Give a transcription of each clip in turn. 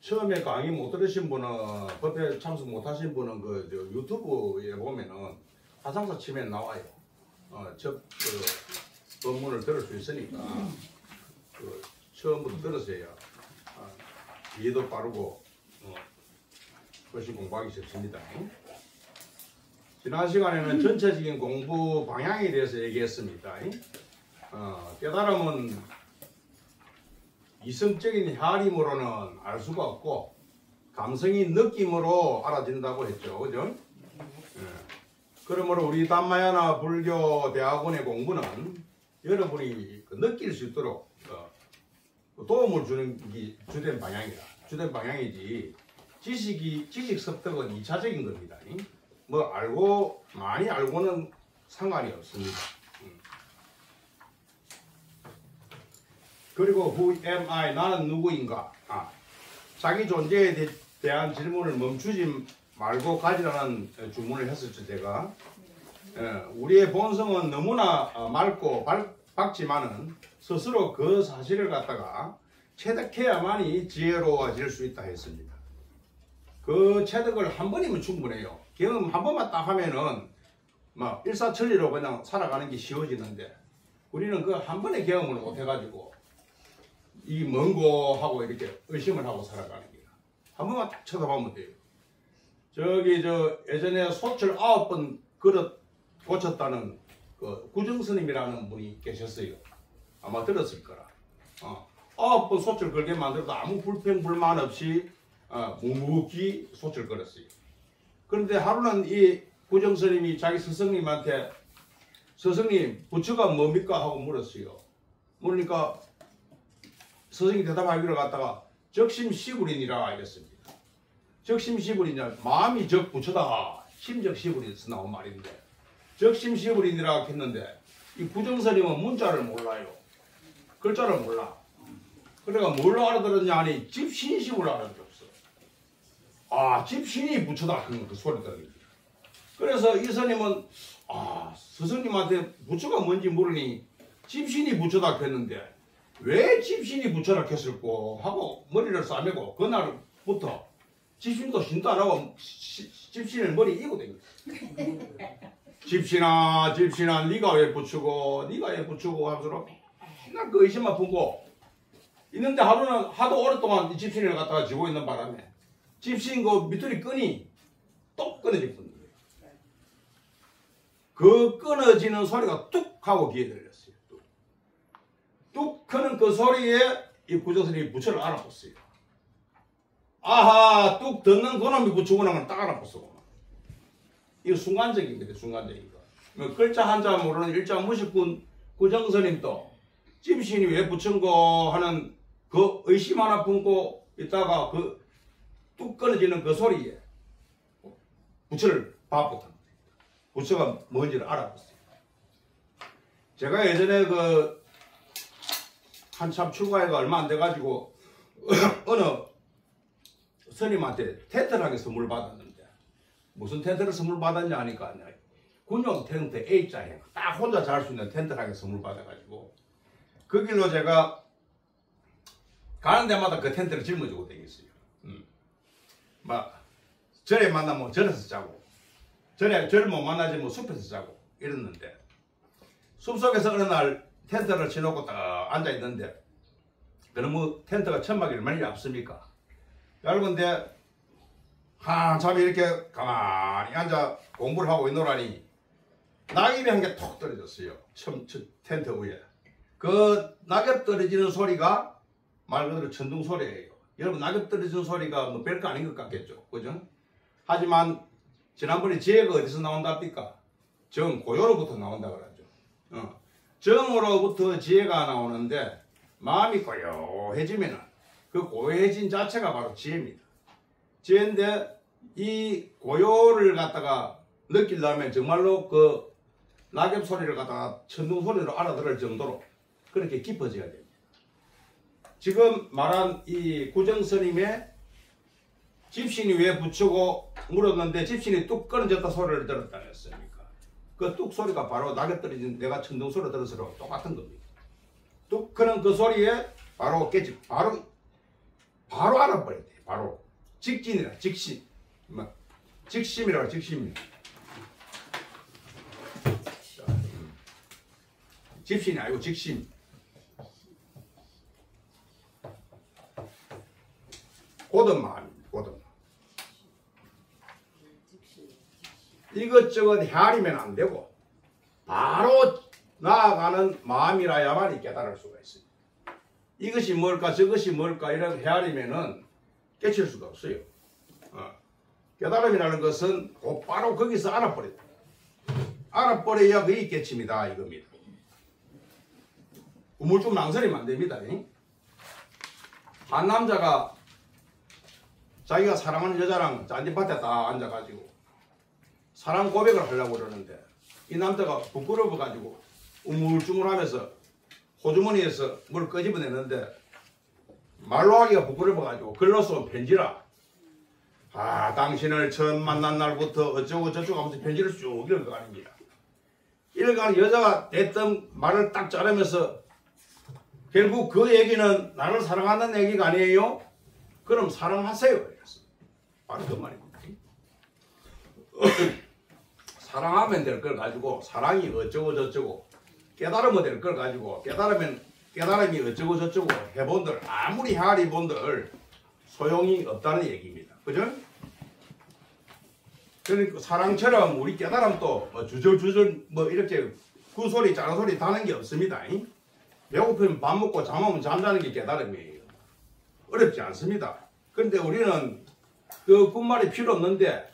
처음에 강의 못 들으신 분은 법회 참석 못 하신 분은 그 유튜브에 보면은 화상서 치면 나와요. 법문을 들을 수 있으니까 처음부터 들으세요. 이해도 빠르고 훨씬 공부하기 쉽습니다. 지난 시간에는 전체적인 공부 방향에 대해서 얘기했습니다. 깨달음은 이성적인 혈림으로는 알 수가 없고 감성인 느낌으로 알아진다고 했죠. 그죠? 그러므로 우리 담마야나 불교 대학원의 공부는 여러분이 느낄 수 있도록 도움을 주는 게 주된 방향이지 지식 습득은 2차적인 겁니다. 뭐 많이 알고는 상관이 없습니다. 그리고 who am I? 나는 누구인가? 자기 존재에 대한 질문을 멈추지 말고 가지라는 주문을 했었죠, 제가. 우리의 본성은 너무나 맑고 밝지만은 스스로 그 사실을 갖다가 체득해야만이 지혜로워질 수 있다 했습니다. 그 체득을 한 번이면 충분해요. 경험 한 번만 딱 하면은 막 일사천리로 그냥 살아가는 게 쉬워지는데 우리는 그 한 번의 경험을 못 해가지고 이 뭔고 하고 이렇게 의심을 하고 살아가는 거예요. 한 번만 딱 쳐다보면 돼요. 예전에 소철 9번 그릇 고쳤다는 그 구정스님이라는 분이 계셨어요. 아마 들었을 거라. 9번 소철 걸게 만들어도 아무 불평 불만 없이 묵묵히 소철 걸었어요. 그런데 하루는 이 구정스님이 자기 스승님한테 스승님 부처가 뭡니까 하고 물었어요. 물으니까 스승이 대답하기를 갖다가 적심시불이니라 이랬습니다. 적심시불이냐 마음이 적 부처다 심적시불에서 나온 말인데 적심시불이니라 했는데 이 구정스님은 문자를 몰라요. 글자를 몰라. 그러니까 뭘 알아들었냐 하니 집신식을 알아들었어. 집신이 부처다 그 소리 들으니까. 그래서 이 스님은 스승님한테 부처가 뭔지 모르니 집신이 부처다 했는데 왜 집신이 부처라 했을꼬 하고 머리를 싸매고 그날부터 집신도 신도 안 하고 집신을 머리에 이고 댕겼어. 집신아 네가 왜 부처고 하면서 맨날 그 의심만 품고 있는데 하루는 하도 오랫동안 이 집신을 갖다가 쥐고 있는 바람에 집신 그 밑줄이 끈이 똑 끊어질 뿐이에요. 그 끊어지는 소리가 뚝 하고 귀에 들렸어요. 뚝 하는 그 소리에 이 구정스님이 부처를 알아봤어요. 아하 뚝 듣는 그놈이 부처구나 하면 딱 알아봤어. 이거 순간적인 거죠. 순간적인 거. 뭐 글자 한자 모르는 일자 무식군 구정스님도 집신이 왜 부처인고 하는 그 의심 하나 품고 있다가 그 뚝 끊어지는 그 소리에 부처를 봐보던 부처가 뭔지를 알아봤어요. 제가 예전에 한참 출가해가 얼마 안 돼가지고 어느 스님한테 텐트를 하게 선물 받았는데 무슨 텐트를 선물 받았냐 하니까 군용 텐트 A자에 딱 혼자 잘 수 있는 텐트를 하게 선물 받아가지고 그 길로 제가 가는 데마다 그 텐트를 짊어지고 다녔어요. 막 절에 만나면 절에서 자고 절을 못 만나지 뭐 숲에서 자고 이랬는데 숲속에서 어느 날 텐트를 쳐놓고 딱 앉아있는데 그럼 텐트가 천막이 많이 앞섭니까? 얇은데 한참 이렇게 가만히 앉아 공부를 하고 있노라니 낙엽이 한 개 톡 떨어졌어요. 텐트 위에. 그 낙엽 떨어지는 소리가 말 그대로 천둥 소리예요. 여러분 낙엽 떨어지는 소리가 뭐 별거 아닌 것 같겠죠. 그죠? 하지만 지난번에 지혜가 어디서 나온답니까? 고요로부터 나온다 그러죠. 정으로부터 지혜가 나오는데 마음이 고요해지면 그 고요해진 자체가 바로 지혜입니다. 지혜인데 이 고요를 갖다가 느끼려면 정말로 그 낙엽 소리를 갖다가 천둥 소리로 알아들을 정도로 그렇게 깊어져야 됩니다. 지금 말한 이 구정스님의 집신이 왜 부처고 물었는데 집신이 뚝 끊어졌다 소리를 들었다 했습니까? 그 뚝 소리가 바로 낙엽 떨어진 내가 천둥 소리 들었으로 똑같은 겁니다. 뚝 끊은 그 소리에 바로 깨지 바로 바로 알아버려야 돼. 바로 직진이라 직심. 뭐 직심이라고 직심. 집신이 아니고 직심. 고든 마음입니다. 고든 마음. 이것저것 헤아리면 안 되고 바로 나아가는 마음이라야만 깨달을 수가 있습니다. 이것이 뭘까 저것이 뭘까 이렇게 헤아리면은 깨칠 수가 없어요. 깨달음이라는 것은 곧바로 거기서 알아버려야 돼요. 알아버려야 그게 깨침이다 이겁니다. 우물쭈 망설이면 안 됩니다. 한 남자가 자기가 사랑하는 여자랑 잔디밭에 딱 앉아가지고 사랑 고백을 하려고 그러는데 이 남자가 부끄러워가지고 우물쭈물하면서 호주머니에서 뭘 끄집어내는데 말로 하기가 부끄러워가지고 글로 쏜 편지라 당신을 처음 만난 날부터 어쩌고 저쩌고 하면서 편지를 쭉 읽어갑니다. 읽어가는 여자가 대뜸 말을 딱 자르면서 결국 그 얘기는 나를 사랑한다는 얘기가 아니에요? 그럼 사랑하세요. 바로 그 말입니다. 사랑하면 될 걸 가지고 사랑이 어쩌고 저쩌고 깨달으면 될 걸 가지고 깨달음이 어쩌고 저쩌고 해본들 아무리 헤아리 본들 소용이 없다는 얘기입니다. 그죠? 그러니까 사랑처럼 우리 깨달음도 뭐 주절주절 뭐 이렇게 그 소리 작은 소리 다는 게 없습니다. 배고프면 밥 먹고 잠하면 잠자는 게 깨달음이에요. 어렵지 않습니다. 그런데 우리는 그 군말이 필요 없는데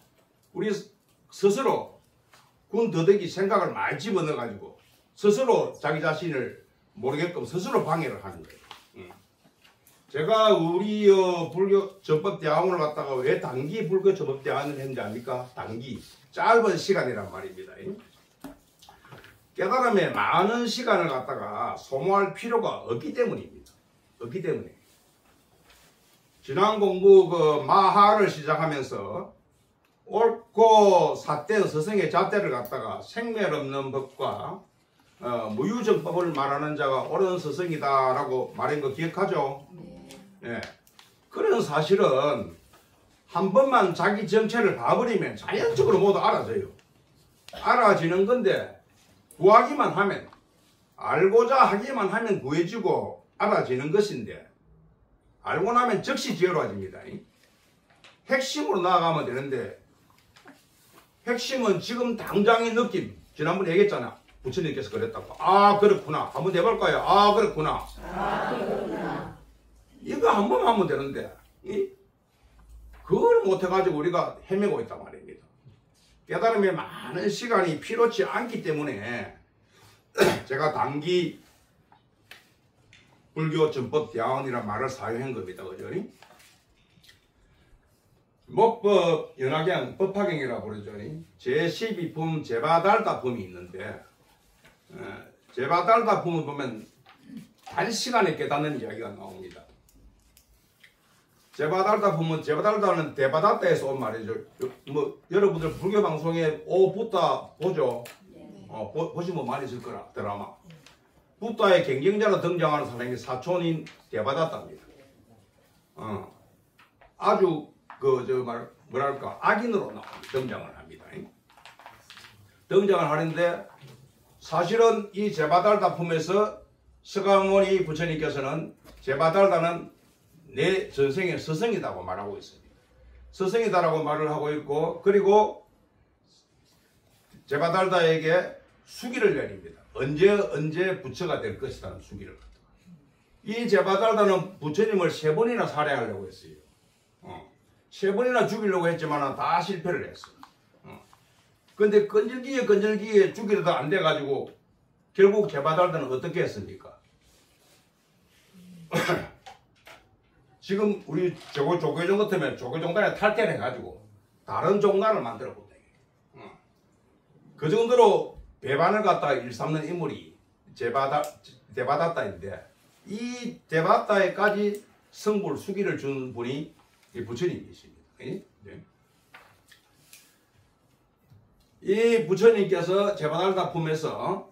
우리 스스로 군 더덕이 생각을 많이 집어넣어가지고 스스로 자기 자신을 모르게끔 스스로 방해를 하는 거예요. 제가 우리 불교 전법대학원을 갔다가 왜 단기 불교 전법대학원을 했는지 압니까? 단기 짧은 시간이란 말입니다. 깨달음에 많은 시간을 갖다가 소모할 필요가 없기 때문입니다. 없기 때문에 지난 공부 그 마하를 시작하면서 옳고 삿된 스승의 잣대를 갖다가 생멸 없는 법과 무유정법을 말하는 자가 옳은 스승이다라고 말한 거 기억하죠? 네. 그런 사실은 한 번만 자기 정체를 봐버리면 자연적으로 모두 알아져요. 알아지는 건데 구하기만 하면 알고자 하기만 하면 구해지고 알아지는 것인데 알고 나면 즉시 지혜로워집니다. 핵심으로 나아가면 되는데 핵심은 지금 당장의 느낌. 지난번에 얘기했잖아. 부처님께서 그랬다고. 그렇구나. 한번 해볼까요? 그렇구나. 이거 한 번 하면 되는데 그걸 못해가지고 우리가 헤매고 있단 말입니다. 깨달음에 많은 시간이 필요치 않기 때문에 제가 단기 불교 전법 대학원이라는 말을 사용한 겁니다. 그죠? 목법 연화경 법화경이라고 그러죠. 제12품 제바달다품이 있는데 제바달다품을 보면 단시간에 깨닫는 이야기가 나옵니다. 제바달다품은 제바달다는 대바다다에서 온 말이죠. 뭐 여러분들 불교 방송에 부다 보죠. 보시면 많이 있을 거라 드라마. 부다의 경쟁자로 등장하는 사람이 사촌인 대바다다입니다. 아주 뭐랄까 악인으로 등장을 합니다. 등장을 하는데 사실은 이 제바달다품에서 서가모니 부처님께서는 제바달다는 내 전생의 스승이라고 말하고 있습니다. 스승이다라고 말을 하고 있고 그리고 제바달다에게 수기를 내립니다. 언제 부처가 될 것이라는 수기를. 이 제바달다는 부처님을 3번이나 살해하려고 했어요. 3번이나 죽이려고 했지만 다 실패를 했어요. 근데 끈질기게 죽이려도 안 돼가지고 결국 제바달다는 어떻게 했습니까? 지금 우리 조계종 같으면 조계종단에 탈퇴를 해가지고 다른 종단을 만들어 본다. 그 정도로 배반을 갖다가 일삼는 인물이 대바다다인데 이 대바다에까지 성불 수기를 준 분이 부처님이십니다. 네. 이 부처님께서 제바달다품에서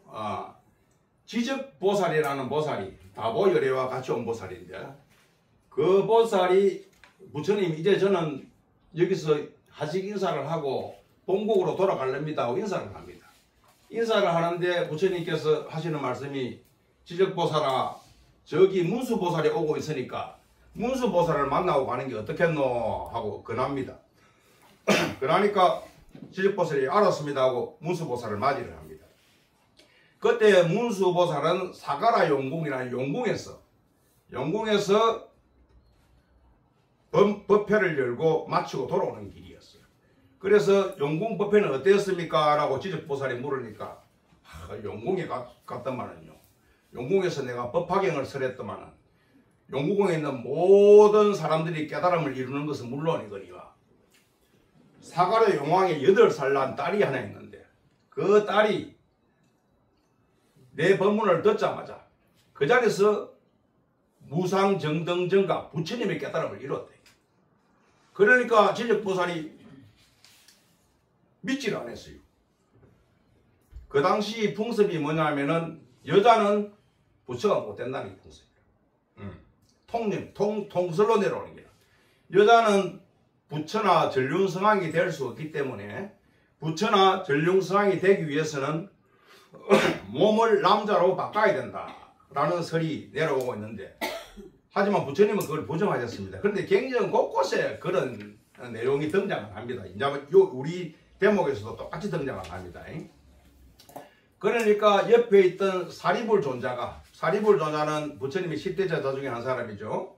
지적보살이라는 보살이 다보열애와 같이 온 보살인데 그 보살이 부처님 이제 저는 여기서 하직 인사를 하고 본국으로 돌아가렵니다 하고 인사를 합니다. 인사를 하는데 부처님께서 하시는 말씀이 지적보살아 저기 문수보살이 오고 있으니까 문수보살을 만나고 가는 게 어떻겠노 하고 권합니다. 그러니까 지적보살이 알았습니다 하고 문수보살을 맞이를 합니다. 그때 문수보살은 사가라 용궁이라는 용궁에서 법회를 열고 마치고 돌아오는 길이었어요. 그래서 용궁 법회는 어땠습니까? 라고 지적보살이 물으니까 용궁에 갔더만은요. 용궁에서 내가 법화경을 설했더만은 용궁에 있는 모든 사람들이 깨달음을 이루는 것은 물론이거니와 사가라 용왕의 8살 난 딸이 하나 있는데 그 딸이 내 법문을 듣자마자 그 자리에서 무상정등정가 부처님의 깨달음을 이뤘대. 그러니까 지적보살이 믿지를 않았어요. 그 당시 풍습이 뭐냐면은 여자는 부처가 못 된다는 게 풍습이에요. 통설로 내려오는 게. 여자는 부처나 전륜성왕이 될 수 없기 때문에 부처나 전륜성왕이 되기 위해서는 몸을 남자로 바꿔야 된다라는 설이 내려오고 있는데 하지만 부처님은 그걸 부정하셨습니다. 그런데 경전 곳곳에 그런 내용이 등장을 합니다. 이제 우리 대목에서도 똑같이 등장을 합니다. 그러니까 옆에 있던 사리불존자는 부처님의 10대 제자 중에 한 사람이죠.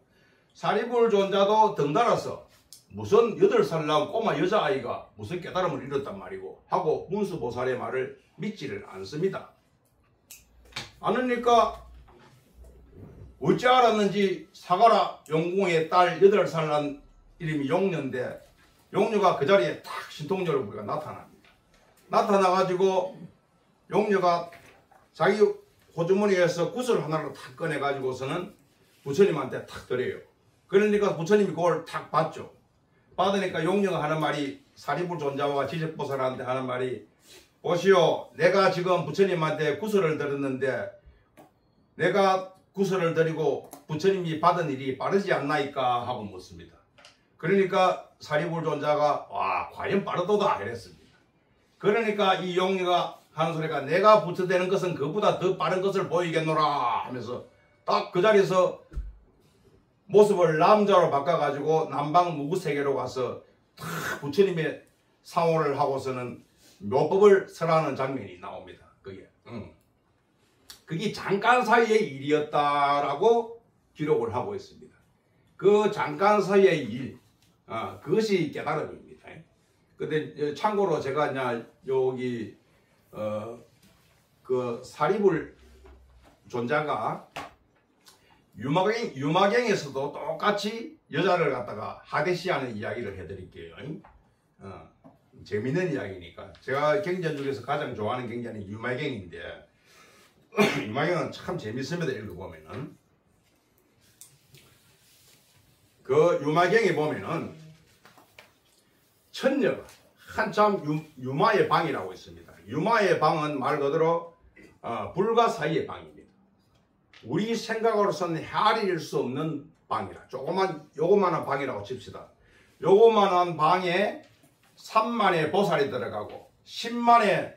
사리불존자도 덩달아서 무슨 8살 나온 꼬마 여자아이가 무슨 깨달음을 이뤘단 말이고 하고 문수보살의 말을 믿지를 않습니다. 않으니까 어찌 알았는지 사가라 용궁의 딸 8살 난 이름이 용녀인데 용녀가 그 자리에 탁 신통절로 우리가 나타납니다. 나타나가지고 용녀가 자기 호주머니에서 구슬 하나를 탁 꺼내가지고서는 부처님한테 탁 드려요. 그러니까 부처님이 그걸 탁 받죠. 받으니까 용녀가 하는 말이 사리불존자와 지적보살한테 하는 말이 보시오 내가 지금 부처님한테 구슬을 드렸는데 내가 구슬을 드리고 부처님이 받은 일이 빠르지 않나이까 하고 묻습니다. 그러니까 사리불존자가 와 과연 빠르도다 이랬습니다. 그러니까 이 용녀가 하는 소리가 내가 부처되는 것은 그보다 더 빠른 것을 보이겠노라 하면서 딱 그 자리에서 모습을 남자로 바꿔가지고 남방무구세계로 가서 탁 부처님의 상호를 하고서는 묘법을 설하는 장면이 나옵니다. 그게 잠깐 사이의 일이었다라고 기록을 하고 있습니다. 그 잠깐 사이의 일, 그것이 깨달음입니다. 근데 참고로 제가 이제 여기 그 사리불 존자가 유마경에서도 똑같이 여자를 갖다가 하대시하는 이야기를 해드릴게요. 재밌는 이야기니까. 제가 경전 중에서 가장 좋아하는 경전이 유마경인데 유마경은 참 재밌습니다. 읽어보면은 그 유마경에 보면은 천녀가 한참 유마의 방이라고 있습니다. 유마의 방은 말 그대로 불과 사이의 방입니다. 우리 생각으로서는 헤아릴 수 없는 방이라. 요거만한 방이라고 칩시다. 요거만한 방에 3만의 보살이 들어가고 10만의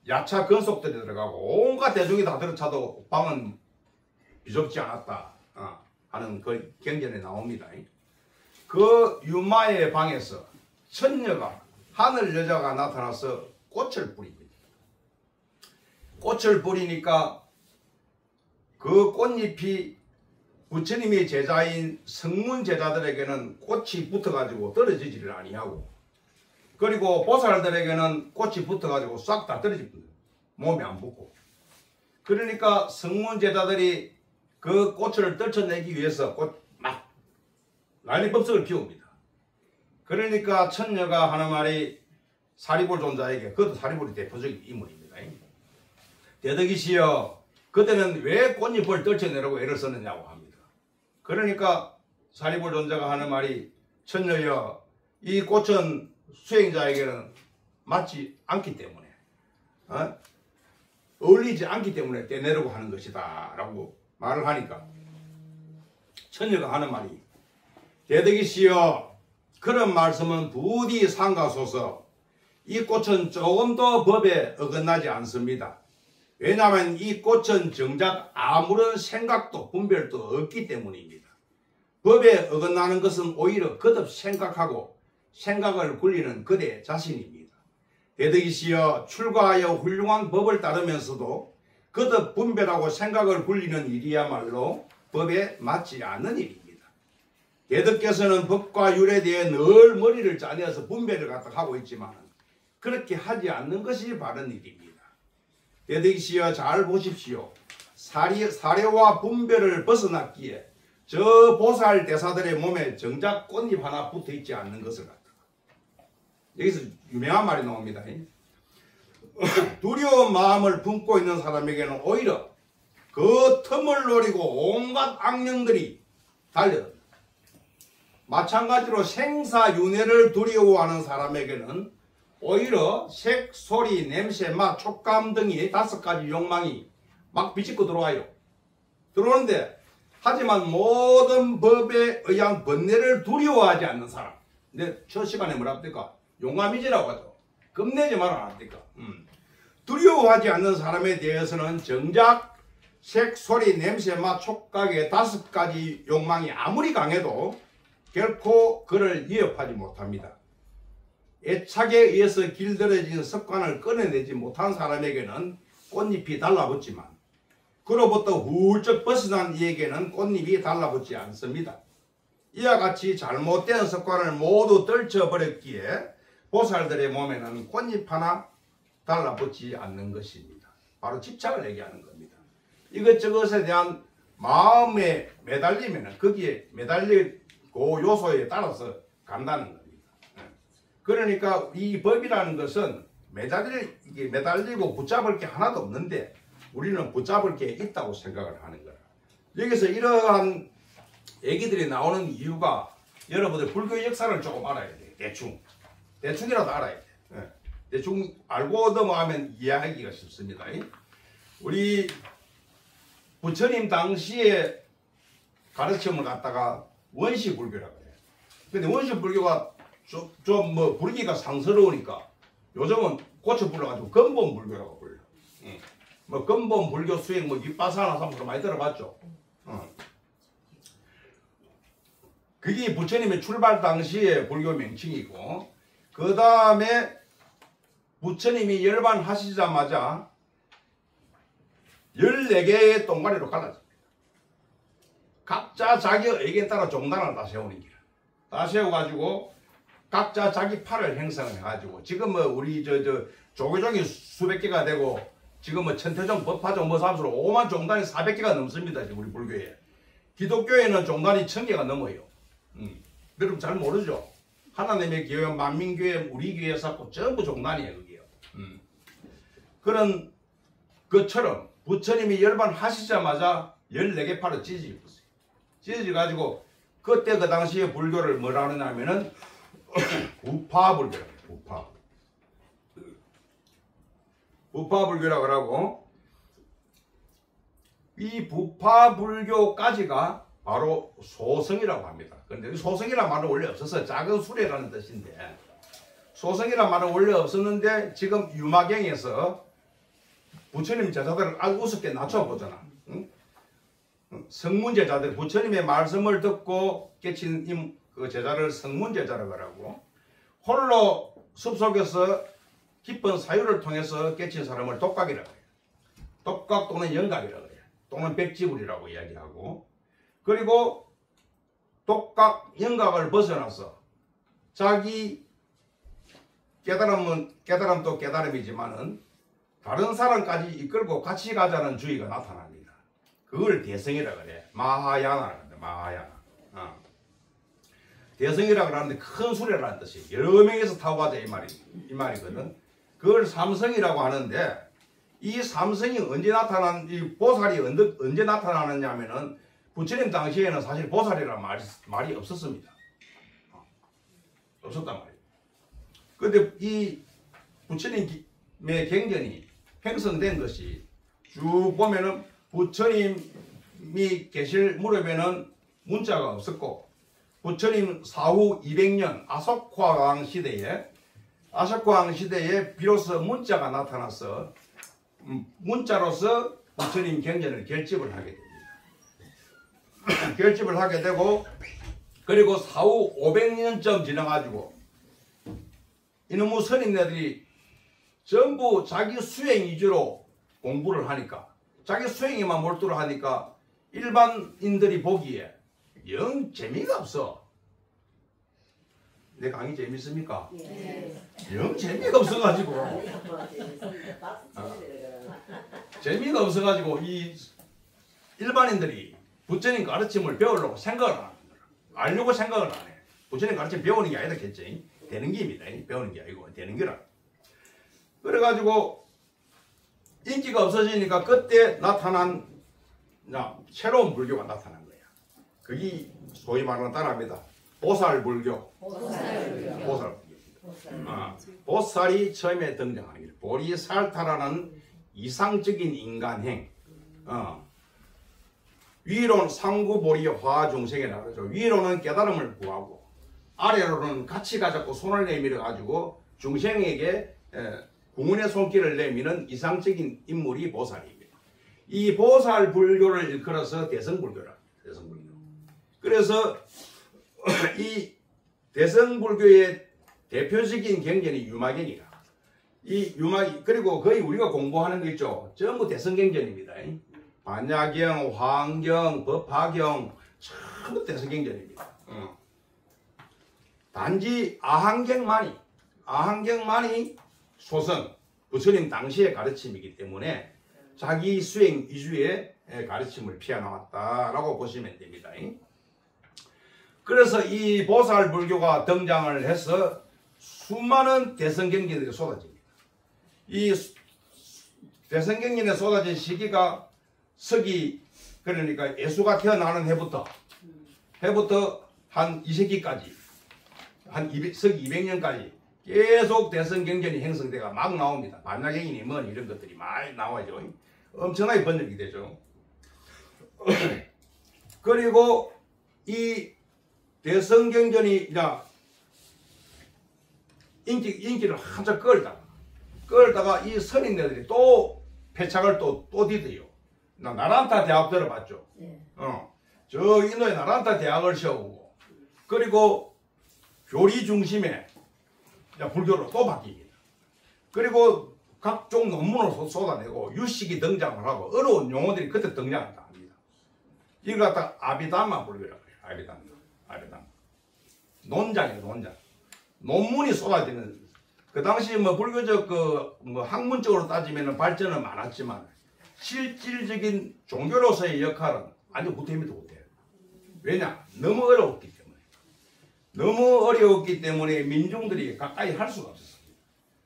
야차 근속들이 들어가고 온갖 대중이 다 들어차도 방은 비좁지 않았다 하는 그 경전에 나옵니다. 그 유마의 방에서 천녀가 하늘 여자가 나타나서 꽃을 뿌립니다. 꽃을 뿌리니까 그 꽃잎이 부처님의 제자인 성문 제자들에게는 꽃이 붙어가지고 떨어지지를 아니하고 그리고 보살들에게는 꽃이 붙어가지고 싹 다 떨어집니다. 몸에 안 붙고. 그러니까 성문 제자들이 그 꽃을 떨쳐내기 위해서 막 난리법석을 피웁니다. 그러니까 천녀가 하는 말이 사리불 존자에게, 그것도 사리불이 대표적인 인물입니다. 대덕이시여, 그때는 왜 꽃잎을 떨쳐내라고 애를 썼느냐고 합니다. 그러니까 사리불 존자가 하는 말이 천녀여, 이 꽃은 수행자에게는 맞지 않기 때문에 어울리지 않기 때문에 떼내려고 하는 것이다 라고 말을 하니까 처녀가 하는 말이 대덕이시여 그런 말씀은 부디 삼가소서. 이 꽃은 조금도 법에 어긋나지 않습니다. 왜냐하면 이 꽃은 정작 아무런 생각도 분별도 없기 때문입니다. 법에 어긋나는 것은 오히려 거듭 생각하고 생각을 굴리는 그대 자신입니다. 대덕이시여 출가하여 훌륭한 법을 따르면서도 거듭 분별하고 생각을 굴리는 일이야말로 법에 맞지 않는 일입니다. 대덕께서는 법과 율에 대해 늘 머리를 짜내어서 분별을 갖다 하고 있지만 그렇게 하지 않는 것이 바른 일입니다. 대덕이시여 잘 보십시오. 사례와 분별을 벗어났기에 저 보살 대사들의 몸에 정작 꽃잎 하나 붙어 있지 않는 것을 갖다. 여기서 유명한 말이 나옵니다. 두려운 마음을 품고 있는 사람에게는 오히려 그 틈을 노리고 온갖 악령들이 달려듭니다. 마찬가지로 생사윤회를 두려워하는 사람에게는 오히려 색, 소리, 냄새, 맛, 촉감 등이 5가지 욕망이 막 비집고 들어와요. 들어오는데 하지만 모든 법에 의한 번뇌를 두려워하지 않는 사람. 근데 첫 시간에 뭐라 합니까? 용감이지라고 하죠. 겁내지 말아야 합니까? 두려워하지 않는 사람에 대해서는 정작 색, 소리, 냄새, 맛, 촉각의 5가지 욕망이 아무리 강해도 결코 그를 위협하지 못합니다. 애착에 의해서 길들여진 습관을 끊어내지 못한 사람에게는 꽃잎이 달라붙지만 그로부터 훌쩍 벗어난 이에게는 꽃잎이 달라붙지 않습니다. 이와 같이 잘못된 습관을 모두 떨쳐버렸기에 보살들의 몸에는 꽃잎 하나 달라붙지 않는 것입니다. 바로 집착을 얘기하는 겁니다. 이것저것에 대한 마음에 매달리면 거기에 매달릴 그 요소에 따라서 간다는 겁니다. 그러니까 이 법이라는 것은 매달리고 붙잡을 게 하나도 없는데 우리는 붙잡을 게 있다고 생각을 하는 거야. 여기서 이러한 얘기들이 나오는 이유가 여러분들 불교 역사를 조금 알아야 돼. 대충이라도 알아야 돼. 대충 알고 넘어가면 이해하기가 쉽습니다. 우리 부처님 당시에 가르침을 갖다가 원시불교라고 해요. 근데 원시불교가 좀 뭐 불기가 상스러우니까 요즘은 고쳐 불러가지고 근본불교라고 불러. 뭐 근본불교 수행 뭐 윗바사나 삼수 많이 들어봤죠. 그게 부처님의 출발 당시의 불교 명칭이고 그 다음에 부처님이 열반하시자마자 14개의 똥가리로 갈라집니다. 각자 자기 의견에 따라 종단을 다 세우는 길. 다 세워가지고 각자 자기 팔을 형성을 해가지고 지금 뭐 우리 조계종이 수백 개가 되고 지금 뭐 천태종, 법화종, 뭐 삼수로 5만 종단이 400개가 넘습니다. 지금 우리 불교에. 기독교에는 종단이 1000개가 넘어요. 여러분 잘 모르죠? 하나님의 교회, 만민교회, 우리 교회 쌓고 전부 종단이에요. 그게요. 그런 것처럼 부처님이 열반하시자마자 14개 팔을 찢어졌어요. 찢어져가지고 그때 그 당시에 불교를 뭐라 하느냐면은 부파불교라고 해요. 부파불교라고 하고 이 부파불교까지가 바로 소성이라고 합니다. 그런데 소성이라는 말은 원래 없어서 작은 수레라는 뜻인데 소성이라는 말은 원래 없었는데 지금 유마경에서 부처님 제자들을 아주 우습게 낮춰보잖아. 응? 성문제자들, 부처님의 말씀을 듣고 깨친 그 제자를 성문제자라고 하고 홀로 숲속에서 깊은 사유를 통해서 깨친 사람을 독각이라고 해요. 독각 또는 영각이라고 해요. 또는 백지불이라고 이야기하고 그리고 독각, 영각을 벗어나서 자기 깨달음도 깨달음이지만은 다른 사람까지 이끌고 같이 가자는 주의가 나타납니다. 그걸 대성이라고 그래. 마하야나라고 합니다. 마하야나. 대성이라고 하는데 큰 수레라는 뜻이 여러 명이서 타고 가자 이 말이거든. 그걸 삼성이라고 하는데 이 삼성이 언제 이 보살이 언제 나타나느냐 하면은 부처님 당시에는 사실 보살이라는 말이 없었습니다. 없었단 말이에요. 근데 이 부처님의 경전이 형성된 것이 쭉 보면은 부처님이 계실 무렵에는 문자가 없었고 부처님 사후 200년 아석화왕 시대에 비로소 문자가 나타나서 문자로서 부처님 경전을 결집을 하게 됩니다. 결집을 하게 되고 그리고 사후 500년쯤 지나가지고 이놈의 선임네들이 전부 자기 수행 위주로 공부를 하니까 자기 수행에만 몰두를 하니까 일반인들이 보기에 영 재미가 없어. 내 강의 재밌습니까? 영 재미가 없어가지고 재미가 없어가지고 이 일반인들이 부처님 가르침을 배우려고 생각을 안 합니다. 알려고 생각을 안 해. 부처님 가르침 배우는 게 아니다 겠지. 되는 게입니다. 배우는 게 아니고 되는 게라. 그래가지고 인기가 없어지니까 그때 나타난 새로운 불교가 나타난 거야. 그게 소위 말하는 따라합니다. 보살불교. 보살이 처음에 등장하는 게 보리살타라는 이상적인 인간행. 위로는 상구보리 화중생이라고 그러죠. 위로는 깨달음을 구하고 아래로는 같이 가잡고 손을 내밀어 가지고 중생에게 구문의 손길을 내미는 이상적인 인물이 보살입니다. 이 보살불교를 일컬어서 대성불교라. 대성불교. 그래서 이 대성불교의 대표적인 경전이 유마경이라. 이 유마경 그리고 거의 우리가 공부하는 거 있죠. 전부 대성경전입니다. 반야경, 화엄경, 법화경 전부 대성경전입니다. 단지 아한경만이 소선 부처님 당시의 가르침이기 때문에 자기 수행 위주의 가르침을 피해나왔다라고 보시면 됩니다. 그래서 이 보살불교가 등장을 해서 수많은 대성경전들이 쏟아집니다. 이 대성경전에 쏟아진 시기가 서기 그러니까 예수가 태어나는 해부터 한 2세기까지 한 서기 200년까지 계속 대성경전이 형성돼가 막 나옵니다. 반야경이니 뭐 이런 것들이 많이 나와죠. 엄청나게 번역이 되죠. 그리고 이 대성경전이 인기를 한참 끌다가 이 선인네들이 또 패착을 또 뒤져요. 나란타 대학 들어봤죠. 저 인도에 나란타 대학을 세우고 그리고 교리 중심의 불교로 또 바뀝니다. 그리고 각종 논문을 쏟아내고 유식이 등장을 하고 어려운 용어들이 그때 등장을 합니다. 이걸 갖다가 아비담마 불교라고 해요. 아비담마. 논장이에요, 논장. 논문이 쏟아지는 그 당시 뭐 불교적 학문적으로 따지면 발전은 많았지만 실질적인 종교로서의 역할은 아주 못해도 못해요. 왜냐? 너무 어려웠기 때문에 민중들이 가까이 할 수가 없었습니다.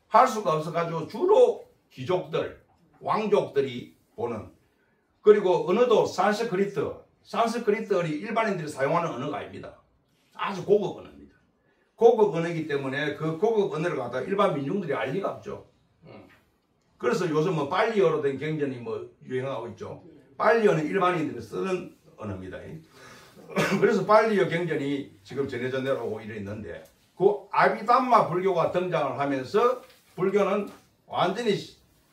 할 수가 없어가지고 주로 귀족들, 왕족들이 보는 그리고 언어도 산스크리트어이 일반인들이 사용하는 언어가 아닙니다. 아주 고급 언어입니다. 고급 언어이기 때문에 그 고급 언어를 갖다가 일반 민중들이 알 리가 없죠. 그래서 요즘 뭐 빨리어로 된 경전이 뭐 유행하고 있죠. 빨리어는 일반인들이 쓰는 언어입니다. 그래서 빨리어 경전이 지금 전해져 내려오고 이랬는데 그 아비담마 불교가 등장을 하면서 불교는 완전히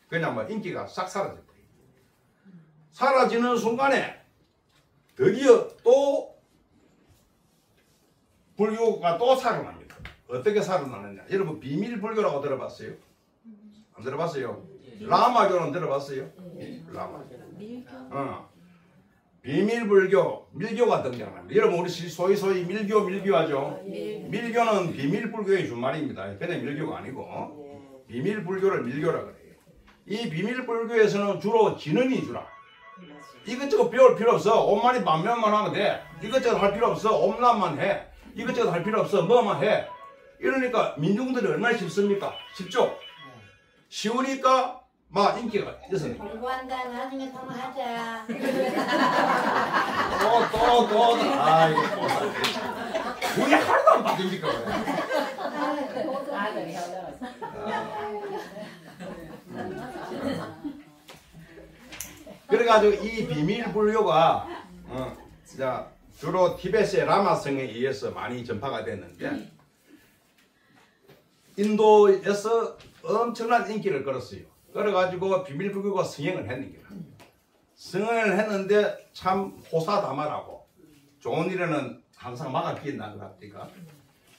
그냥 뭐 인기가 싹 사라졌어요. 사라지는 순간에 드디어 또 불교가 또 살아납니다. 어떻게 살아나느냐? 여러분 비밀 불교라고 들어봤어요? 안 들어봤어요? 라마교는 들어봤어요? 라마교. 비밀불교, 밀교가 등장합니다. 여러분 우리 소위 밀교하죠? 밀교는 비밀불교의 준말입니다. 그냥 밀교가 아니고 비밀불교를 밀교라고 그래요. 이 비밀불교에서는 주로 진언이 주라. 이것저것 배울 필요 없어. 옴만이 만면만 하면 돼. 이것저것 할 필요 없어. 옴남만 해. 이것저것 할 필요 없어. 뭐만 해. 이러니까 민중들이 얼마나 쉽습니까? 쉽죠? 쉬우니까 막 인기가 있었네. 공부한다. 나중에 통화하자. 또. 아이고. 우리 하나도 안 바뀝니까? 그래가지고 이 비밀불교가 주로 티베트의 라마성에 의해서 많이 전파가 됐는데 인도에서 엄청난 인기를 끌었어요. 그래가지고 비밀불교가 승행을 했는 거야. 승행을 했는데 참 호사다마라고 좋은 일에는 항상 막아 비엔다는 것 같으니까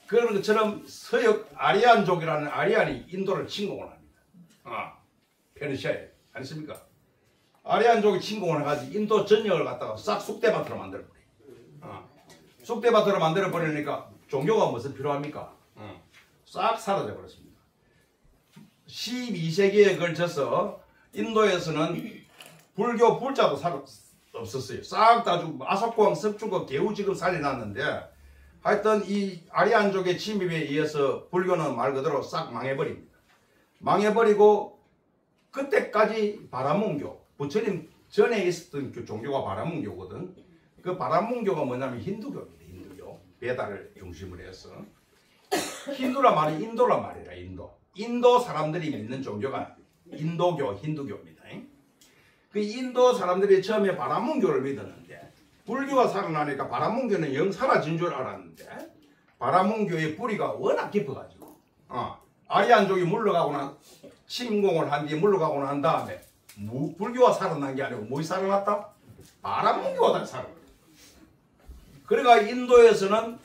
그런 것처럼 서역 아리안족이라는 아리안이 인도를 침공을 합니다. 페르시아에 아니십니까? 아리안족이 침공을 해가지고 인도 전역을 갖다가 싹 쑥대밭으로 만들어버려요. 쑥대밭으로 만들어버리니까 종교가 무슨 필요합니까? 싹 사라져버렸습니다. 12세기에 걸쳐서 인도에서는 불교 불자도 없었어요. 싹 다 죽고 아사코왕 석주가 겨우 지금 살려놨는데 하여튼 이 아리안족의 침입에 의해서 불교는 말 그대로 싹 망해버립니다. 망해버리고 그때까지 바라문교, 부처님 전에 있었던 그 종교가 바라문교거든. 그 바라문교가 뭐냐면 힌두교입니다. 힌두교. 베다를 중심으로 해서. 힌두란 말이 인도란 말이라 인도. 인도 사람들이 믿는 종교가 인도교, 힌두교입니다. 그 인도 사람들이 처음에 바라문교를 믿었는데 불교가 살아나니까 바라문교는 영 사라진 줄 알았는데 바라문교의 뿌리가 워낙 깊어가지고 아리안족이 물러가거나 침공을 한 뒤에 물러가고 난 다음에 불교가 살아난 게 아니고 뭐가 살아났다? 바라문교가 살아났다. 그러니까 인도에서는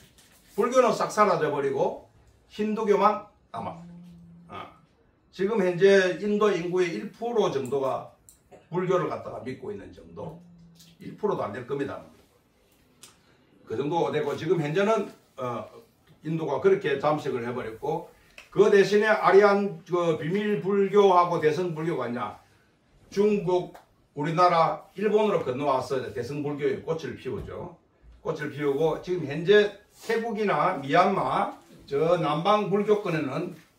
불교는 싹 사라져버리고 힌두교만 남았다. 지금 현재 인도 인구의 1% 정도가 불교를 갖다가 믿고 있는 정도, 1%도 안 될 겁니다. 그 정도 되고 지금 현재는 인도가 그렇게 잠식을 해버렸고 그 대신에 아리안 그 비밀 불교하고 대성 불교가 있냐? 중국, 우리나라, 일본으로 건너와서 대성 불교의 꽃을 피우죠. 꽃을 피우고 지금 현재 태국이나 미얀마 저 남방 불교권에는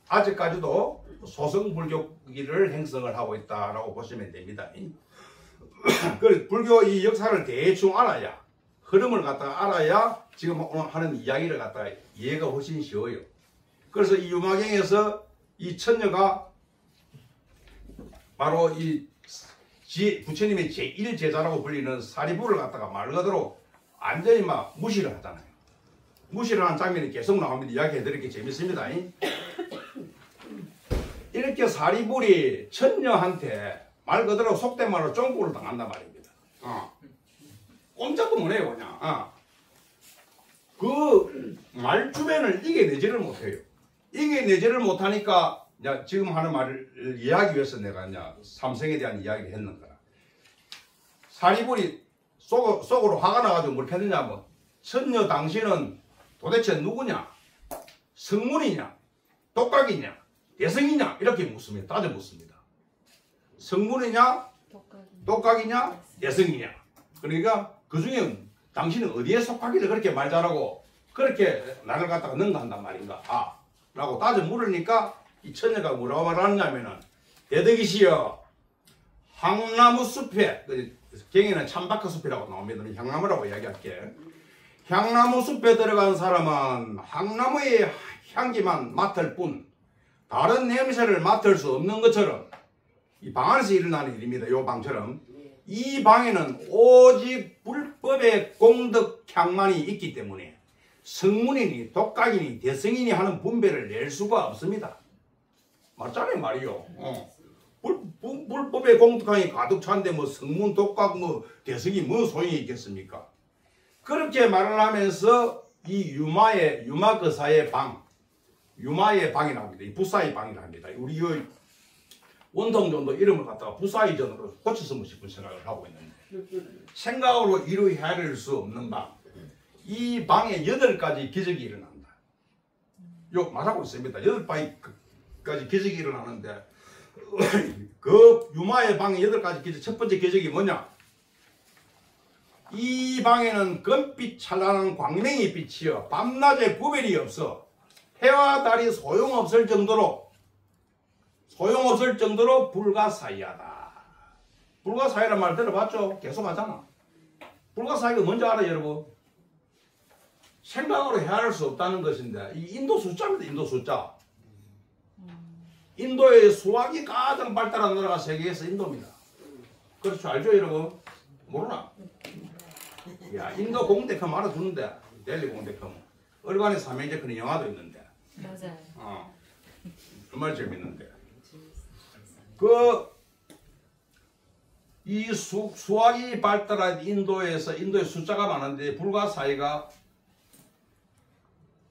아직까지도 소성 불교기를 행성을 하고 있다라고 보시면 됩니다. 그 불교 이 역사를 대충 알아야 흐름을 갖다가 알아야 지금 오늘 하는 이야기를 갖다가 이해가 훨씬 쉬워요. 그래서 이 유마경에서 이 천녀가 바로 이 부처님의 제1제자라고 불리는 사리부를 갖다가 말 그대로 완전히 막 무시를 하잖아요. 무시를 하는 장면이 계속 나옵니다. 이야기해드리기 재밌습니다. 이렇게 사리불이 천녀한테 말 그대로 속된 말로 쫑구를 당한단 말입니다. 꼼짝도 못해요 그냥. 그 말주변을 이겨내지를 못해요. 이겨내지를 못하니까 지금 하는 말을 이해하기 위해서 내가 삼성에 대한 이야기를 했는 거라. 사리불이 속으로 화가 나가지고 뭘 했느냐면 천녀 당신은 도대체 누구냐? 성문이냐? 똑각이냐? 대성이냐? 이렇게 묻습니다. 따져 묻습니다. 성문이냐? 똑각이냐? 대성이냐? 그러니까 그 중에 당신은 어디에 속하기를 그렇게 말 잘하고 그렇게 나를 갖다가 능가한단 말인가? 라고 따져 물으니까 이 처녀가 뭐라고 말하냐면은 대덕이시여 향나무 숲에 경에는 참박화 숲이라고 나옵니다. 향나무라고 이야기할게. 향나무 숲에 들어간 사람은 향나무의 향기만 맡을 뿐 다른 냄새를 맡을 수 없는 것처럼 이 방 안에서 일어나는 일입니다. 이 방처럼 이 방에는 오직 불법의 공덕 향만이 있기 때문에 성문이니 독각이니 대성이니 하는 분배를 낼 수가 없습니다. 맞잖아요 말이요. 불법의 공덕향이 가득 찬데 뭐 성문 독각 뭐 대성이 뭐 소용이 있겠습니까? 그렇게 말을 하면서 이 유마거사의 방, 유마의 방이 나옵니다. 이 부사의 방이 나옵니다. 우리 원통전도 이름을 갖다가 부사의전으로 고쳐서 싶은 생각을 하고 있는데 생각으로 이루 헤아릴 수 없는 방. 이 방에 8가지 기적이 일어난다. 요 말하고 있습니다. 8가지 기적이 일어나는데 그 유마의 방에 8가지 기적, 첫 번째 기적이 뭐냐? 이 방에는 금빛 찬란한 광명이 빛이여 밤낮에 구별이 없어 해와 달이 소용없을 정도로 불가사의하다. 불가사의란 말 들어봤죠? 계속 하잖아. 불가사의가 뭔지 알아요 여러분? 생각으로 헤아릴 수 없다는 것인데 이 인도 숫자입니다. 인도 숫자. 인도의 수학이 가장 발달한 나라가 세계에서 인도입니다. 그렇죠? 알죠 여러분? 모르나? 야, 인도 공대컴 알아주는데, 델리 공대컴. 얼간의 삼형제 그런 영화도 있는데. 맞아요. 정말 재밌는데. 이 수학이 발달한 인도의 숫자가 많은데 불가사의가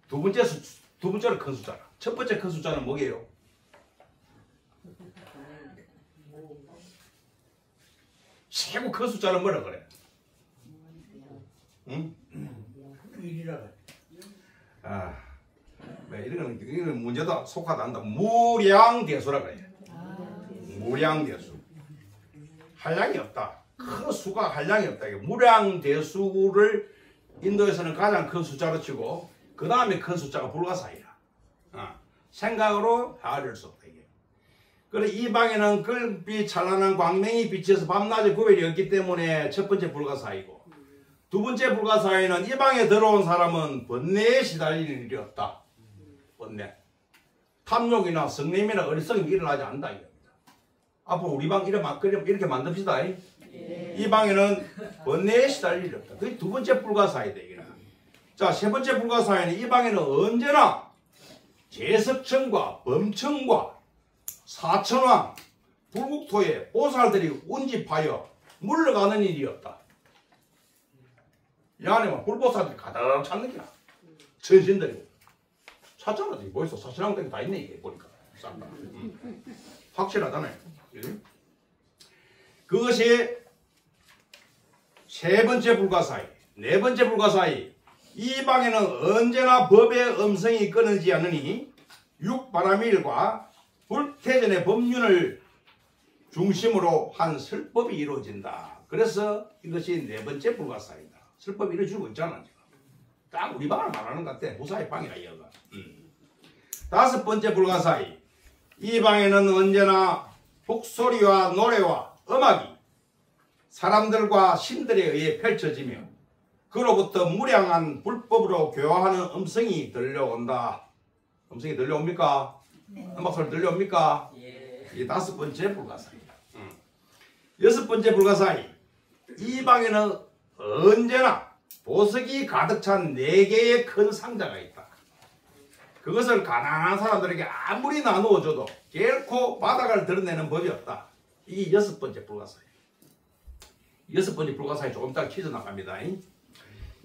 두 번째로 큰 숫자라. 첫 번째 큰 숫자는 뭐게요? 최고 큰 숫자는 뭐라 그래? 응? 1이라. 이런 문제도 속하다 한다. 무량대수라 그래요. 무량대수. 한량이 없다. 큰 수가 한량이 없다. 무량대수를 인도에서는 가장 큰 숫자로 치고 그 다음에 큰 숫자가 불가사의야. 생각으로 헤아릴 수 없다. 이게. 그래 이 방에는 끌빛 찬란한 광명이 비쳐서 밤낮의 구별이 없기 때문에 첫 번째 불가사의고 두 번째 불가사의는 이 방에 들어온 사람은 번뇌에 시달리는 일이 없다. 번뇌. 탐욕이나 성냄이나 어리석음이 일어나지 않는다. 이겁니다. 앞으로 우리 방 이렇게 만듭시다. 이 방에는 번뇌에 시달릴 일이 없다. 그게 두 번째 불가사의다. 자, 세 번째 불가사의는 이 방에는 언제나 제석청과 범청과 사천왕, 불국토에 보살들이 운집하여 물러가는 일이 없다. 이 안에만 불보살들이 가득 찾는 게야. 천신들이. 사천왕 뭐 있어? 사천왕 다 있네 이게 보니까. 확실하잖아요. 그것이 세 번째 불가사의. 네 번째 불가사의. 이 방에는 언제나 법의 음성이 끊이지 않으니 육바라밀과 불태전의 법륜을 중심으로 한 설법이 이루어진다. 그래서 이것이 네 번째 불가사의다. 설법이 이루어지고 있잖아. 딱 우리 방을 말하는 것 같아. 무사의 방이라 이거가. 다섯 번째 불가사의. 이 방에는 언제나 북소리와 노래와 음악이 사람들과 신들에 의해 펼쳐지며 그로부터 무량한 불법으로 교화하는 음성이 들려온다. 음성이 들려옵니까? 음악 소리 들려옵니까? 이 다섯 번째 불가사의다. 여섯 번째 불가사의. 이 방에는 언제나 보석이 가득 찬 네 개의 큰 상자가 있다. 그것을 가난한 사람들에게 아무리 나누어줘도 결코 바닥을 드러내는 법이 없다. 이게 여섯 번째 불가사의. 여섯 번째 불가사의 조금 이따 퀴즈 나갑니다.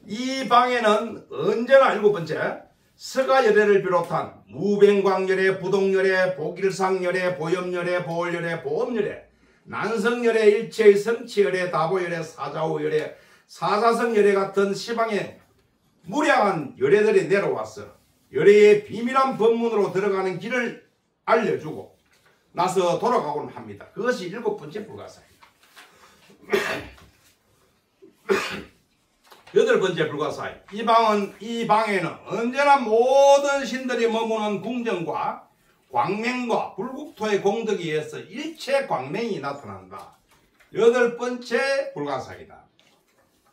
이 방에는 언제나 일곱 번째 서가열애를 비롯한 무뱅광열애, 부동열애, 보길상열애, 보염열애, 보월열애, 보험열애, 난성열애, 일체의 성치열애, 다보열애, 사자오열애, 사사성열애 같은 시방에 무량한 열애들이 내려왔어 열애의 비밀한 법문으로 들어가는 길을 알려주고 나서 돌아가곤 합니다. 그것이 일곱 번째 불가사의다. 여덟 번째 불가사의. 이 방에는 언제나 모든 신들이 머무는 궁정과 광명과 불국토의 공덕에 의해서 일체 광명이 나타난다. 여덟 번째 불가사의다.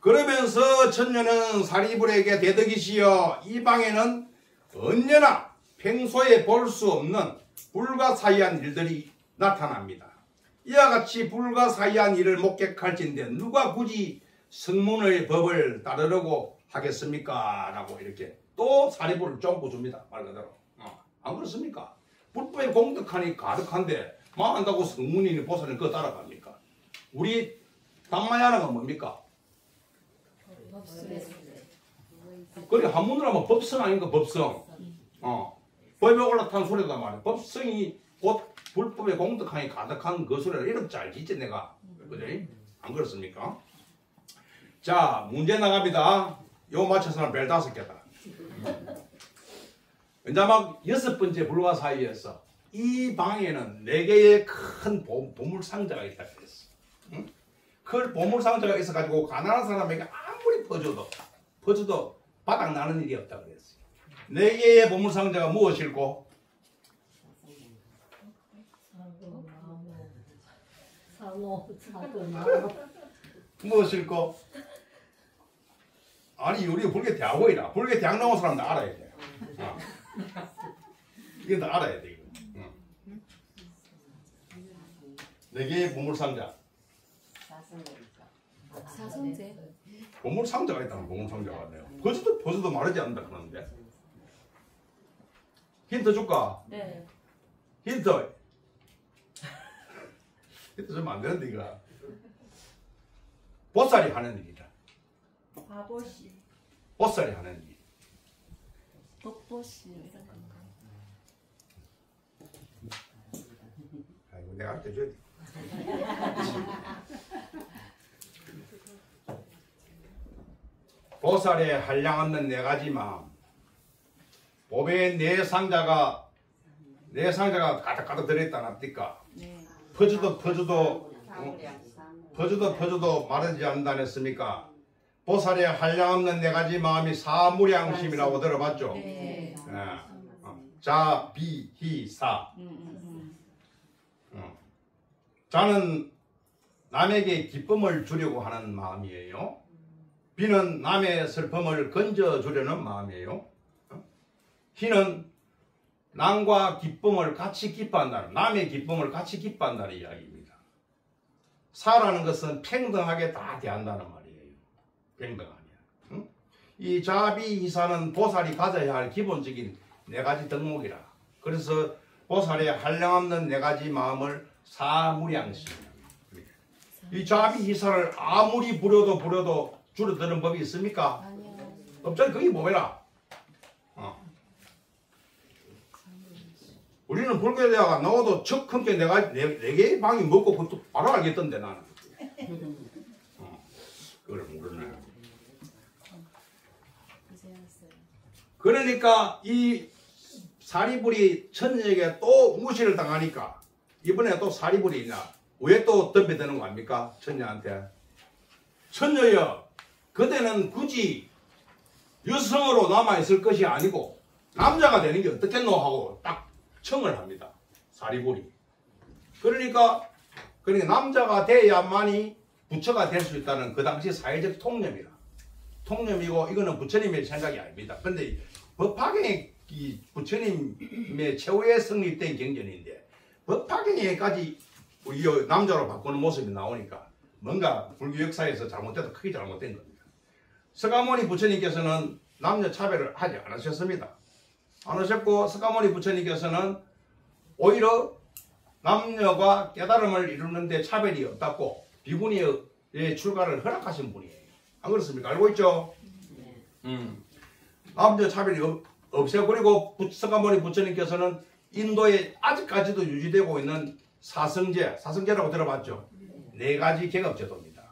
그러면서 천녀는 사리불에게 대덕이시여 이 방에는 언제나 평소에 볼 수 없는 불가사의한 일들이 나타납니다. 이와 같이 불가사의한 일을 목격할진데 누가 굳이 성문의 법을 따르려고 하겠습니까? 라고 이렇게 또 사리불을 쫑고 줍니다. 말 그대로. 안 그렇습니까? 불법에 공덕하니 가득한데 망한다고 성문이니 보살이 그거 따라갑니까? 우리 담마야나가 뭡니까? 그래 한문으로 하면 법성 아닌가 법성. 법에 올라탄 소리다 말이야. 법성이 곧 불법에 공덕하니 가득한 그 소리를 이렇게 잘 짓지 내가. 그지? 안 그렇습니까? 자 문제 나갑니다. 요 맞춰서는 별 5개다. 이제 막 여섯 번째 불가사의에서 이 방에는 4개의 큰 보물상자가 있다 그랬어. 응? 그 보물상자가 있어가지고 가난한 사람에게 아무리 퍼줘도 바닥 나는 일이 없다 그랬어. 4개의 보물상자가 무엇일고? 무엇일고? 아니 우리 불교 대학원이라 불교 대학 나온 사람도 알아야 돼. 이건 다 알아야 돼. 이거. 4개의 보물상자. 사성제. 보물 상자가 있다는 보물 상자가 있네요. 퍼즐도 마르지 않는다 그러는데. 힌트 줄까? 네. 힌트 주면 안 되는데 이거. 보살이 하는 일이다. 바보씨, 보살이 하는 일. 덕보씨 이런 건가? 아이고 내가 알려줘야 돼. 보살의 한량 없는 네 가지 마음. 보배의 네 상자가 가득가득 들어있다 납니까? 네. 퍼져도 마르지 않는다 했습니까? 보살의 한량 없는 네 가지 마음이 사무량심이라고 들어봤죠? 네. 자, 비, 히, 사. 자는 남에게 기쁨을 주려고 하는 마음이에요. 비는 남의 슬픔을 건져주려는 마음이에요. 희는 남과 기쁨을 같이 기뻐한다는, 남의 기쁨을 같이 기뻐한다는 이야기입니다. 사라는 것은 평등하게 다 대한다는 말이에요. 평등하게. 이 자비희사는 보살이 가져야 할 기본적인 네 가지 덕목이라. 그래서 보살의 한량없는 네 가지 마음을 사무량심. 이 자비희사를 아무리 부려도 줄어드는 법이 있습니까? 아니요. 없잖아. 그게 뭐라? 우리는 불교대학가 나와도 척 큰 게 내가 네 개의 방이 먹고 그것도 바로 알겠던데 나는. 그걸 모르네. 그러니까 이 사리불이 천녀에게 또 무시를 당하니까 이번에 또 사리불이 있나? 왜 또 덤벼드는 거 아닙니까? 천녀한테. 천녀여, 그대는 굳이 여성으로 남아있을 것이 아니고 남자가 되는 게 어떻겠노 하고 딱 청을 합니다. 사리불이. 그러니까 남자가 돼야만이 부처가 될 수 있다는 그 당시 사회적 통념이라. 통념이고 이거는 부처님의 생각이 아닙니다. 근데 법화경이 부처님의 최후에 성립된 경전인데 법화경에까지 남자로 바꾸는 모습이 나오니까 뭔가 불교 역사에서 잘못돼도 크게 잘못된 겁니다. 서가모니 부처님께서는 남녀 차별을 하지 않으셨습니다. 안 하셨고 서가모니 부처님께서는 오히려 남녀가 깨달음을 이루는 데 차별이 없다고 비구니의 출가를 허락하신 분이에요. 안 그렇습니까? 알고 있죠? 남녀 차별이 없애버리고 서가모니 부처님께서는 인도에 아직까지도 유지되고 있는 사성제라고 들어봤죠? 네 가지 계급제도입니다.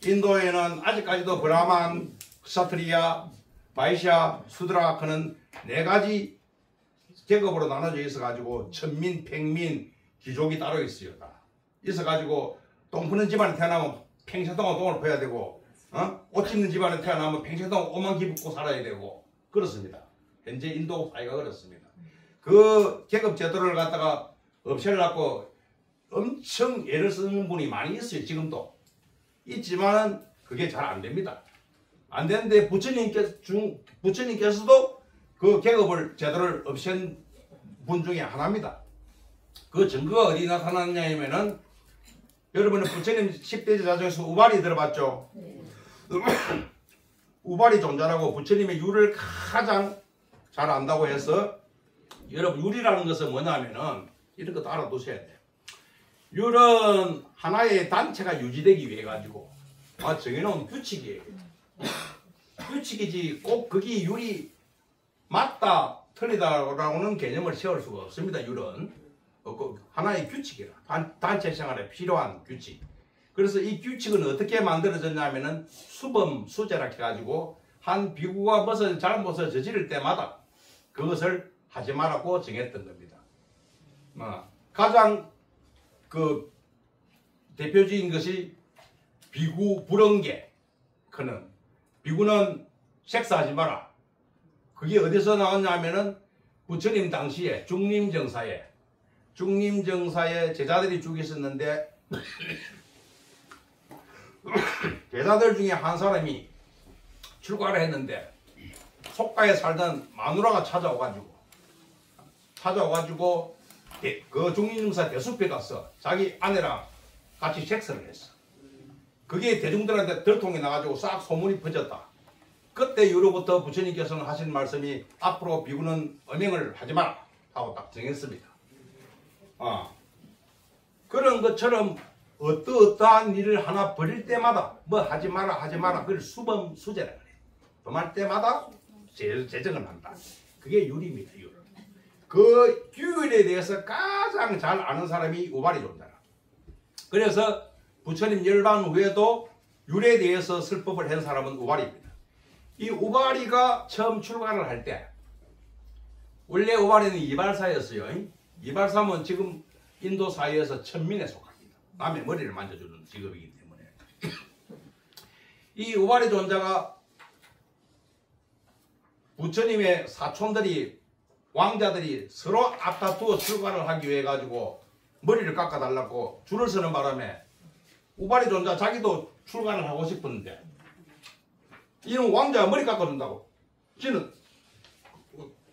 인도에는 아직까지도 브라만, 샤트리아, 바이샤, 수드라 그는 네 가지 계급으로 나눠져 있어가지고 천민, 백민, 귀족이 따로 있어요. 다. 있어가지고 똥 푸는 집안에 태어나면 평생 동안 똥을 퍼야 되고 옷 찢는 집안에 태어나면 평생 동안 옷만 입고 살아야 되고 그렇습니다. 현재 인도 사회가 그렇습니다. 그 계급 제도를 갖다가 없애려고 엄청 애를 쓰는 분이 많이 있어요. 지금도 있지만 그게 잘 안 됩니다. 안 되는데 부처님께서도 그 계급을 제도를 없앤 분 중에 하나입니다. 그 증거가 어디 나타났냐면은 여러분은 부처님 10대 제자 중에서 우발이 들어봤죠? 네. 우발이 존재라고 부처님의 유를 가장 잘 안다고 해서 여러분 유리라는 것은 뭐냐면은 이런 것도 알아두셔야 돼요. 율은 하나의 단체가 유지되기 위해 가지고 정해놓은 규칙이에요. 규칙이지 꼭 그게 율이 맞다 틀리다라고는 개념을 세울 수가 없습니다. 율은 하나의 규칙이라 단체 생활에 필요한 규칙. 그래서 이 규칙은 어떻게 만들어졌냐면은 수범 수제라 해가지고 한 비구가 무슨 잘못을 저지를 때마다 그것을 하지 말라고 정했던 겁니다. 가장 그 대표적인 것이 비구 불언계. 그는 비구는 색사하지 마라. 그게 어디서 나왔냐면은 부처님 당시에 중림정사에 제자들이 죽 있었는데 제자들 중에 한 사람이 출가를 했는데 속가에 살던 마누라가 찾아와가지고 그 중림정사 대숲에 가서 자기 아내랑 같이 섹스를 했어. 그게 대중들한테 들통이 나가지고 싹 소문이 퍼졌다. 그때 이후로부터 부처님께서는 하신 말씀이 앞으로 비구는 음행을 하지 마라 하고 딱 정했습니다. 그런 것처럼 어떠한 일을 하나 벌일 때마다 뭐 하지 마라 그걸 수범수재라 그래요. 범할 때마다 제정을 한다. 그게 율입니다. 율. 그 규율에 대해서 가장 잘 아는 사람이 우발이 존재라. 그래서 부처님 열반 후에도 율에 대해서 설법을 한 사람은 우발입니다. 이 우발이가 처음 출가를 할 때 원래 우발이는 이발사였어요. 이발사면 지금 인도 사회에서 천민에 속합니다. 남의 머리를 만져주는 직업이기 때문에 이 우발이 존자가 부처님의 사촌들이 왕자들이 서로 앞다투어 출가를 하기 위해 가지고 머리를 깎아달라고 줄을 서는 바람에 우발이 존자 자기도 출가를 하고 싶었는데 이는 왕자가 머리 깎아준다고 지는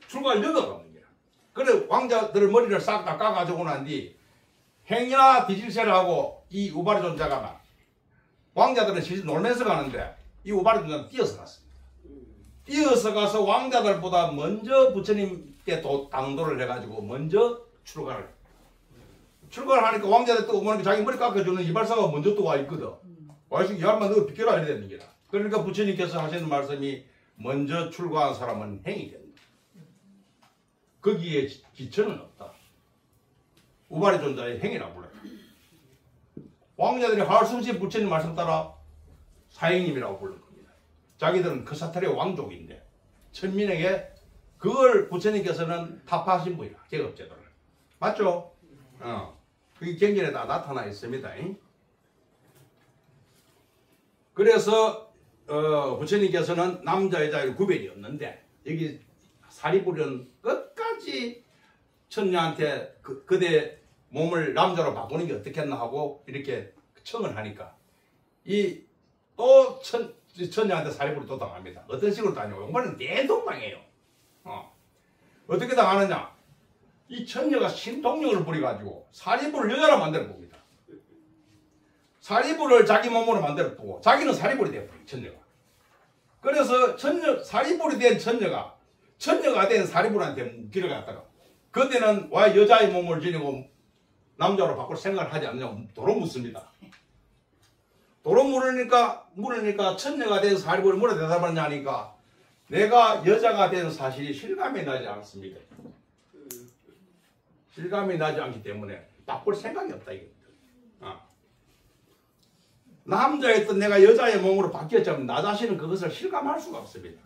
출가를 늦어가는 거야. 그래 왕자들 머리를 싹 다 깎아주고 난 뒤 행이나 뒤질세를 하고 이 우발이 존자가 왕자들은 실제 놀면서 가는데 이 우발이 존자는 뛰어서 갔습니다. 뛰어서 가서 왕자들보다 먼저 부처님께 당도를 해가지고 먼저 출가를 하니까 왕자들 또 오면 자기 머리 깎아주는 이발사가 먼저 또 와 있거든. 와서 이 양반 너 비켜라 이래야 되는 거야. 그러니까 부처님께서 하시는 말씀이 먼저 출가한 사람은 행이 된다. 거기에 기천은 없다. 우발이 존자의 행이라고 불러요. 왕자들이 할 수 없이 부처님 말씀 따라 사행님이라고 부르는 겁니다. 자기들은 그 사찰의 왕족인데 천민에게 그걸 부처님께서는 타파하신 분이라. 계급제도를. 맞죠? 그게 경전에 다 나타나 있습니다. 그래서 부처님께서는 남자 여자의 구별이 없는데 여기 사리불은 끝까지 천녀한테 그대 몸을 남자로 바꾸는 게 어떻겠나 하고 이렇게 청을 하니까 이 또 천녀한테 사리불을 또 당합니다. 어떤 식으로 당해요? 이번에는 대동당해요. 어떻게 당하느냐? 이 천녀가 신동력을 부려가지고 사리불을 여자로 만들어 봅니다. 사리불을 자기 몸으로 만들어 보고 자기는 사리불이 되어버려요. 천녀가. 그래서 사리불이 된 천녀가 된 사리불한테 길어갔다가 그때는 와 여자의 몸을 지니고 남자로 바꿀 생각을 하지 않냐고 도로 묻습니다. 도로 물으니까 천녀가 된 사리불이 뭐라 대답하느냐 하니까 내가 여자가 된 사실이 실감이 나지 않습니다. 실감이 나지 않기 때문에 바꿀 생각이 없다 이겁니다. 남자였던 내가 여자의 몸으로 바뀌었지만 나 자신은 그것을 실감할 수가 없습니다.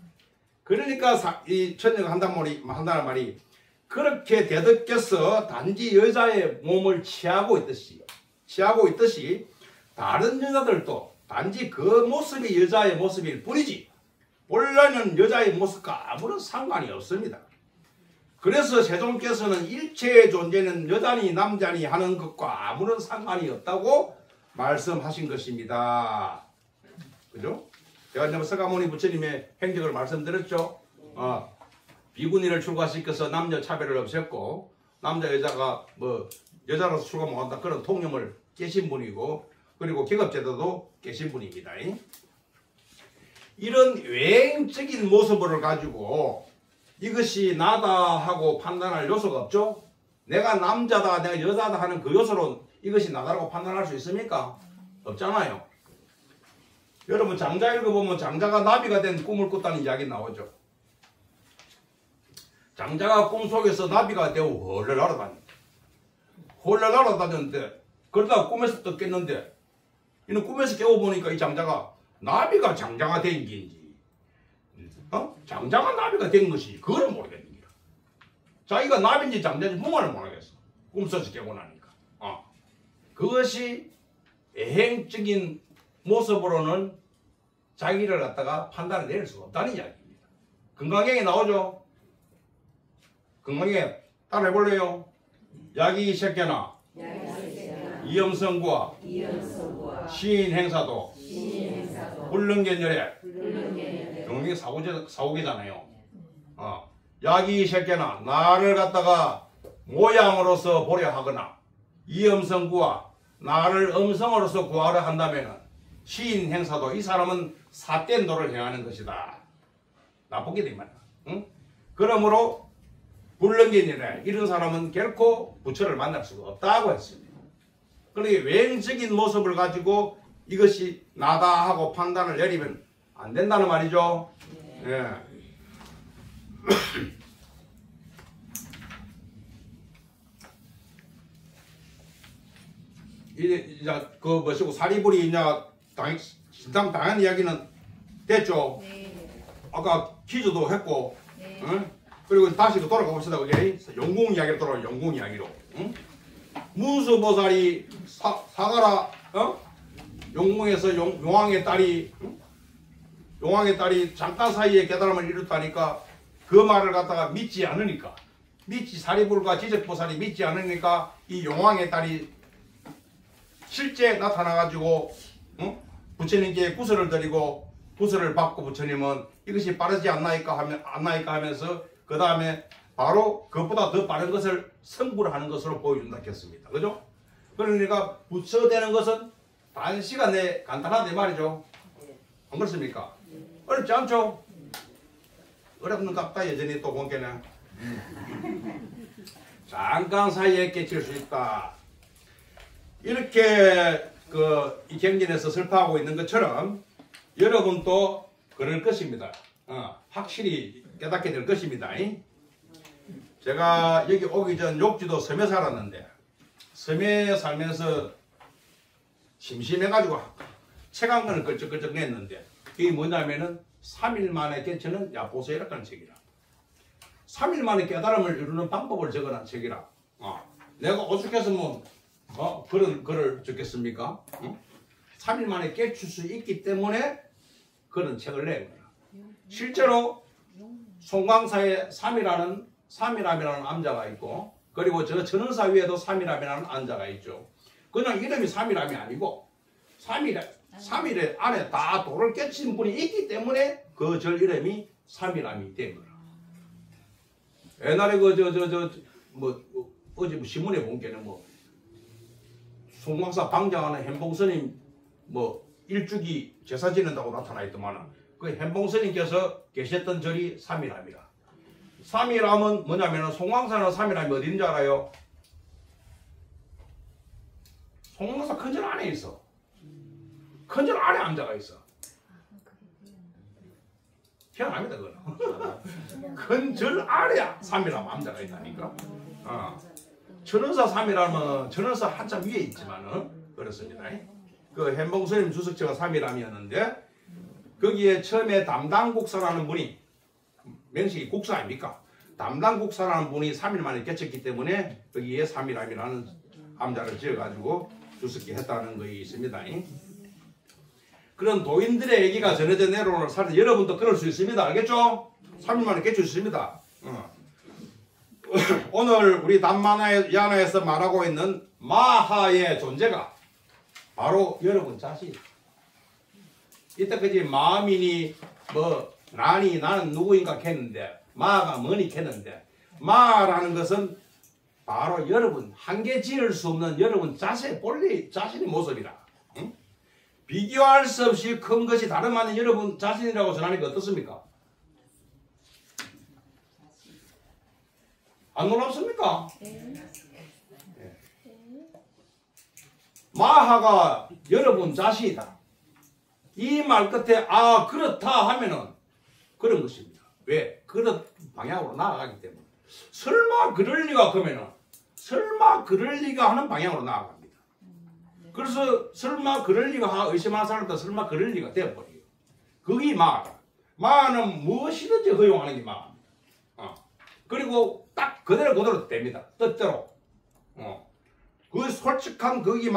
그러니까 이 천녀가 한다는 말이 그렇게 되덮여서 단지 여자의 몸을 취하고 있듯이 다른 여자들도 단지 그 모습이 여자의 모습일 뿐이지 원래는 여자의 모습과 아무런 상관이 없습니다. 그래서 세종께서는 일체의 존재는 여자니 남자니 하는 것과 아무런 상관이 없다고 말씀하신 것입니다. 그죠? 제가 이제 서가모니 부처님의 행적을 말씀드렸죠. 비구니를 출가시켜서 남녀 차별을 없앴고 남자 여자가 뭐 여자로서 출가 못한다 그런 통념을 깨신 분이고 그리고 계급제도도 깨신 분입니다. 이런 외행적인 모습을 가지고 이것이 나다 하고 판단할 요소가 없죠. 내가 남자다 내가 여자다 하는 그 요소로 이것이 나다라고 판단할 수 있습니까? 없잖아요. 여러분 장자 읽어보면 장자가 나비가 된 꿈을 꿨다는 이야기 나오죠. 장자가 꿈속에서 나비가 되고 헐레 날아다녔는데 그러다가 꿈에서 또 깼는데 이는 꿈에서 깨워보니까 이 장자가 나비가 장자가 된 게인지 장자가 나비가 된 것이 그걸 모르겠는 거야. 자기가 나비인지 장자인지 뭔가를 모르겠어. 꿈속에서 깨고 나니까. 그것이 애행적인 모습으로는 자기를 갖다가 판단을 내릴 수가 없다는 이야기입니다. 금강경에 나오죠. 금강경에 따라 해볼래요? 야기 새끼나 이영성구와 시인 행사도 불능견열에 경력이 사오개잖아요. 야기 새끼나 나를 갖다가 모양으로서 보려 하거나 이음성구와 나를 음성으로서 구하려 한다면 시인 행사도 이 사람은 사된도를 행하는 것이다. 나쁘게 되면. 응? 그러므로 불능견이래 이런 사람은 결코 부처를 만날 수가 없다고 했습니다. 그러니까 외형적인 모습을 가지고 이것이 나다 하고 판단을 내리면 안 된다는 말이죠. 예. 이제 그 뭐시고 사리불이 이제 신당 당한 이야기는 됐죠. 네. 아까 퀴즈도 했고, 네. 응? 그리고 다시 돌아가 봅시다. 그게 용궁 이야기로 돌아가 용궁 이야기로. 응? 문수보살이 사가라, 용궁에서 용왕의 딸이, 용왕의 딸이 잠깐 사이에 깨달음을 이뤘다니까 그 말을 갖다가 믿지 않으니까, 사리불과 지적보살이 믿지 않으니까 이 용왕의 딸이 실제 나타나가지고, 부처님께 구슬을 드리고 구슬을 받고 부처님은 이것이 빠르지 않나이까 하면서 그 다음에 바로 그것보다 더 빠른 것을 성불을 하는 것으로 보여준다 했습니다. 그죠? 그러니까 부처되는 것은 단시간 내에 간단하다 이 말이죠. 안 그렇습니까? 어렵지 않죠? 어렵는 갑다 여전히 또 본게는 잠깐 사이에 깨칠 수 있다. 이렇게 이 경전에서 설파하고 있는 것처럼 여러분도 그럴 것입니다. 확실히 깨닫게 될 것입니다. 제가 여기 오기 전 욕지도 섬에 살았는데 섬에 살면서 심심해가지고 책 한 권을 걸쩍걸쩍 냈는데 그게 뭐냐면은 3일 만에 깨치는 야보세라는 책이라. 3일 만에 깨달음을 이루는 방법을 적어놓은 책이라. 내가 오죽했으면 그런 글을 적겠습니까? 3일 만에 깨칠 수 있기 때문에 그런 책을 낸 거야. 실제로 송광사에 3일암이라는 암자가 있고 그리고 저 전원사 위에도 3일암이라는 암자가 있죠. 그냥 이름이 3일암이 아니고 3일에 안에 다 도를 깨친 분이 있기 때문에 그 절 이름이 3일암이 된 거야. 옛날에 어제 신문에 본 게는 송광사 방장하는 현봉스님 일주기 제사 지낸다고 나타나 있더만 그 현봉스님께서 계셨던 절이 3일암이라. 3일암은 뭐냐면 송광사는 3일암이 어디 있는 줄 알아요? 송광사 큰절 안에 있어. 큰절 안에 암자가 있어. 희한합니다 그거는. 큰절 안에 3일암 암자가 있다니까. 천원사 3일암은 천원사 한참 위에 있지만은 그렇습니다. 그 현봉스님 주석처가 3일암이었는데 거기에 처음에 담당국사라는 분이 명식이 국사 아닙니까? 담당국사라는 분이 3일 만에 깨쳤기 때문에 거기에 3일암이라는 암자를 지어가지고 주석기 했다는 것이 있습니다. 그런 도인들의 얘기가 전해져 내려오는 사실 여러분도 그럴 수 있습니다. 알겠죠? 3일 만에 깨칠 수 있습니다. 오늘 우리 담마야나에서 말하고 있는 마하의 존재가 바로 여러분 자신. 이때까지 마음이니 나는 누구인가 했는데 마가 뭐니 했는데 마라는 것은 바로 여러분 한계 지을 수 없는 여러분 자신의 모습이라. 응? 비교할 수 없이 큰 것이 다름 아닌 여러분 자신이라고 전하니까 어떻습니까? 안 놀랍습니까? 네. 마하가 여러분 자신이다. 이 말 끝에 그렇다 하면은 그런 것입니다. 왜? 그런 방향으로 나아가기 때문에. 설마 그럴 리가 그러면은 설마 그럴 리가 하는 방향으로 나아갑니다. 그래서 설마 그럴 리가 의심하는 사람도 설마 그럴 리가 되어버려요. 그게 마하다. 마하는 무엇이든지 허용하는 게 마하입니다. 그리고 딱 그대로 됩니다. 뜻대로. 그 솔직한 그게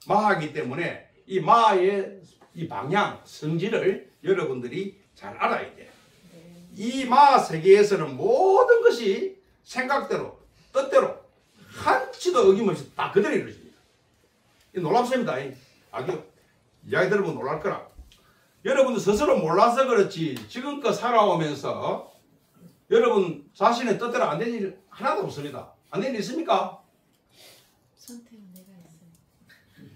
마하이기 때문에 이 마하의 이 방향, 성질을 여러분들이 잘 알아야 돼요. 이 마하 세계에서는 모든 것이 생각대로, 뜻대로 한치도 어김없이 다 그대로 이루어집니다. 놀랍습니다. 이야기 들으면 놀랄 거라. 여러분들 스스로 몰라서 그렇지 지금껏 살아오면서 여러분 자신의 뜻대로 안 된 일 하나도 없습니다. 안 된 일 있습니까? 선택은 내가 했어요.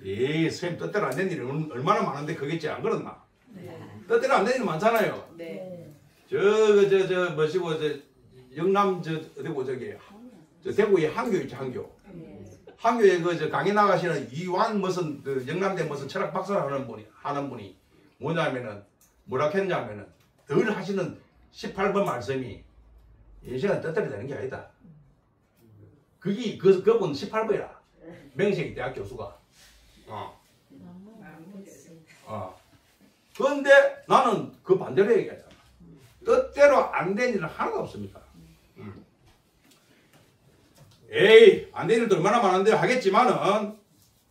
에이 선생님 뜻대로 안 된 일이 얼마나 많은데 그겠지 안 그렇나? 네. 뜻대로 안 된 일이 많잖아요. 네. 저 뭐시고 영남 어디고 저 대구에 한교 있지 한교. 한교에 저 강의 나가시는 이완 무슨 그 영남대 무슨 철학 박사를 하는 분이 뭐냐면은 뭐라 했냐면은 늘 하시는 18번 말씀이 인생은 뜻대로 되는 게 아니다. 그분 18번이라 맹생이 대학 교수가. 그런데 나는 그 반대로 얘기하잖아. 뜻대로 안 된 일은 하나도 없습니다. 에이, 안 된 일도 얼마나 많은데 하겠지만은,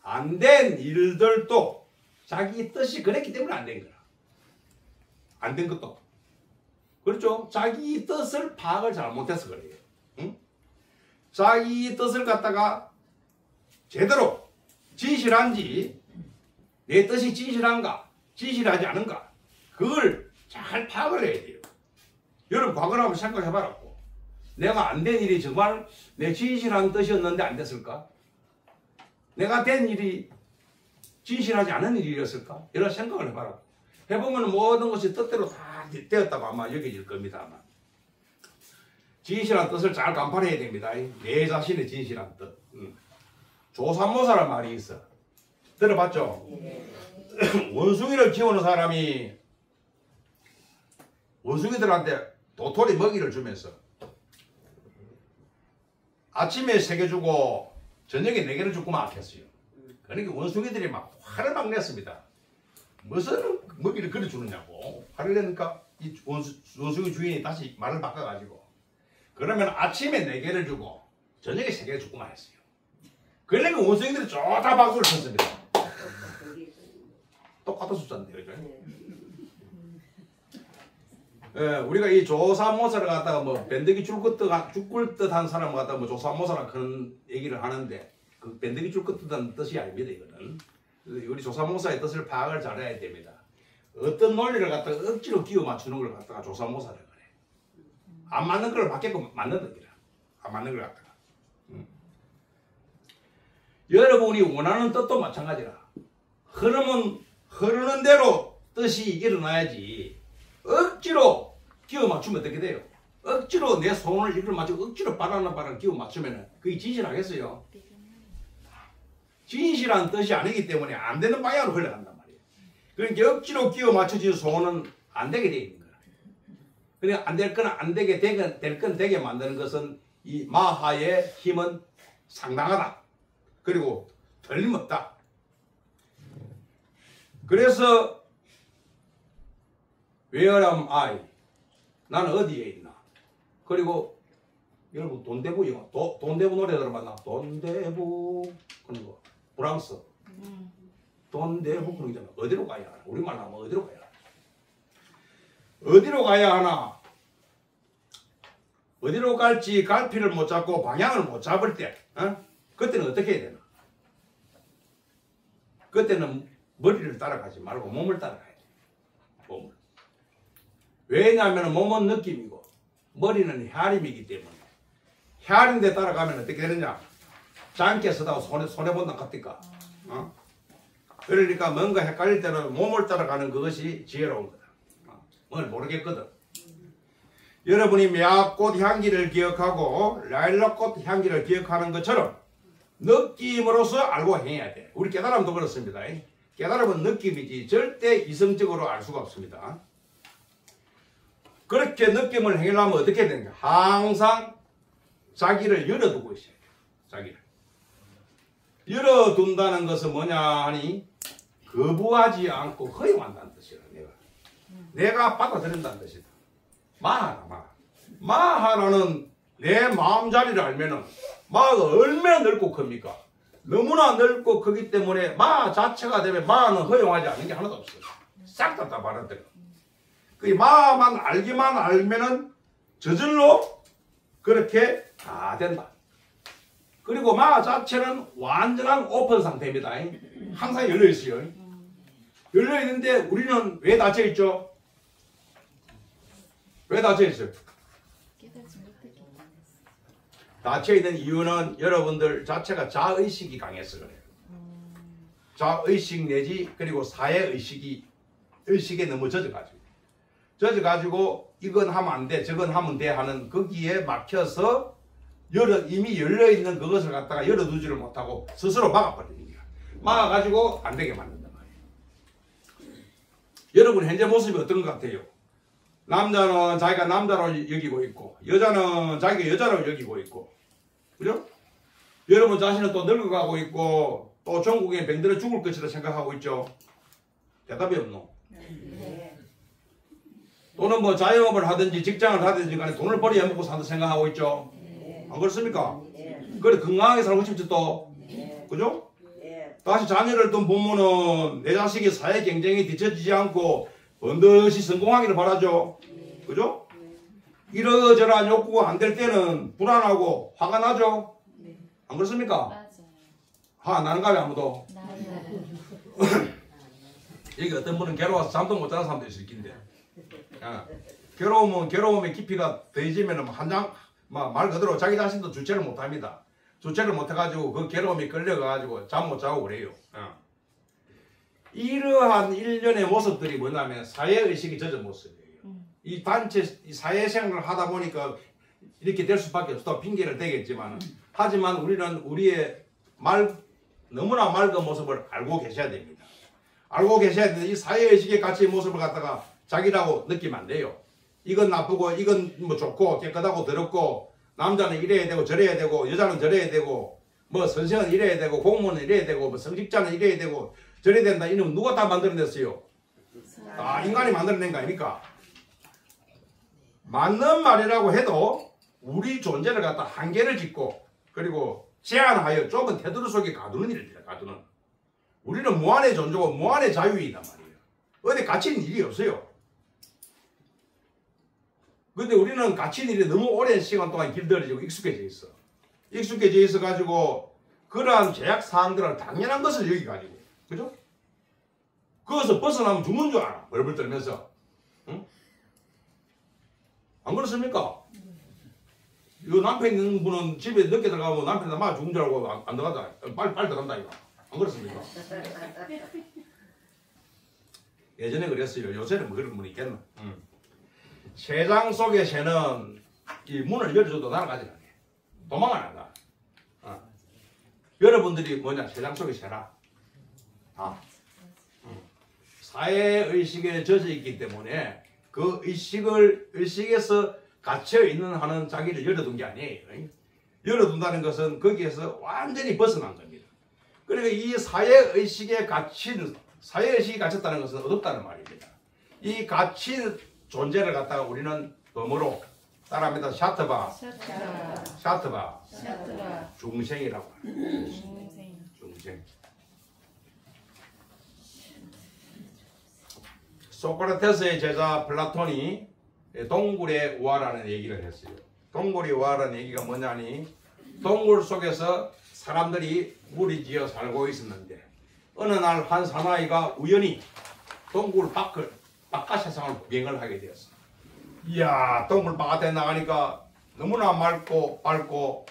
안 된 일들도 자기 뜻이 그랬기 때문에 안 된 거라. 안 된 것도. 그렇죠? 자기 뜻을 파악을 잘못해서 그래요. 응? 자기 뜻을 갖다가 제대로 진실한지, 내 뜻이 진실한가, 진실하지 않은가, 그걸 잘 파악을 해야 돼요. 여러분, 과거를 한번 생각해봐라고. 내가 안 된 일이 정말 내 진실한 뜻이었는데 안 됐을까? 내가 된 일이 진실하지 않은 일이었을까? 이런 생각을 해봐라. 해보면 모든 것이 뜻대로 다 되었다고 아마 여겨질 겁니다. 아마. 진실한 뜻을 잘 간파해야 됩니다. 내 자신의 진실한 뜻. 조삼모사란 말이 있어. 들어봤죠? 원숭이를 키우는 사람이 원숭이들한테 도토리 먹이를 주면서 아침에 3개 주고 저녁에 4개를 주고 막 했어요. 그러니까 원숭이들이 막 화를 막 냈습니다. 무슨 먹이를 그래 주느냐고 화를 내니까 이 원숭이 주인이 다시 말을 바꿔가지고 그러면 아침에 4개를 주고 저녁에 3개를 주고만 했어요. 그러니까 원숭이들이 좋다 박수를 쳤습니다. 똑같은 숫자인데 그죠? 예, 우리가 이 조사모사를 갖다가 뭐 밴드기 죽을 듯한 사람을 갖다가 뭐 조사모사라 그런 얘기를 하는데 그 밴드기 죽을 듯한 뜻이 아닙니다. 이거는 우리 조사모사의 뜻을 파악을 잘해야 됩니다. 어떤 논리를 갖다가 억지로 끼워 맞추는 걸 갖다가 조사모사를 그래. 안 맞는 걸 맞게끔 맞는 거라. 안 맞는 걸 갖다가. 여러분이 원하는 뜻도 마찬가지라. 흐르는 대로 뜻이 일어나야지. 억지로 끼워 맞추면 어떻게 돼요? 억지로 내 손을 이걸 맞추고 억지로 바람 끼워 맞추면 그게 진실하겠어요? 진실한 뜻이 아니기 때문에 안 되는 방향으로 흘러간단 말이에요. 그러니까 억지로 끼워 맞춰진 손은 안 되게 되어 있는 거야. 그러니까 안 될 건 안 되게 될 건 되게 만드는 것은 이 마하의 힘은 상당하다. 그리고 틀림없다. 그래서 Where am I? 나는 어디에 있나? 그리고 여러분 돈대부 영화 돈대부 노래 들어봤나? 돈대부 그런 거 프랑스 돈대부 그런 거잖아. 어디로 가야 하나? 우리말로 하면 어디로 가야 하나? 어디로 가야 하나? 어디로 갈지 갈피를 못 잡고 방향을 못 잡을 때 그때는 어떻게 해야 되나? 그때는 머리를 따라가지 말고 몸을 따라가야 돼. 몸을. 왜냐하면 몸은 느낌이고 머리는 혈임이기 때문에 혈인데 따라가면 어떻게 되느냐? 장께 서다가 손해본다 같으니까. 그러니까 뭔가 헷갈릴 때는 몸을 따라가는 그것이 지혜로운 거다. 뭘 모르겠거든. 여러분이 매화꽃 향기를 기억하고 라일락꽃 향기를 기억하는 것처럼 느낌으로서 알고 행해야 돼. 우리 깨달음도 그렇습니다. 깨달음은 느낌이지 절대 이성적으로 알 수가 없습니다. 그렇게 느낌을 행하려면 어떻게 되는가? 항상 자기를 열어두고 있어야 돼요. 자기를. 열어둔다는 것은 뭐냐 하니 거부하지 않고 허용한다는 뜻이라. 내가 받아들인다는 뜻이다. 마하라는 내 마음자리를 알면은 마가 얼마나 넓고 큽니까? 너무나 넓고 크기 때문에 마 자체가 되면 마는 허용하지 않는 게 하나도 없어요. 싹 다 받아들여. 그 마만 알기만 알면은 저절로 그렇게 다 된다. 그리고 마 자체는 완전한 오픈 상태입니다. 항상 열려 있어요. 열려 있는데 우리는 왜 닫혀 있죠? 왜 닫혀 있어요? 닫혀 있는 이유는 여러분들 자체가 자의식이 강해서 그래요. 자의식 내지 그리고 의식에 너무 젖어가지고 이건 하면 안 돼, 저건 하면 돼 하는 거기에 막혀서 이미 열려있는 그것을 갖다가 열어두지를 못하고 스스로 막아버리는 거야. 막아가지고 안 되게 만든단 말이에요. 여러분 현재 모습이 어떤 것 같아요? 남자는 자기가 남자로 여기고 있고 여자는 자기가 여자로 여기고 있고, 그죠? 여러분 자신은 또 늙어가고 있고 또 전국에 병들어 죽을 것이라 생각하고 있죠. 대답이 없노? 네. 또는 뭐 자영업을 하든지 직장을 하든지 간에 돈을 벌어야 먹고 산다 생각하고 있죠. 안 그렇습니까? 그래 건강하게 살고 싶지 또. 그죠? 다시 자녀를 또 보면은 내 자식이 사회 경쟁에 뒤처지지 않고 번듯이 성공하기를 바라죠. 그죠? 이러저러한 욕구가 안 될 때는 불안하고 화가 나죠. 안 그렇습니까? 맞아요. 화 안 나는가요 아무도? 나는 여기 어떤 분은 괴로워서 잠도 못 자는 사람도 있을 텐데. 괴로움의 깊이가 더해지면 말 그대로 자기 자신도 주체를 못합니다. 주체를 못해가지고 그 괴로움이 끌려가가지고 잠 못 자고 그래요. 이러한 일련의 모습들이 뭐냐면 사회의식이 젖은 모습이에요. 이 단체 사회생활을 하다 보니까 이렇게 될 수밖에 없어. 핑계를 대겠지만 하지만 우리는 우리의 너무나 맑은 모습을 알고 계셔야 됩니다. 알고 계셔야 되는데 이 사회의식의 가치의 모습을 갖다가 자기라고 느끼면 안 돼요. 이건 나쁘고 이건 뭐 좋고 깨끗하고 더럽고 남자는 이래야 되고 저래야 되고 여자는 저래야 되고 뭐 선생은 이래야 되고 공무원은 이래야 되고 뭐 성직자는 이래야 되고 저래야 된다. 이놈 누가 다 만들어냈어요? 다 인간이 만들어낸 거 아닙니까? 맞는 말이라고 해도 우리 존재를 갖다 한계를 짓고 그리고 제한하여 좁은 테두리 속에 가두는 일이에요. 가두는. 우리는 무한의 존재고 무한의 자유이단 말이에요. 어디 갇히는 일이 없어요. 근데 우리는 갇힌 일이 너무 오랜 시간 동안 길들여지고 익숙해져 있어. 익숙해져 있어 가지고 그러한 제약 사항들을 당연한 것을 여기가지고, 그죠? 그것을 벗어나면 죽는 줄 알아. 벌벌 떨면서. 응? 안 그렇습니까? 이 남편 있는 분은 집에 늦게 들어가면 남편이 막 죽은 줄 알고 안 들어간다. 빨리 들어간다 이거. 안 그렇습니까? 예전에 그랬어요. 요새는 뭐 그런 분이 있겠나? 새장 속의 새는 이 문을 열어줘도 날아가지 않아요. 도망 안 한다. 여러분들이 뭐냐? 새장 속의 새라. 사회의식에 젖어 있기 때문에 그 의식에서 갇혀있는 하는 자기를 열어둔 게 아니에요. 열어둔다는 것은 거기에서 완전히 벗어난 겁니다. 그러니까 이 사회의식이 갇혔다는 것은 어둡다는 말입니다. 이 갇힌 존재를 갖다가 우리는 덤으로 따라합니다. 샤트바. 중생이라고 합니다. 중생. 소크라테스의 제자 플라톤이 동굴의 우화라는 얘기를 했어요. 동굴의 우화라는 얘기가 뭐냐니 동굴 속에서 사람들이 무리지어 살고 있었는데 어느 날 한 사나이가 우연히 동굴 바깥 세상을 구경을 하게 되었어. 이야, 동굴 바깥에 나가니까 너무나 맑고 밝고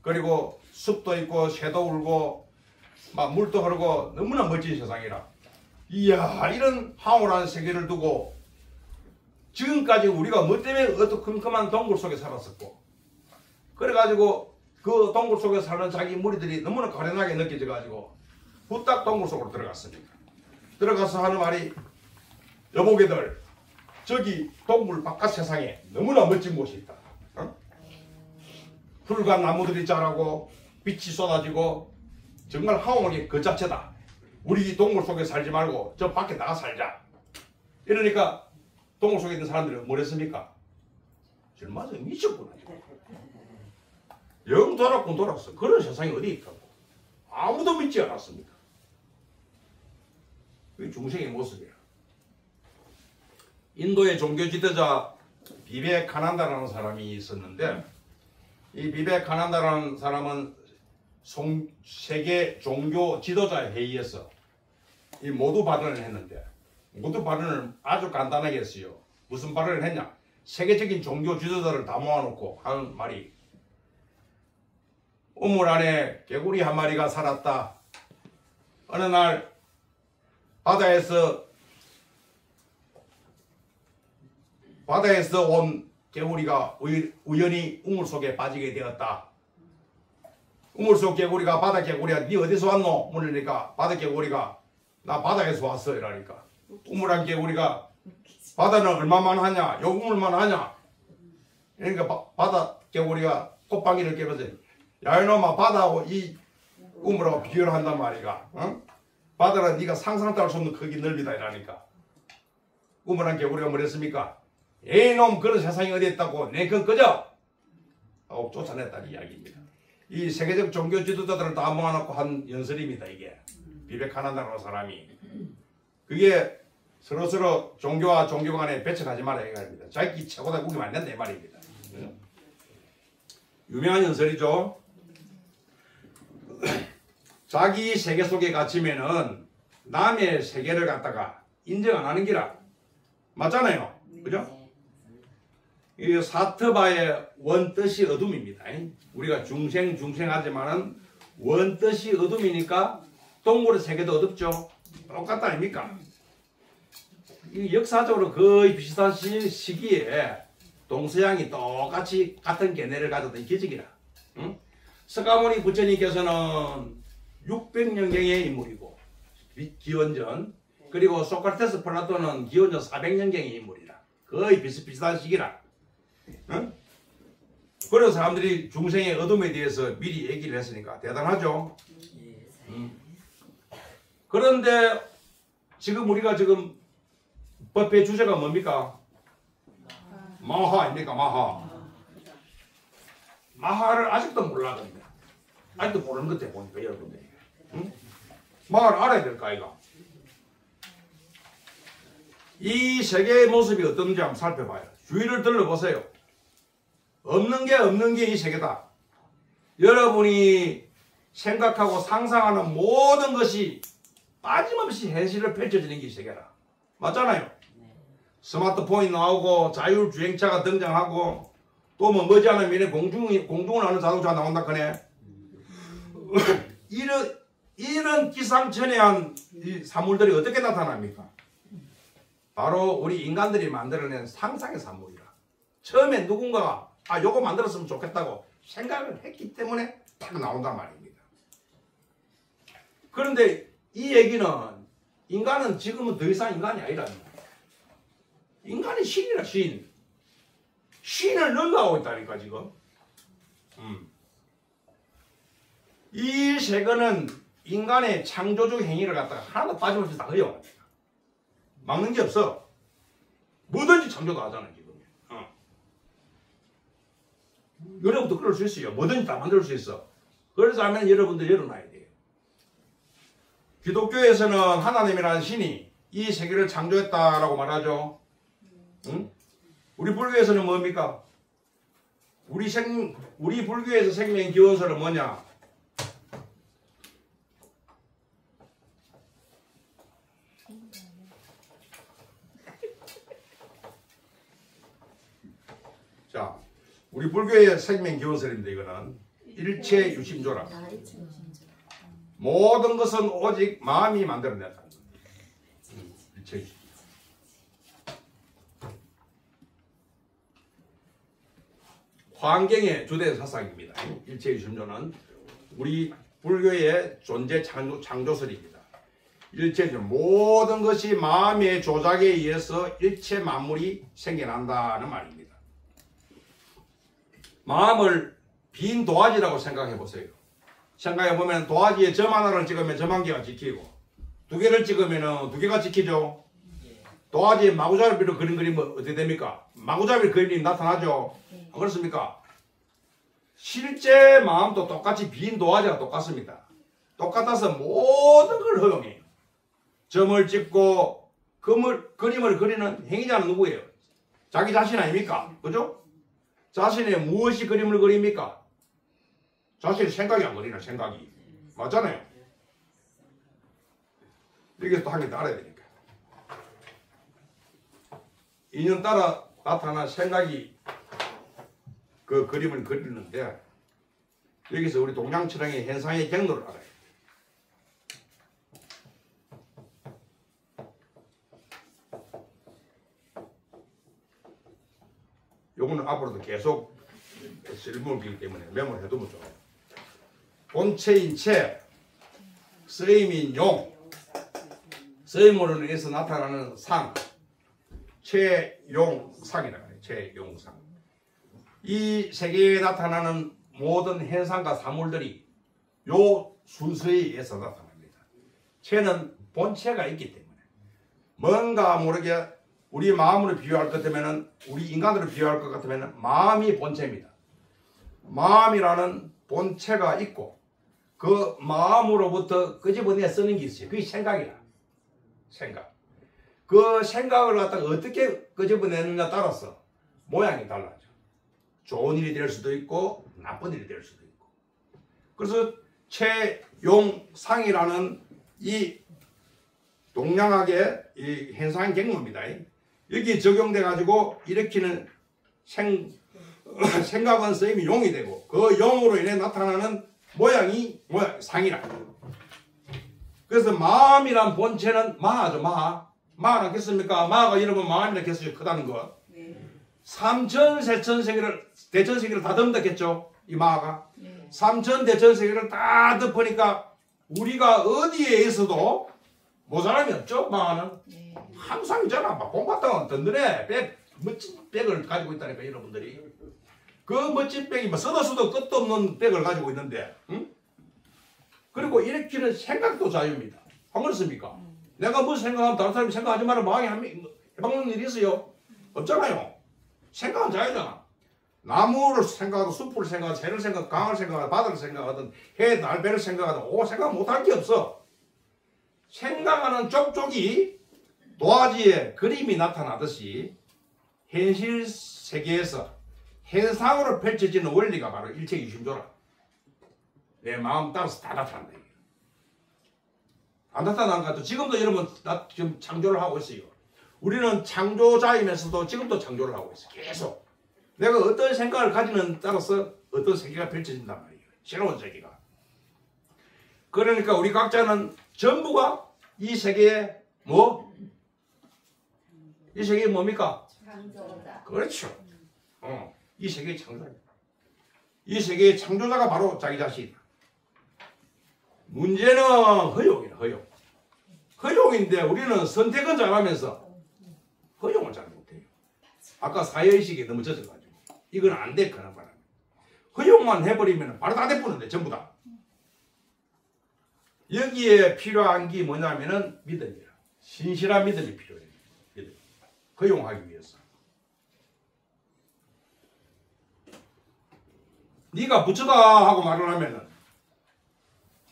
그리고 숲도 있고 새도 울고 막 물도 흐르고 너무나 멋진 세상이라. 이야, 이런 황홀한 세계를 두고 지금까지 우리가 뭐 때문에 어두컴컴한 동굴 속에 살았었고 그래가지고 그 동굴 속에 사는 자기 무리들이 너무나 가련하게 느껴져가지고 후딱 동굴 속으로 들어갔습니다. 들어가서 하는 말이 여보게들 저기 동굴 바깥 세상에 너무나 멋진 곳이 있다. 풀과 나무들이 자라고 빛이 쏟아지고 정말 황홀하게 그 자체다. 우리 동굴 속에 살지 말고 저 밖에 나가 살자. 이러니까 동굴 속에 있는 사람들은 뭐랬습니까? 정말 미쳤구나. 영 돌았군 돌았어. 그런 세상이 어디 있다고. 아무도 믿지 않았습니다. 그게 중생의 모습이야. 인도의 종교 지도자 비베카난다라는 사람이 있었는데 이 비베카난다라는 사람은 세계 종교 지도자 회의에서 이 모두 발언을 했는데 모두 발언을 아주 간단하게 했어요. 무슨 발언을 했냐? 세계적인 종교 지도자를 다 모아놓고 하는 말이 우물 안에 개구리 한 마리가 살았다. 어느 날 바다에서 온 개구리가 우연히 우물 속에 빠지게 되었다. 우물 속 개구리가 바다 개구리야 니 어디서 왔노? 물으니까 바다 개구리가 나 바다에서 왔어 이러니까 우물한 개구리가 바다는 얼마만 하냐? 요 우물만 하냐? 그러니까 바다 개구리가 콧방귀를 뀌면서 야 이놈아 바다하고 이 우물하고 비교를 한단 말이가 어? 바다는 네가 상상도 할 수 없는 크기 넓이다 이러니까 우물한 개구리가 뭐랬습니까? 에이놈 그런 세상이 어디 있다고 내 그건 꺼져! 하고 쫓아냈다는 이야기입니다. 이 세계적 종교 지도자들을 다 모아놓고 한 연설입니다. 이게 비베카난다라는 사람이 그게 서로서로 종교와 종교 간에 배척하지 말아야 합니다. 자기 최고다 우기면 안 된다 이 말입니다. 유명한 연설이죠. 자기 세계 속에 갇히면은 남의 세계를 갖다가 인정 안 하는 기라 맞잖아요. 그죠? 이 사트바의 원뜻이 어둠입니다. 우리가 중생하지만은 원뜻이 어둠이니까 동물의 세계도 어둡죠. 똑같다 아닙니까? 이 역사적으로 거의 비슷한 시기에 동서양이 똑같이 같은 견해를 가졌던 기적이라. 응? 석가모니 부처님께서는 600년경의 인물이고 기원전 그리고 소크라테스 플라톤은 기원전 400년경의 인물이라 거의 비슷비슷한 시기라. 응? 그래서 사람들이 중생의 어둠에 대해서 미리 얘기를 했으니까 대단하죠. 그런데 지금 우리가 지금 법회 주제가 뭡니까? 마하 아닙니까? 마하를 아직도 몰라 겁니다. 아직도 모르는 것 같아 보니까 여러분들. 응? 마하를 알아야 될까 아이가? 이 세계의 모습이 어떤지 한번 살펴봐요. 주위를 둘러보세요. 없는 게 이 세계다. 여러분이 생각하고 상상하는 모든 것이 빠짐없이 현실을 펼쳐지는 게 이 세계라. 맞잖아요. 스마트폰이 나오고 자율주행차가 등장하고 또 뭐 머지않은 미래 공중을 하는 자동차가 나온다 그네. 이런 기상천외한 이 사물들이 어떻게 나타납니까? 바로 우리 인간들이 만들어낸 상상의 산물이라. 처음에 누군가가 요거 만들었으면 좋겠다고 생각을 했기 때문에 딱 나온단 말입니다. 그런데 이 얘기는 인간은 지금은 더 이상 인간이 아니라는 거예요. 인간이 신이라 신. 신을 능가하고 있다니까 지금. 이 세계는 인간의 창조적 행위를 갖다가 하나도 빠짐없이 다 허용합니다. 막는 게 없어. 뭐든지 창조도 하잖아 지금. 여러분도 그럴 수 있어요. 뭐든지 다 만들 수 있어. 그래서 하면 여러분들 열어놔야 돼요. 기독교에서는 하나님이라는 신이 이 세계를 창조했다라고 말하죠. 응? 우리 불교에서는 뭡니까? 우리 불교에서 생명 기원서는 뭐냐? 자, 우리 불교의 생명 기원설입니다. 이거는 일체 유심조라. 모든 것은 오직 마음이 만들어낸다. 일체 유심. 환경의 주된 사상입니다. 일체 유심조는 우리 불교의 존재 창조설입니다. 일체 모든 것이 마음의 조작에 의해서 일체 만물이 생겨난다는 말입니다. 마음을 빈 도화지라고 생각해 보세요. 생각해 보면 도화지에 점 하나를 찍으면 점 한 개가 찍히고 두 개를 찍으면 두 개가 찍히죠. 도화지에 마구잡이로 그린 그림은 어떻게 됩니까? 마구잡이 그림이 나타나죠. 안 그렇습니까? 실제 마음도 똑같이 빈 도화지가 똑같습니다. 똑같아서 모든 걸 허용해요. 점을 찍고 그림을 그리는 행위자는 누구예요? 자기 자신 아닙니까? 그죠? 자신의 무엇이 그림을 그립니까? 자신의 생각이 안 그리나 생각이. 맞잖아요. 여기서 또 한 개 더 알아야 되니까. 인연 따라 나타난 생각이 그 그림을 그리는데 여기서 우리 동양철학의 현상의 경로를 알아야 돼요. 앞으로도 계속 질문이기 때문에 메모를 해두면 좋아요. 본체인 체, 쓰임인 용, 쓰임으로 인해서 나타나는 상, 체용상이라고 해요. 체용상. 이 세계에 나타나는 모든 현상과 사물들이 요 순서에 의해서 나타납니다. 체는 본체가 있기 때문에 뭔가 모르게 우리 마음으로 비유할 것 같으면 우리 인간으로 비유할 것 같으면 마음이 본체입니다. 마음이라는 본체가 있고 그 마음으로부터 끄집어내 쓰는 게 있어요. 그게 생각이라. 생각. 그 생각을 갖다가 어떻게 끄집어내느냐 따라서 모양이 달라져. 좋은 일이 될 수도 있고 나쁜 일이 될 수도 있고. 그래서 체용상이라는 이 동양학의 이 현상 경로입니다. 여기 적용돼 가지고 일으키는 생각은 쓰임이 용이 되고 그 용으로 인해 나타나는 모양이 상이라. 그래서 마음이란 본체는 마하죠. 마를 않겠습니까? 마가 이러면 마음이라 했어요. 크다는 거. 삼천 세천 세계를 대천 세계를 다 덮는다겠죠. 이 마가. 삼천 대천 세계를 다 덮으니까 우리가 어디에 있어도 모자람이 없죠. 마는 항상 있잖아. 막 공부했다가 든든해. 멋진 백을 가지고 있다니까 여러분들이. 그 멋진 백이 뭐 써도 끝도 없는 백을 가지고 있는데, 응? 그리고 일으키는 생각도 자유입니다. 안 그렇습니까? 내가 무슨 생각하면 다른 사람이 생각하지 마라 해방하는 일이 있어요? 없잖아요. 생각은 자유잖아. 나무를 생각하든 숲을 생각하든 새를 생각하든 강을 생각하든 바다를 생각하든 해, 날, 배를 생각하든 생각 못할 게 없어. 생각하는 족족이 도화지에 그림이 나타나듯이 현실 세계에서 현상으로 펼쳐지는 원리가 바로 일체유심조라. 내 마음 따라서 다 나타난다. 안 나타나는 것 같죠? 지금도 여러분 지금 창조를 하고 있어요. 우리는 창조자이면서도 지금도 창조를 하고 있어요. 계속. 내가 어떤 생각을 가지는 따라서 어떤 세계가 펼쳐진단 말이에요. 새로운 세계가. 그러니까 우리 각자는 전부가 이 세계에 이 세계에 뭡니까? 창조자. 그렇죠. 이 세계의 창조자. 이 세계의 창조자가 바로 자기 자신이다. 문제는 허용이다. 허용인데 우리는 선택은 잘하면서 허용을 잘 못해요. 아까 사회의식에 너무 젖어가지고 이건 안 돼. 그런 바람에 허용만 해버리면 바로 다 돼버는데 전부 다. 여기에 필요한 게 뭐냐면은 믿음이라. 신실한 믿음이 필요해요. 믿음. 허용하기 위해서. 네가 부처다 하고 말을 하면은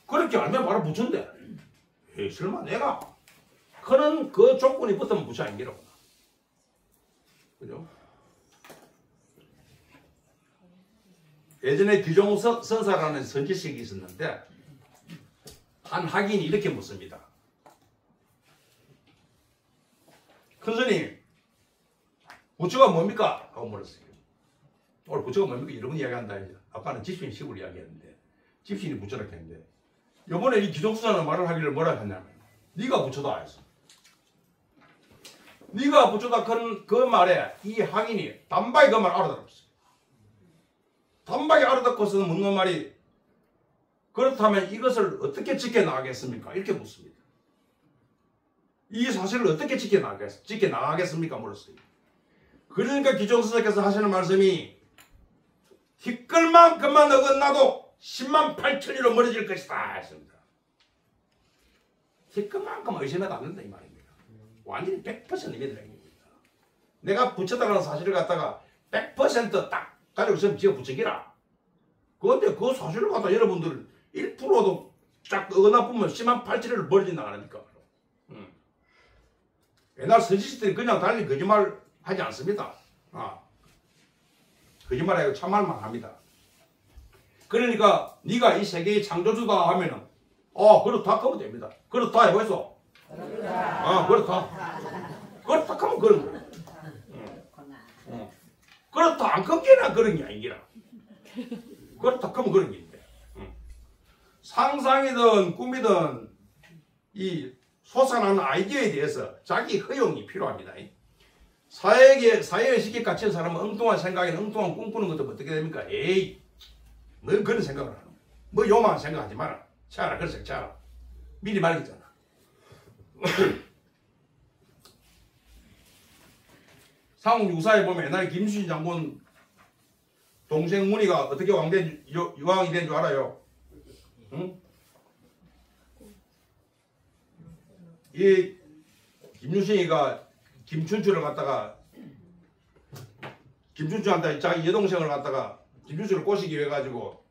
그렇게 알면 바로 부처인데 에이 설마 내가 그런 그 조건이 붙으면 부처 아니라고. 그죠? 예전에 규종선사라는 선지식이 있었는데 한 학인이 이렇게 묻습니다. 큰스님, 부처가 뭡니까? 하고 물었어요. 오늘 부처가 뭡니까? 이런 이야기한다. 아까는 집신 식으로 이야기했는데 집신이 부처라고 했는데 이번에 이 기종수사는 말을 하기를 뭐라 했냐면 네가 부처다 했어. 네가 부처다 그 말에 이 학인이 단박에 그 말 알아들었어요. 단박에 알아듣고서 묻는 말이 그렇다면 이것을 어떻게 지켜나가겠습니까? 이렇게 묻습니다. 이 사실을 어떻게 지켜나가겠습니까? 물었어요. 그러니까 기종수사께서 하시는 말씀이 티끌만큼만 어긋나도 10만 8천리로 멀어질 것이다 했습니다. 티끌만큼 의심해도 안 된다 이 말입니다. 완전히 100% 믿으라 입니다. 내가 부처다라는 사실을 갖다가 100% 딱 가지고 있으면 지가 부처기라. 그런데 그 사실을 갖다 여러분들 1%도 쫙 어긋나보면 10만 8천리를 멀어진다 하니까. 옛날 선지식들이 그냥 달리 거짓말 하지 않습니다. 거짓말하고 참말만 합니다. 그러니까 네가 이 세계의 창조주다 하면은 그렇다 하면 됩니다. 그렇다 해보이소. 그렇다. 그렇다 하면 그런 거예요. 그렇다 안 끊기나 그런 게 아니라. 그렇다 하면 그런 게 있는데. 상상이든 꿈이든 이 솟아나는 아이디어에 대해서 자기 허용이 필요합니다. 사회에 쉽게 갇힌 사람은 엉뚱한 생각이나 엉뚱한 꿈꾸는 것도 어떻게 됩니까? 에이, 뭐 그런 생각을 하는 거야. 뭐 요만 생각하지 마라. 차라, 그래서 차라. 미리 말했잖아. 상욱 유사에 보면 옛날에 김수진 장군 동생 문희가 어떻게 왕이 된 줄 알아요? 응? 이 김유신이가 김춘추를 갖다가 김춘추한테 자기 여동생을 갖다가 김춘추를 꼬시기 위해 가지고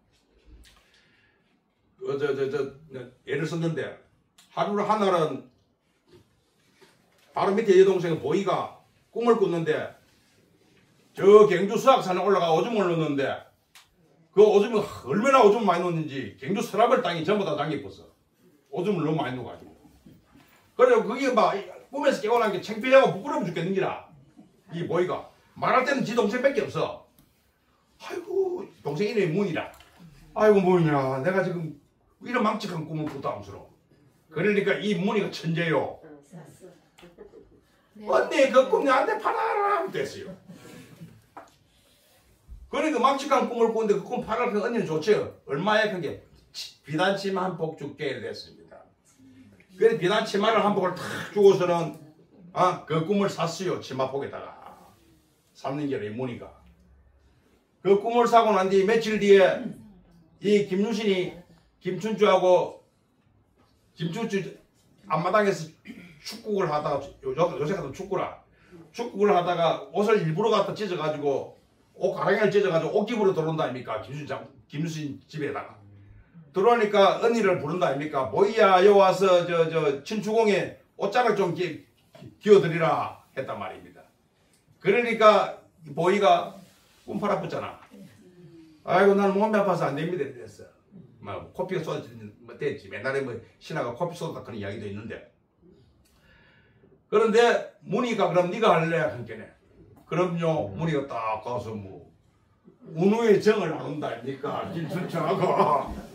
애를 썼는데 하늘은 바로 밑에 여동생 보이가 꿈을 꿨는데 저 경주 수학산에 올라가 오줌을 넣는데 그 오줌이 얼마나 오줌 많이 넣는지 경주 서랍을 땅이 전부 다 잠겨버렸어. 오줌을 너무 많이 넣어가지고. 그래서 그게 막 꿈에서 깨어난 게 창피하고 부끄러워 죽겠는기라. 이 보이가 말할 때는 지 동생밖에 없어. 아이고 동생 이름이 문이라. 아이고 뭐냐 내가 지금 이런 망측한 꿈을 꿨다 하면서. 그러니까 이 문이가 천재요. 언니 그 꿈 나한테 팔아라 됐어요. 그러니까 망측한 꿈을 꿨는데 그 꿈 팔아라. 그 언니는 좋죠. 얼마에 그게 비단치마 한 폭 줄게 됐습니다. 그래서 비단 치마를 한 폭을 탁 주고서는 그 꿈을 샀어요. 치마폭에다가 샀는 게이 문이가. 그 꿈을 사고 난 뒤 며칠 뒤에 이 김유신이 김춘추하고 김춘추 앞마당에서 축구를 하다가 요새 같은 축구를 하다가 옷을 일부러 갖다 찢어가지고 옷 가랑이를 찢어가지고 옷깃으로 들어온다 아닙니까? 김유신 집에다가 들어오니까 언니를 부른다 아닙니까? 보이야 여 와서 저 친추공에 옷자락 좀 기어드리라 했단 말입니다. 그러니까 보이가 꿈 팔아붙잖아. 아이고 나는 몸이 아파서 안 됩니다 그랬어. 뭐 코피가 쏟아지지. 옛날에 뭐 신하가 코피 쏟았다 그런 이야기도 있는데. 그런데 문희가 그럼 네가 할래? 한께네. 그럼요. 문희가 딱 가서 뭐 운우의 정을 나눈다 아닙니까? 김춘추하고.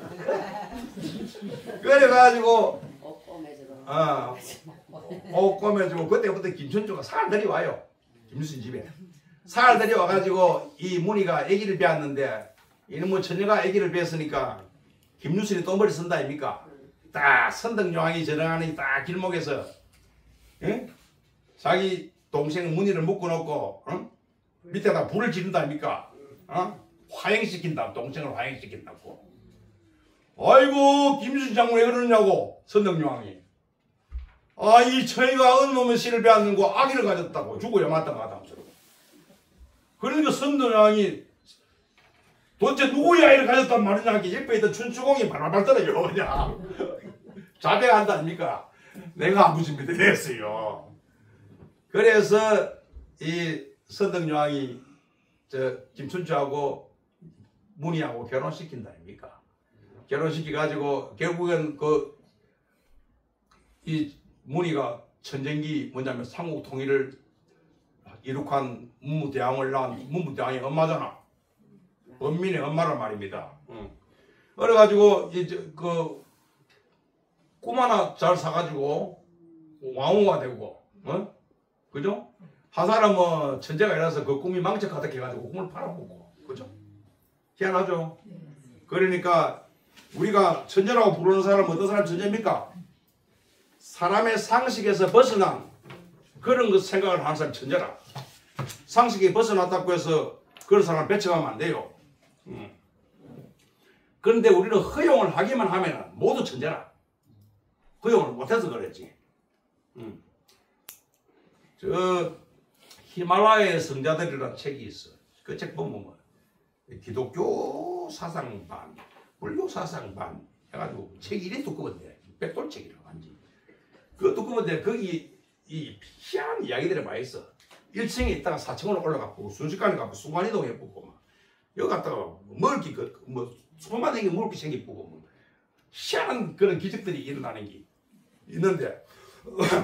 그래가지고 옷 꼬매주고 그때부터 김춘추가 살 데려와요. 김유신 집에. 살 데려와가지고 이 문희가 아기를 배웠는데 이는 뭐 처녀가 아기를 배웠으니까 김유신이 또 머리 쓴다 아닙니까? 딱 선덕여왕이 저랑하는 딱 길목에서 응? 자기 동생 문희를 묶어놓고 응? 밑에다 불을 지른다 아닙니까? 화행시킨다. 동생을 화행시킨다고. 아이고 김유신 장군 왜 그러느냐고 선덕여왕이. 이 처녀가 어느 놈의 씨를 배웠는고 아기를 가졌다고. 죽어야 마땅하다. 그러니까 선덕여왕이 도대체 누구의 아이를 가졌단 말이냐 하기 옆에 있던 춘추공이 발발발 떨어요. 그냥 자백한다 아닙니까? 내가 아버지입니다 됐어요. 그래서 이 선덕여왕이 김춘추하고 문희하고 결혼시킨다 아닙니까? 결혼시켜가지고 결국엔 이 문희가 천정기 뭐냐면 삼국 통일을 이룩한 문무대왕을 낳은 문무대왕의 엄마잖아. 원민의 엄마란 말입니다. 그래가지고 꿈 하나 잘 사가지고 왕후가 되고, 그죠? 한 사람은 천재가 일어나서 그 꿈이 망측하다 해가지고 꿈을 팔아먹고, 그죠? 희한하죠? 그러니까 우리가 천재라고 부르는 사람은 어떤 사람이 천재입니까? 사람의 상식에서 벗어난 그런 것 생각을 하는 사람이 천재라. 상식이 벗어났다고 해서 그런 사람을 배척하면 안 돼요. 그런데 우리는 허용을 하기만 하면 모두 천재라. 허용을 못해서 그랬지. 저 히말라야의 성자들이라는 책이 있어. 그 책 보면 뭐 기독교 사상 반, 불교 사상 반 해가지고 책이 이래 두꺼운데 백돌책이라고 한지. 그 두꺼운데 거기 이 희한한 이야기들이 많이 있어. 1층에 있다가 4층으로 올라가고 순식간에 가고 순간이동 해보고 막 여기 갔다가 먹을 게 뭐 소만하게 먹을 게 생기고 뭐 희한한 그런 기적들이 일어나는 게 있는데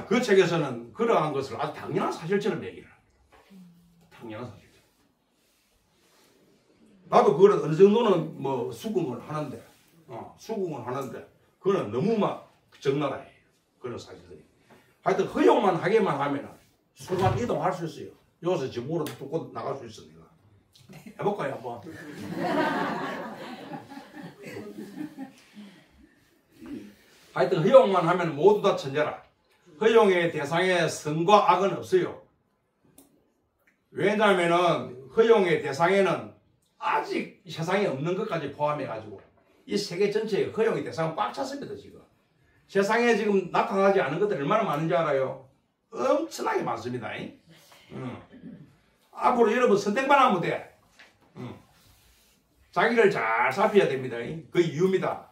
그 책에서는 그러한 것을 아주 당연한 사실처럼 얘기를 합니다. 당연한 사실. 나도 그걸 어느 정도는 뭐 수긍을 하는데 그거는 너무 막 적나라해요. 그런 사실들이. 하여튼 허용만 하게만 하면 순간 이동할 수 있어요. 여기서 지 물어 뚫고 나갈 수 있어 내가. 해볼까요 한번? 하여튼 허용만 하면 모두 다 천재라. 허용의 대상에 선과 악은 없어요. 왜냐하면은 허용의 대상에는 아직 세상에 없는 것까지 포함해가지고 이 세계 전체에 허용의 대상은 꽉 찼습니다 지금. 세상에 지금 나타나지 않은 것들 얼마나 많은지 알아요? 엄청나게 많습니다. 앞으로 여러분 선택만 하면 돼. 자기를 잘 살펴야 됩니다. 그 이유입니다.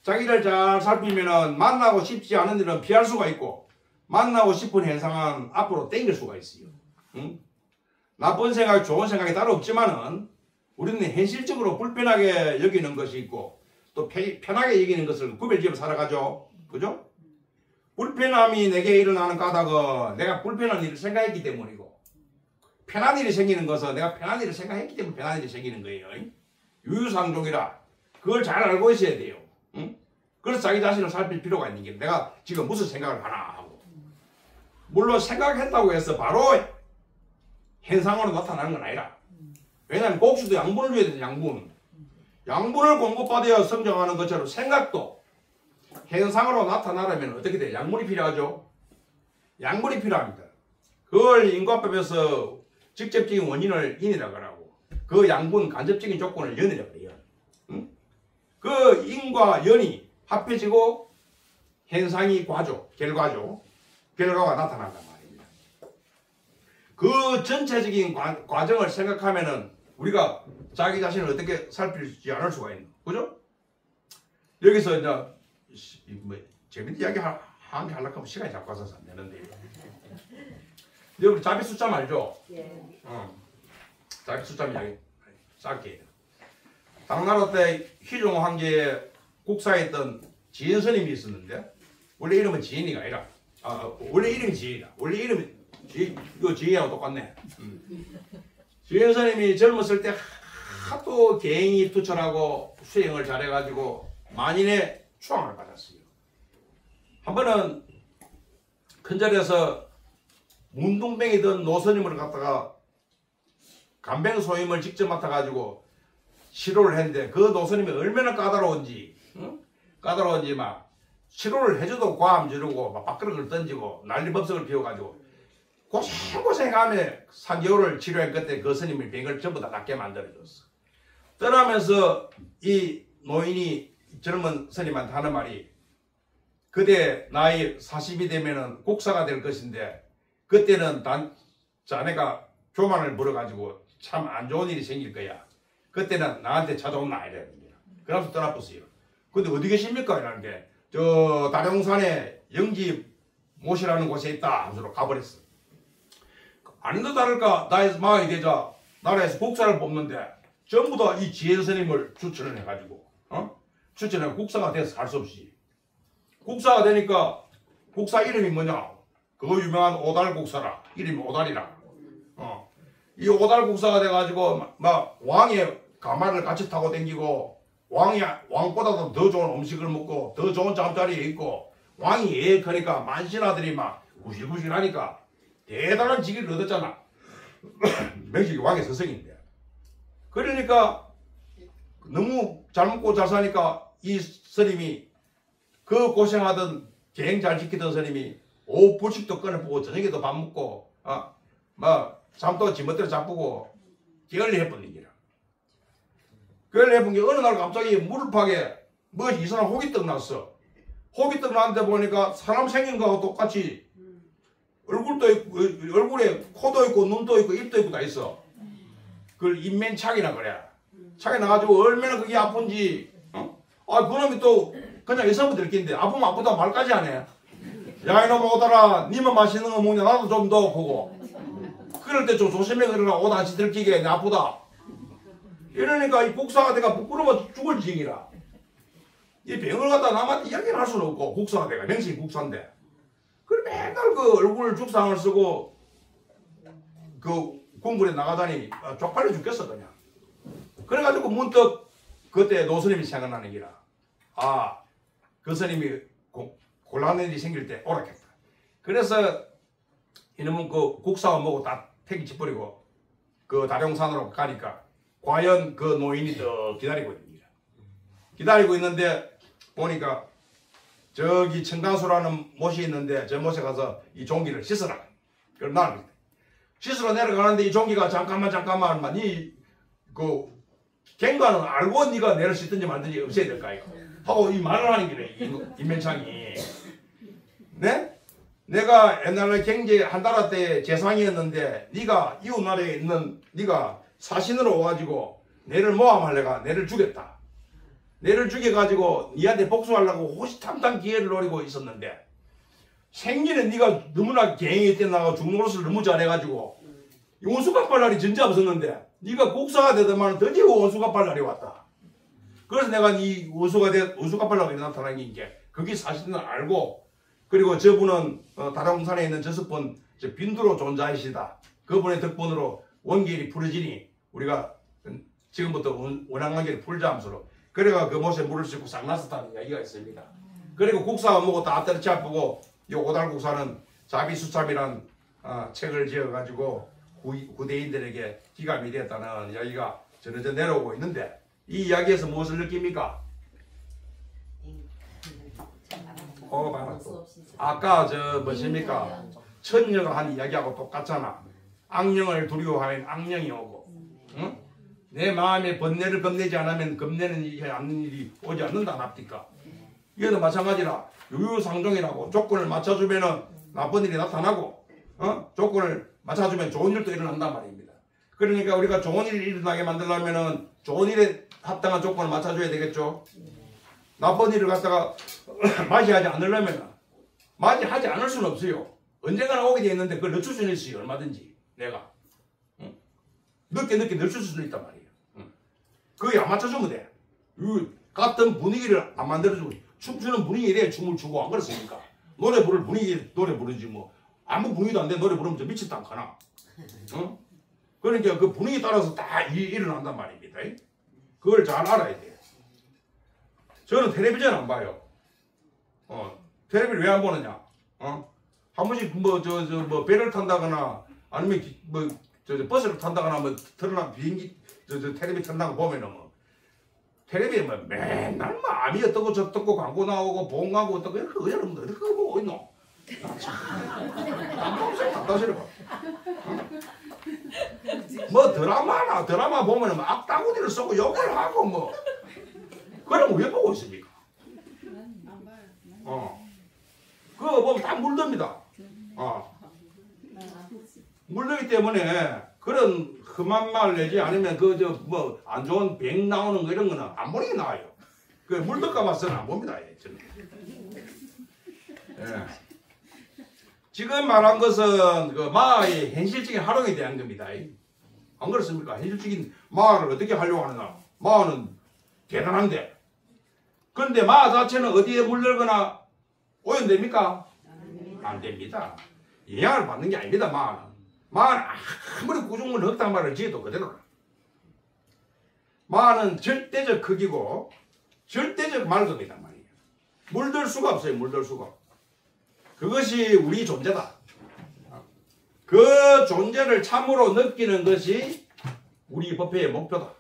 자기를 잘 살피면은 만나고 싶지 않은 일은 피할 수가 있고 만나고 싶은 현상은 앞으로 땡길 수가 있어요. 나쁜 생각, 좋은 생각이 따로 없지만은 우리는 현실적으로 불편하게 여기는 것이 있고 또 편하게 여기는 것을 구별지어 살아가죠. 그죠? 불편함이 내게 일어나는 까닭은 내가 불편한 일을 생각했기 때문이고 편한 일이 생기는 것은 내가 편한 일을 생각했기 때문에 편한 일이 생기는 거예요. 유유상종이라 그걸 잘 알고 있어야 돼요. 그래서 자기 자신을 살필 필요가 있는 게 내가 지금 무슨 생각을 하나 하고 물론 생각했다고 해서 바로 현상으로 나타나는 건 아니라 왜냐하면 곡수도 양분을 줘야 되죠. 양분을 공급받아야 성장하는 것처럼 생각도 현상으로 나타나려면 어떻게 돼요? 양분이 필요하죠. 양분이 필요합니다. 그걸 인과법에서 직접적인 원인을 인이라고 하고 그 양분 간접적인 조건을 연이라고 해요. 그 인과 연이 합해지고 현상이 결과가 나타난단 말입니다. 그 전체적인 과정을 생각하면은 우리가 자기 자신을 어떻게 살피지 않을 수가 있는 그죠? 여기서 이제 뭐 재밌는 이야기 한 개 하려고 하면 시간이 자꾸 가서 안 되는데 여러분 자비 숫자 알죠? 예. 자비 숫자 이야기 짧게 해요. 당나라 때 희종 황제의 국사에 있던 지인 스님이 있었는데 원래 이름은 지인이가 아니라 원래 이름이 지인이다. 원래 이름이 이거 지인하고 똑같네. 지인 스님이 젊었을 때 하도 계행이 투철하고 수행을 잘해가지고 만인의 추앙을 받았어요. 한 번은 큰절에서 문둥뱅이 든 노스님을 갖다가 간뱅소임을 직접 맡아가지고 시로를 했는데 그 노스님이 얼마나 까다로운지 막 시로를 해줘도 과함 지르고 막 밥그릇을 던지고 난리법석을 피워가지고 고생하며 3개월을 치료한 그때 그 스님이 병을 전부 다 낫게 만들어줬어. 떠나면서 이 노인이 젊은 스님한테 하는 말이 그대 나이 40이 되면은 국사가 될 것인데 그때는 자네가 교만을 부려가지고 참 안 좋은 일이 생길 거야. 그때는 나한테 찾아온나 이랬습니다. 그러면서 떠나버렸어요. 근데 어디 계십니까? 이라는 게 저 다룡산에 영지 못이라는 곳에 있다 하면서 가버렸어. 아닌도 다를까 나의 되자 나라에서 국사를 뽑는데 전부 다 이 지혜 스님을 추천을 해가지고 추천해 국사가 돼서 갈 수 없이 국사가 되니까 국사 이름이 뭐냐? 그거 유명한 오달국사라. 이름이 오달이라. 이 오달국사가 돼가지고 막 왕의 가마를 같이 타고 댕기고 왕보다도 더 좋은 음식을 먹고 더 좋은 잠자리에 있고 왕이 예약하니까 만신아들이 막 구실구실하니까 대단한 직위를 얻었잖아. 명식이 왕의 서성인데. 그러니까 너무 잘 먹고 잘 사니까 이 스님이 그 고생하던 계행 잘 지키던 스님이 오후 불식도 꺼내보고 저녁에도 밥 먹고 잠도 지멋대로 자쁘고 게을리 해버린 기라. 게을리 해본 게 어느 날 갑자기 무릎팍에 뭐 이상한 호기떡 났어. 호기떡 났는데 보니까 사람 생긴 거하고 똑같이 얼굴도 있고 얼굴에 코도 있고 눈도 있고 입도 있고 다 있어. 그걸 인면착이라 그래. 착이 나가지고 얼마나 그게 아픈지 그놈이 또 그냥 있으면 될 낀데 아프면 아프다 말까지 안 해. 야 이놈 오더라 니만 맛있는 거 먹냐 나도 좀 더 보고 그럴 때 좀 조심해 그러라 옷 안 시들끼게 아프다 이러니까 이 국사가 내가 부끄러워 죽을 지경이라 이 병을 갖다 남한테 이야기를 할 수는 없고 국사가 내가 명식이 국사인데 그래 맨날 그 얼굴 죽상을 쓰고 그 궁궐에 나가다니 쪽팔려 죽겠어 그냥. 그래가지고 문득 그때 노스님이 생각나는 기라. 그 스님이 곤란한 일이 생길 때 오락했다. 그래서 이놈은 그 국사가 뭐고 다 택이 쳐버리고 그 다룡산으로 가니까 과연 그 노인이 더 기다리고 있습니다. 기다리고 있는데 보니까 저기 청강수라는 못이 있는데 저 못에 가서 이 종기를 씻어라. 그럼 나는 씻으러 내려가는데 이 종기가 잠깐만 이그 갱과는 알고 네가 내를 씻든지 말든지 없애야 될까 이거 하고 이 말을 하는 길에 임면창이 네? 내가 옛날에 경제 한달아 때 재상이었는데 네가 이웃 나라에 있는 네가 사신으로 와가지고 내를 모함하려가 내를 죽였다. 내를 죽여가지고 니한테 복수하려고 호시탐탐 기회를 노리고 있었는데 생전에 네가 너무나 갱이 뛰어나가 죽는 것을 너무 잘해가지고 원수갑발날이 진짜 없었는데 네가 국사가 되더만 드디어 원수갑발날이 왔다. 그래서 내가 네 원수갑발날이 나타난 게 그게 사실은 알고 그리고 저분은 다룡산에 있는 저스푼 빈두로 존자이시다. 그분의 덕분으로 원결이 풀어지니 우리가 지금부터 원양관계를 풀자면서 그래가 그 못에 물을 싣고 싹 나섰다는 이야기가 있습니다. 그리고 국사가 뭐고 다 떨어치 아프고 이 오달국사는 자비수참이란 책을 지어가지고 후대인들에게 기감이 되었다는 이야기가 전해져 내려오고 있는데 이 이야기에서 무엇을 느낍니까? 봐라 또. 아까 저 뭐십니까? 천녀가 한 이야기하고 똑같잖아. 악령을 두려워하면 악령이 오고 응? 내 마음에 번뇌를 겁내지 않으면 겁내는 일이 않는 일이 오지 않는다 납니까? 이것도 마찬가지라 유유상종이라고 조건을 맞춰주면은 나쁜 일이 나타나고 조건을 맞춰주면 좋은 일도 일어난단 말입니다. 그러니까 우리가 좋은 일이 일어나게 만들려면은 좋은 일에 합당한 조건을 맞춰줘야 되겠죠. 나쁜 일을 갖다가 맞이하지 않으려면은 맞이하지 않을 수는 없어요. 언젠가는 오게 돼 있는데 그걸 늦출 수는 있어요. 얼마든지 내가 늦게 늦출 수는 있단 말이에요. 그게 안 맞춰주면 돼. 같은 분위기를 안 만들어주고 춤추는 분위기에 춤을 추고 안 그렇습니까? 노래 부를 분위기에 노래 부르지 뭐 아무 분위기도 안 돼 노래 부르면 저 미쳤다 안 가나? 그러니까 그 분위기 따라서 다 일어난단 말입니다. 그걸 잘 알아야 돼요. 저는 텔레비전 안 봐요. 텔레비를 왜 안 보느냐? 한 번씩 뭐 배를 탄다거나 아니면 버스를 탄다거나 뭐 틀어놔 비행기 텔레비 탄다고 보면은 뭐 텔레비에 뭐 맨날 뭐 암이 어떻고 저떻고 광고 나오고 보험 광고 어떻고 이렇게 여러분들 이렇게 보고 있노? 답답해. 뭐 드라마 보면은 막 악당구디를 쏘고 욕을 하고 뭐 그럼 왜 보고 있습니까? 그거 보면 다 물듭니다. 물르기 때문에 그런 험한 말 내지 아니면 뭐 안 좋은 병 나오는 거 이런 거는 안 보는 게 나아요. 그 물들까 봐서는 안 봅니다. 저는. 예. 지금 말한 것은 그 마의 현실적인 활용에 대한 겁니다. 안 그렇습니까? 현실적인 마를 어떻게 하려고 하느냐. 마는 대단한데. 그런데 마 자체는 어디에 물들거나 오염됩니까? 안 됩니다. 영향을 받는 게 아닙니다. 마는 아무리 구중물 흙탕 말을 지어도 그대로라. 마는 절대적 크기고 절대적 맑음이다 말이에요. 물들 수가 없어요. 물들 수가. 그것이 우리 존재다. 그 존재를 참으로 느끼는 것이 우리 법회의 목표다.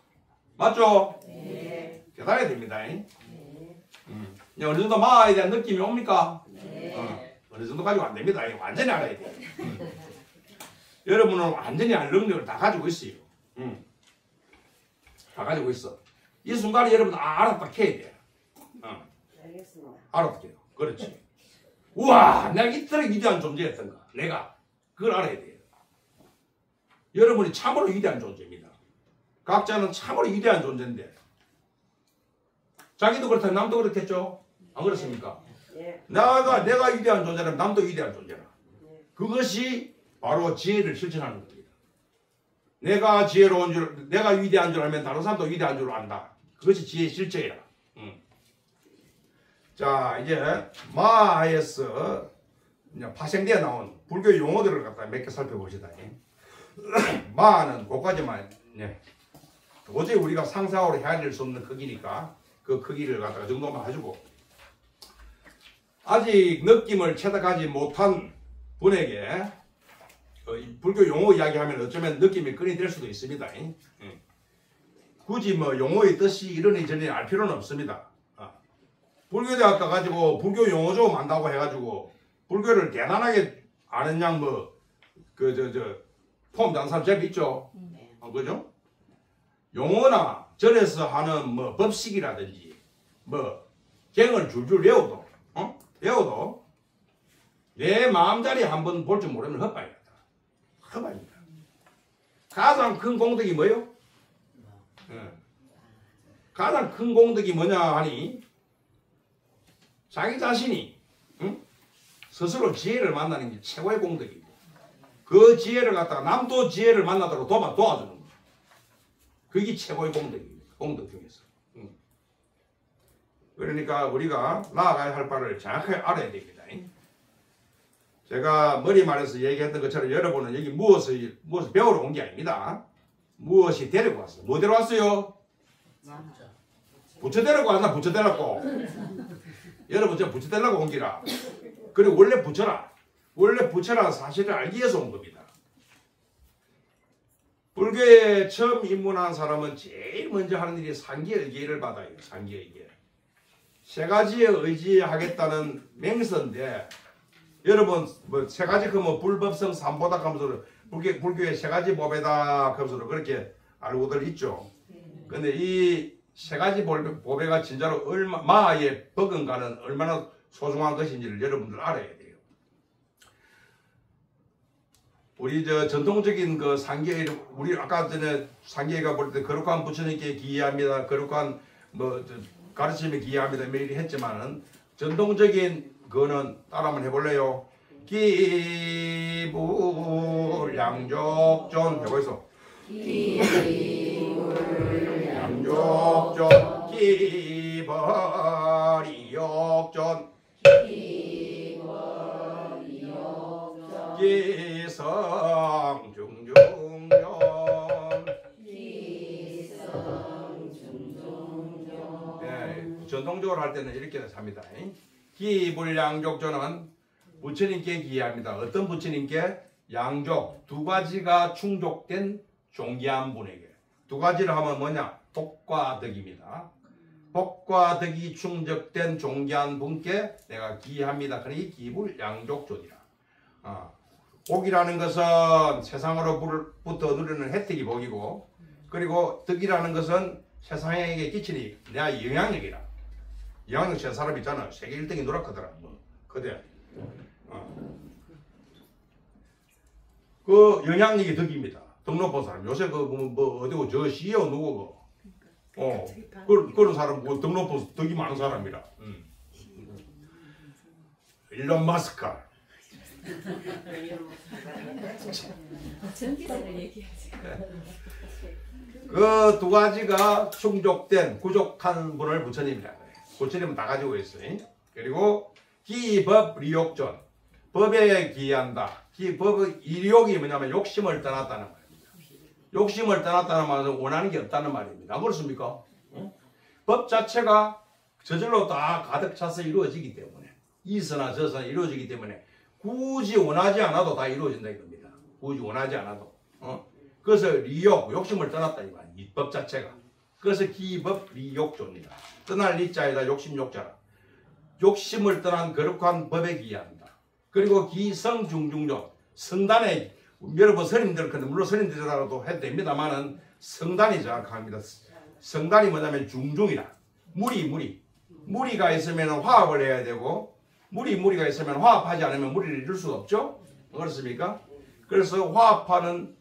맞죠? 네. 깨달아야 됩니다. 네. 어느 정도 마에 대한 느낌이 옵니까? 네. 어느 정도까지 안 됩니다. 완전히 알아야 돼요. 여러분은 완전히 알 능력을 다 가지고 있어요. 다 가지고 있어. 이 순간에 여러분 알았다 해야 돼. 알겠습니다. 알았다 해요. 그렇지. 우와, 내가 이토록 위대한 존재였던가. 내가 그걸 알아야 돼요. 여러분이 참으로 위대한 존재입니다. 각자는 참으로 위대한 존재인데 자기도 그렇다 남도 그렇겠죠? 안 그렇습니까? 네. 내가 위대한 존재라면 남도 위대한 존재라. 그것이 바로 지혜를 실천하는 겁니다. 내가 지혜로운 내가 위대한 줄 알면 다른 사람도 위대한 줄 안다. 그것이 지혜의 실체이라. 자, 이제 마하에서 파생되어 나온 불교 용어들을 갖다 몇 개 살펴보시다. 마하는 그까지만 도저히 우리가 상상으로 헤아릴 수 없는 크기니까 그 크기를 갖다가 정도만 해주고 아직 느낌을 체득하지 못한 분에게 이 불교 용어 이야기하면 어쩌면 느낌이 끈이 될 수도 있습니다. 굳이 뭐 용어의 뜻이 이러니 저러니 알 필요는 없습니다. 불교대학 가가지고 불교 용어 좀 안다고 해가지고 불교를 대단하게 아는 양 뭐 폼 장사람 제비 있죠. 그죠? 용어나 절에서 하는 뭐 법식이라든지 뭐 갱을 줄줄 외워도 내 마음자리 한번 볼 줄 모르면 헛발이다. 헛발입니다. 가장 큰 공덕이 뭐예요? 가장 큰 공덕이 뭐냐 하니 자기 자신이 스스로 지혜를 만나는 게 최고의 공덕이고 그 지혜를 갖다가 남도 지혜를 만나도록 도와주는 거. 그게 최고의 공덕입니다. 공덕 중에서. 그러니까 우리가 나아가야 할 바를 정확하게 알아야 됩니다. 제가 머리 말해서 얘기했던 것처럼 여러분은 여기 무엇을 배우러 온 게 아닙니다. 무엇이 데리고 왔어요. 뭐 데려왔어요? 부처 데리고 왔나? 부처 데려고. 여러분 저 부처 데리고 온 기라. 그리고 원래 부처라. 원래 부처라는 사실을 알기 위해서 온 겁니다. 불교에 처음 입문한 사람은 제일 먼저 하는 일이 상기의계를 받아요. 상기의계. 세 가지에 의지하겠다는 맹서인데 여러분 뭐 세 가지 뭐 불법성 삼보다 하면서 불교의 세 가지 법에다 하면서 그렇게 알고들 있죠. 근데 이 세 가지 법에가 진짜로 마의 버금가는 얼마나 소중한 것인지를 여러분들 알아야 돼요. 우리 저 전통적인 그 상계의 우리 아까 전에 상계가 볼 때 거룩한 부처님께 기이합니다. 거룩한 뭐 가르침에 기이합니다. 매일 했지만은 전통적인 그거는 따라 한번 해볼래요. 기불양족존 해보이소. 기불양족존 기벌이욕존 기성중중존 네, 전통적으로 할 때는 이렇게 합니다. 기불양족존은 부처님께 기이합니다. 어떤 부처님께? 양족 두 가지가 충족된 존귀한 분에게. 두 가지를 하면 뭐냐? 복과 덕입니다. 복과 덕이 충족된 존귀한 분께 내가 기이합니다. 그러니 기불양족존이라. 복이라는 것은 세상으로부터 누리는 혜택이 복이고, 그리고 덕이라는 것은 세상에게 끼치는 내 영향력이라. 영향력 제 사람 있잖아. 세계 1등이 노력하더라. 그대. 그 영향력이 덕입니다. 덕 높은 사람. 요새 뭐 어디고 저 CEO 누구고. 그런 사람 덕 높은 덕이 많은 사람이라. 일론 마스크. 전기세를 얘기하지. 그 두 가지가 충족된 부족한 분을 부처님이라고 해요. 부처님은 다 가지고 있어요. 그리고 기법 리욕존. 법에 기이한다. 법의 이욕이 뭐냐면 욕심을 떠났다는 말입니다. 욕심을 떠났다는 말은 원하는 게 없다는 말입니다. 안 그렇습니까? 법 자체가 저절로 다 가득 차서 이루어지기 때문에 이서나 저서나 이루어지기 때문에 굳이 원하지 않아도 다 이루어진다 이겁니다. 굳이 원하지 않아도. 그래서 리욕, 욕심을 떠났다 이 말이에요. 이 법 자체가. 그래서 기법 리욕조입니다. 떠날 리자에다 욕심 욕자라. 욕심을 떠난 거룩한 법에 기이합니다. 그리고 기성중중조. 성단에 여러분 스님들 근데 물론 스님들이라도 해도 됩니다만은 성단이 정확합니다. 성단이 뭐냐면 중중이라. 무리가 있으면 화합을 해야 되고 무리가 있으면 화합하지 않으면 무리를 이룰 수가 없죠. 그렇습니까? 그래서 화합하는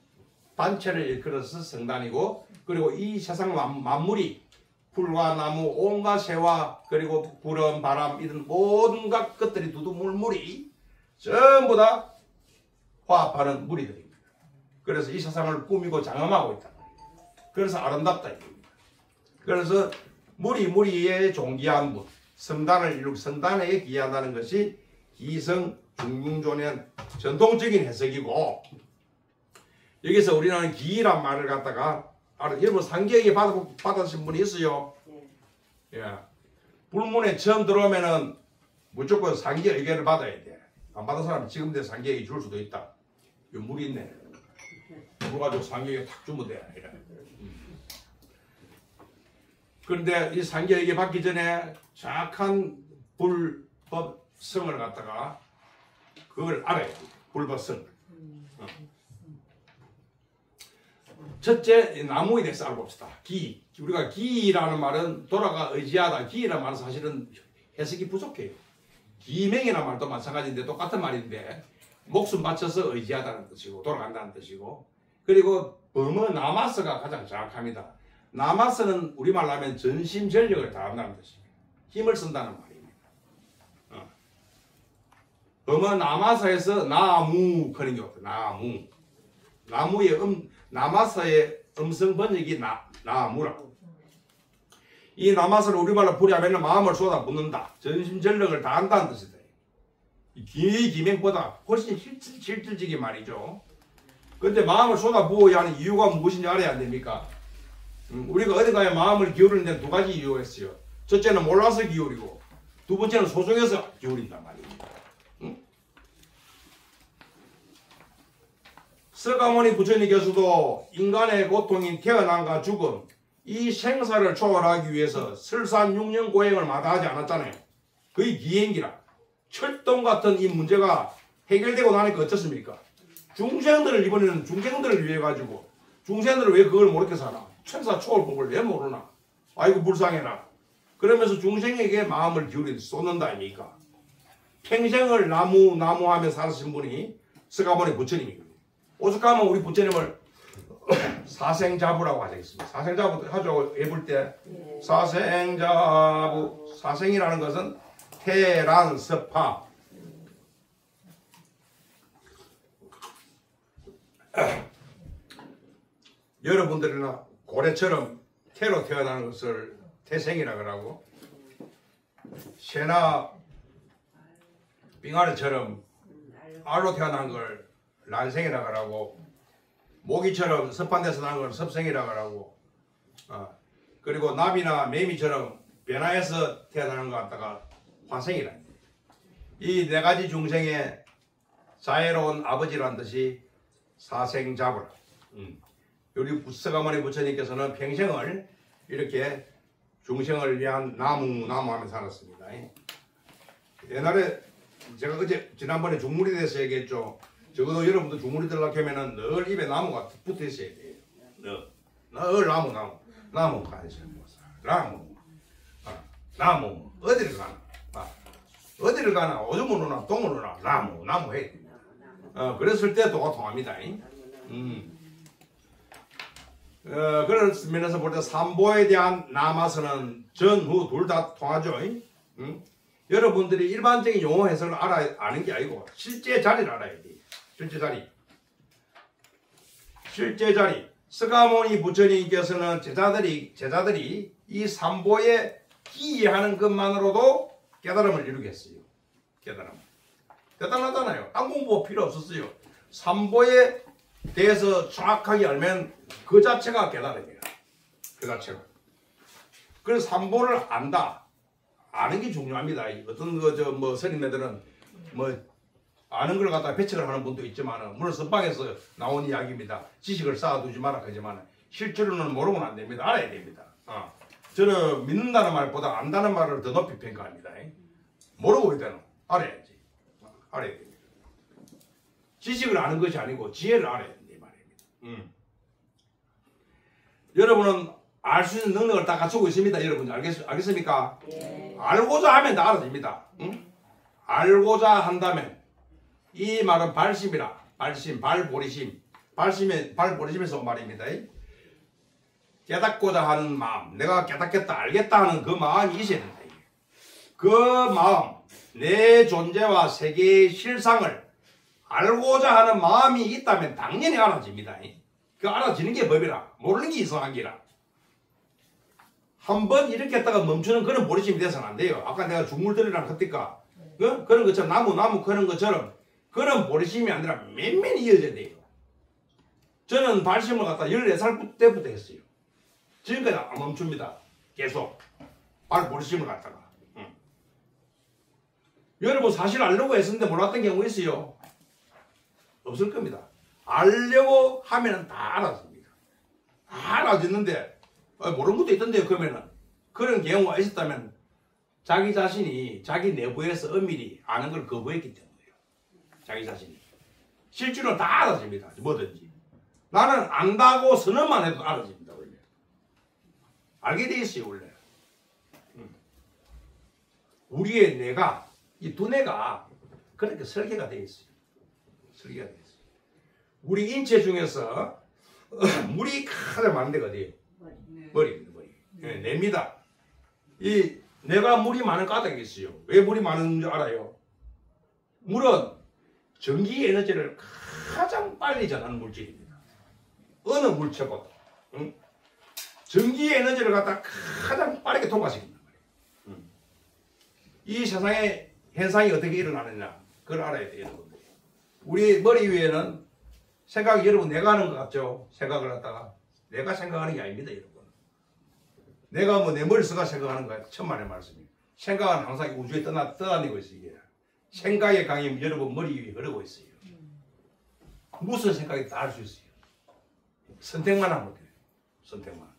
단체를 일컬어서 성단이고, 그리고 이 세상 만물이 풀과 나무, 온갖 새와 그리고 구름, 바람 이런 모든 것들이 두두물물이 전부 다 화합하는 무리들입니다. 그래서 이 세상을 꾸미고 장엄하고 있다. 그래서 아름답다 이겁니다. 그래서 무리의 존귀한 분, 성단을 이루고 성단에 기이한다는 것이 기성 중중존의 전통적인 해석이고, 여기서 우리는 기이란 말을 갖다가 여러분 상계에게 받으신 분이 있어요. 예. 불문에 처음 들어오면은 무조건 상계 의견을 받아야 돼. 안 받은 사람은 지금부터 상계에게 줄 수도 있다. 요 물이 있네. 물 가지고 상경에 탁 주면 돼. 이래. 그런데 이 상경에게 받기 전에 정확한 불법성을 갖다가 그걸 알아야 돼. 불법성. 첫째, 나무에 대해서 알아봅시다. 기. 우리가 기라는 말은 돌아가 의지하다. 기라는 말은 사실은 해석이 부족해요. 기명이라는 말도 마찬가지인데 똑같은 말인데 목숨 바쳐서 의지하다는 뜻이고 돌아간다는 뜻이고 그리고 범어 나마스가 가장 정확합니다. 나마스는 우리말로 하면 전심전력을 다한다는 뜻입니다. 힘을 쓴다는 말입니다. 범어 나마스에서 나무 그런 게 없어요. 나무. 나무의 나마스의 음성 번역이 나무라고. 이 나마스를 우리말로 풀이하면 마음을 쏟아붓는다. 전심전력을 다한다는 뜻이다. 기명보다 훨씬 실질적인 말이죠. 근데 마음을 쏟아부어야 하는 이유가 무엇인지 알아야 안 됩니까? 우리가 어디 가야 마음을 기울이는 데는 두 가지 이유가 있어요. 첫째는 몰라서 기울이고 두 번째는 소중해서 기울인단 말입니다. 서가모니 부처님께서도 인간의 고통인 태어남과 죽음 이 생사를 초월하기 위해서 설산 6년 고행을 마다하지 않았잖아요. 거의 기행기라. 철동 같은 이 문제가 해결되고 나니까 어떻습니까? 중생들을 이번에는 중생들을 위해 가지고 중생들은 왜 그걸 모르게 사나? 천사 초월법을 왜 모르나? 아이고 불쌍해라. 그러면서 중생에게 마음을 기울여 쏟는다 아닙니까? 평생을 나무하며 사신 분이 서가모니 부처님이거든요. 오죽하면 우리 부처님을 사생자부라고 하셨습니다. 사생자부 하죠. 해볼 때 사생자부. 사생이라는 것은 태란섭파. 여러분들이나 고래처럼 태로 태어나는 것을 태생이라고 하고 새나 빙하리처럼 알로 태어난 걸 란생이라고 하고 모기처럼 섭판돼서 나는 걸 섭생이라고 하고 그리고 나비나 매미처럼 변화해서 태어나는 것 갖다가 화생이라. 이 네 가지 중생의 자애로운 아버지라는 뜻이 사생자부라. 우리 서가모니 부처님께서는 평생을 이렇게 중생을 위한 나무하며 살았습니다. 옛날에 제가 지난번에 중물에 대해서 얘기했죠. 적어도 여러분도 중물이 들어가게 하면은 늘 입에 나무가 붙어 있어야 돼요. 늘 나무 관심 나무 어디를 가나 어디를 가나 오줌을 누나 똥을 누나 나무 해. 그랬을 때 도가 통합니다. 그런 면에서 볼 때 삼보에 대한 나마서는 전후 둘 다 통하죠. 여러분들이 일반적인 용어 해석을 아는 게 아니고 실제 자리를 알아야 돼요. 실제 자리. 서가모니 부처님께서는 제자들이 이 삼보에 기이하는 것만으로도 깨달음을 이루겠어요. 대단하잖아요. 딴 공부 필요 없었어요. 삼보에 대해서 정확하게 알면 그 자체가 깨달음이에요. 그 자체가. 그래서 삼보를 안다. 아는 게 중요합니다. 어떤 스님네들은 아는 걸 갖다가 배척을 하는 분도 있지만 물론 선방에서 나온 이야기입니다. 지식을 쌓아두지 마라 하지만 실제로는 모르면 안 됩니다. 알아야 됩니다. 저는 믿는다는 말보다 안다는 말을 더 높이 평가합니다. 모르고 있다는 알아야지. 알아야 됩니다. 지식을 아는 것이 아니고 지혜를 알아야 된다 말입니다. 여러분은 알 수 있는 능력을 다 갖추고 있습니다. 여러분 알겠습니까? 예. 알고자 하면 다 알아집니다. 알고자 한다면 이 말은 발심이라. 발보리심. 발보리심에서 온 말입니다. 깨닫고자 하는 마음, 내가 깨닫겠다, 알겠다 하는 그 마음이 있어야 된다. 그 마음, 내 존재와 세계의 실상을 알고자 하는 마음이 있다면 당연히 알아집니다. 그 알아지는 게 법이라. 모르는 게 이상한 기라. 한번 이렇게 했다가 멈추는 그런 보리심이 돼서는 안 돼요. 아까 내가 중물들이랑 그때까 그런 것처럼 나무 그런 것처럼 그런 보리심이 아니라 맨맨 이어져야 돼요. 저는 발심을 갖다 14살 때부터 했어요. 지금까지 안 멈춥니다. 계속. 보리심을 갖다가. 여러분 사실 알려고 했었는데 몰랐던 경우 있어요. 없을 겁니다. 알려고 하면은 다 알아집니다. 다 알아듣는데 모르는 것도 있던데 그러면은 그런 경우가 있었다면 자기 자신이 자기 내부에서 엄밀히 아는 걸 거부했기 때문이에요. 자기 자신이. 실제로 다 알아집니다. 뭐든지. 나는 안다고 선언만 해도 알아집니다. 원래. 알게 돼 있어요. 원래. 우리의 뇌가 이 두뇌가 그렇게 설계가 되어 있어요. 설계가 되어 있어요. 우리 인체 중에서 물이 가장 많은 데가 어디예요? 머리입니다. 머리. 네, 뇌입니다. 이 뇌가 물이 많은 까닭이 있어요. 왜 물이 많은 줄 알아요? 물은 전기 에너지를 가장 빨리 전하는 물질입니다. 어느 물체보다. 응? 전기 에너지를 갖다 가장 빠르게 통과시킨단 말이에요. 이 세상의 현상이 어떻게 일어나느냐 그걸 알아야 돼요. 여러분들. 우리 머리 위에는 생각이 여러분 내가 하는 것 같죠? 생각을 갖다가 내가 생각하는 게 아닙니다. 여러분. 내가 뭐 내 머릿속가 생각하는 거야. 천만의 말씀이에요. 생각은 항상 우주에 떠다니고 있어요. 이게. 생각의 강이 여러분 머리 위에 흐르고 있어요. 무슨 생각이 다 할 수 있어요. 선택만 하면 돼요. 선택만.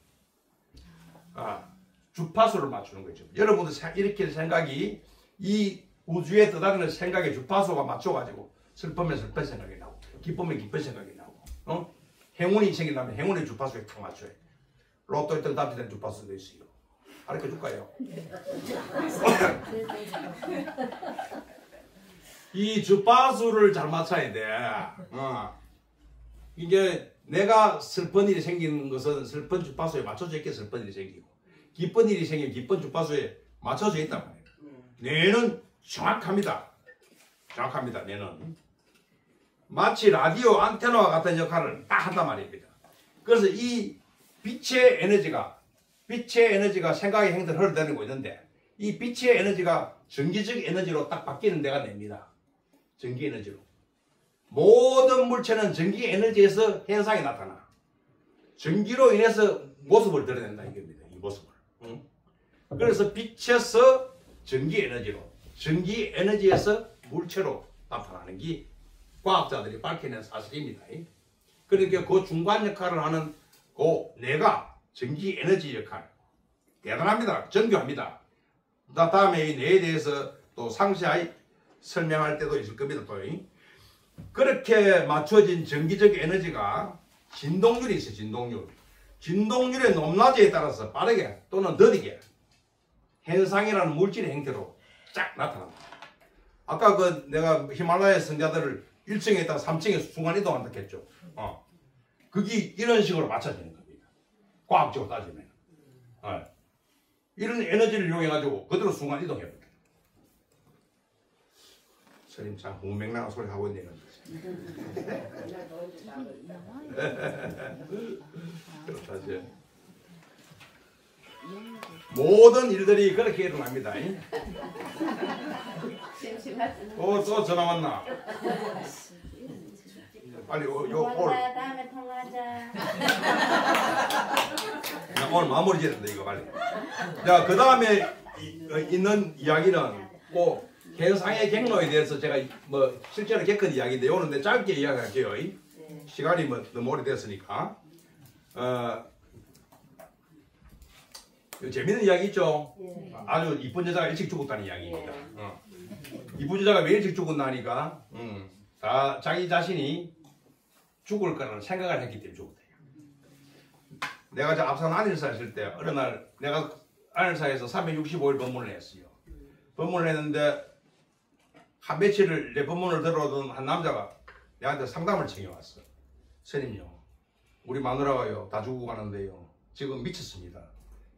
주파수를 맞추는 거죠. 여러분도 이렇게 생각이 이 우주에 떠다니는 생각의 주파수가 맞춰가지고 슬프면 슬픈 생각이 나고 기쁘면 기쁜 생각이 나고 행운이 생긴다면 행운의 주파수에 딱 맞춰요. 로또 1등 당첨된 주파수도 있어요. 가르쳐 줄까요? 이 주파수를 잘 맞춰야 돼. 이게 내가 슬픈 일이 생기는 것은 슬픈 주파수에 맞춰져 있게 슬픈 일이 생기고 기쁜 일이 생기면 기쁜 주파수에 맞춰져 있단 말이에요. 뇌는 정확합니다. 정확합니다. 뇌는. 마치 라디오 안테나와 같은 역할을 딱 한단 말입니다. 그래서 이 빛의 에너지가 생각의 행동을 흘러다니고 있는데 이 빛의 에너지가 전기적 에너지로 딱 바뀌는 데가 냅니다. 전기 에너지로. 모든 물체는 전기 에너지에서 현상이 나타나. 전기로 인해서 모습을 드러낸다 이겁니다. 이 모습을. 그래서 빛에서 전기 에너지로, 전기 에너지에서 물체로 나타나는 게 과학자들이 밝혀낸 사실입니다. 그러니까 그 중간 역할을 하는 그 뇌가 전기 에너지 역할. 대단합니다. 정교합니다. 다음에 이 뇌에 대해서 또 상세히 설명할 때도 있을 겁니다. 또. 그렇게 맞춰진 전기적 에너지가 진동률이 있어요. 진동률. 진동률의 높낮이에 따라서 빠르게 또는 더디게 현상이라는 물질의 형태로 쫙 나타납니다. 아까 그 내가 히말라야 성자들을 1층에 있다가 3층에 순간 이동한다 했죠. 그게 이런 식으로 맞춰지는 겁니다. 과학적으로 따지면. 이런 에너지를 이용해가지고 그대로 순간 이동해버려요. 스님 참 무맹랑한 소리 하고 있네요. 그렇다지. 모든 일들이 그렇게 일어납니다. 또 전화 왔나? 빨리 오늘 다음에 통화하자. 오늘 마무리 지어야 된다 이거 빨리. 자, 그 다음에 있는 이야기는 꼭 현상의 경로에 대해서 제가 뭐 실제로 겪은 이야기인데 오늘 짧게 이야기할게요. 시간이 뭐 너무 오래됐으니까. 재밌는 이야기 있죠? 아주 이쁜 여자가 일찍 죽었다는 이야기입니다. 이쁜 여자가 왜 일찍 죽었나니까 자기 자신이 죽을 거라는 생각을 했기 때문에 죽었다. 내가 저 앞산 안일사 했을 때 어느 날 내가 안일사에서 365일 법문을 했어요. 법문을 했는데 한 며칠을 내 법문을 들어오던 한 남자가 내한테 상담을 청해왔어. 스님요, 우리 마누라가요 다 죽고 가는데요 지금 미쳤습니다.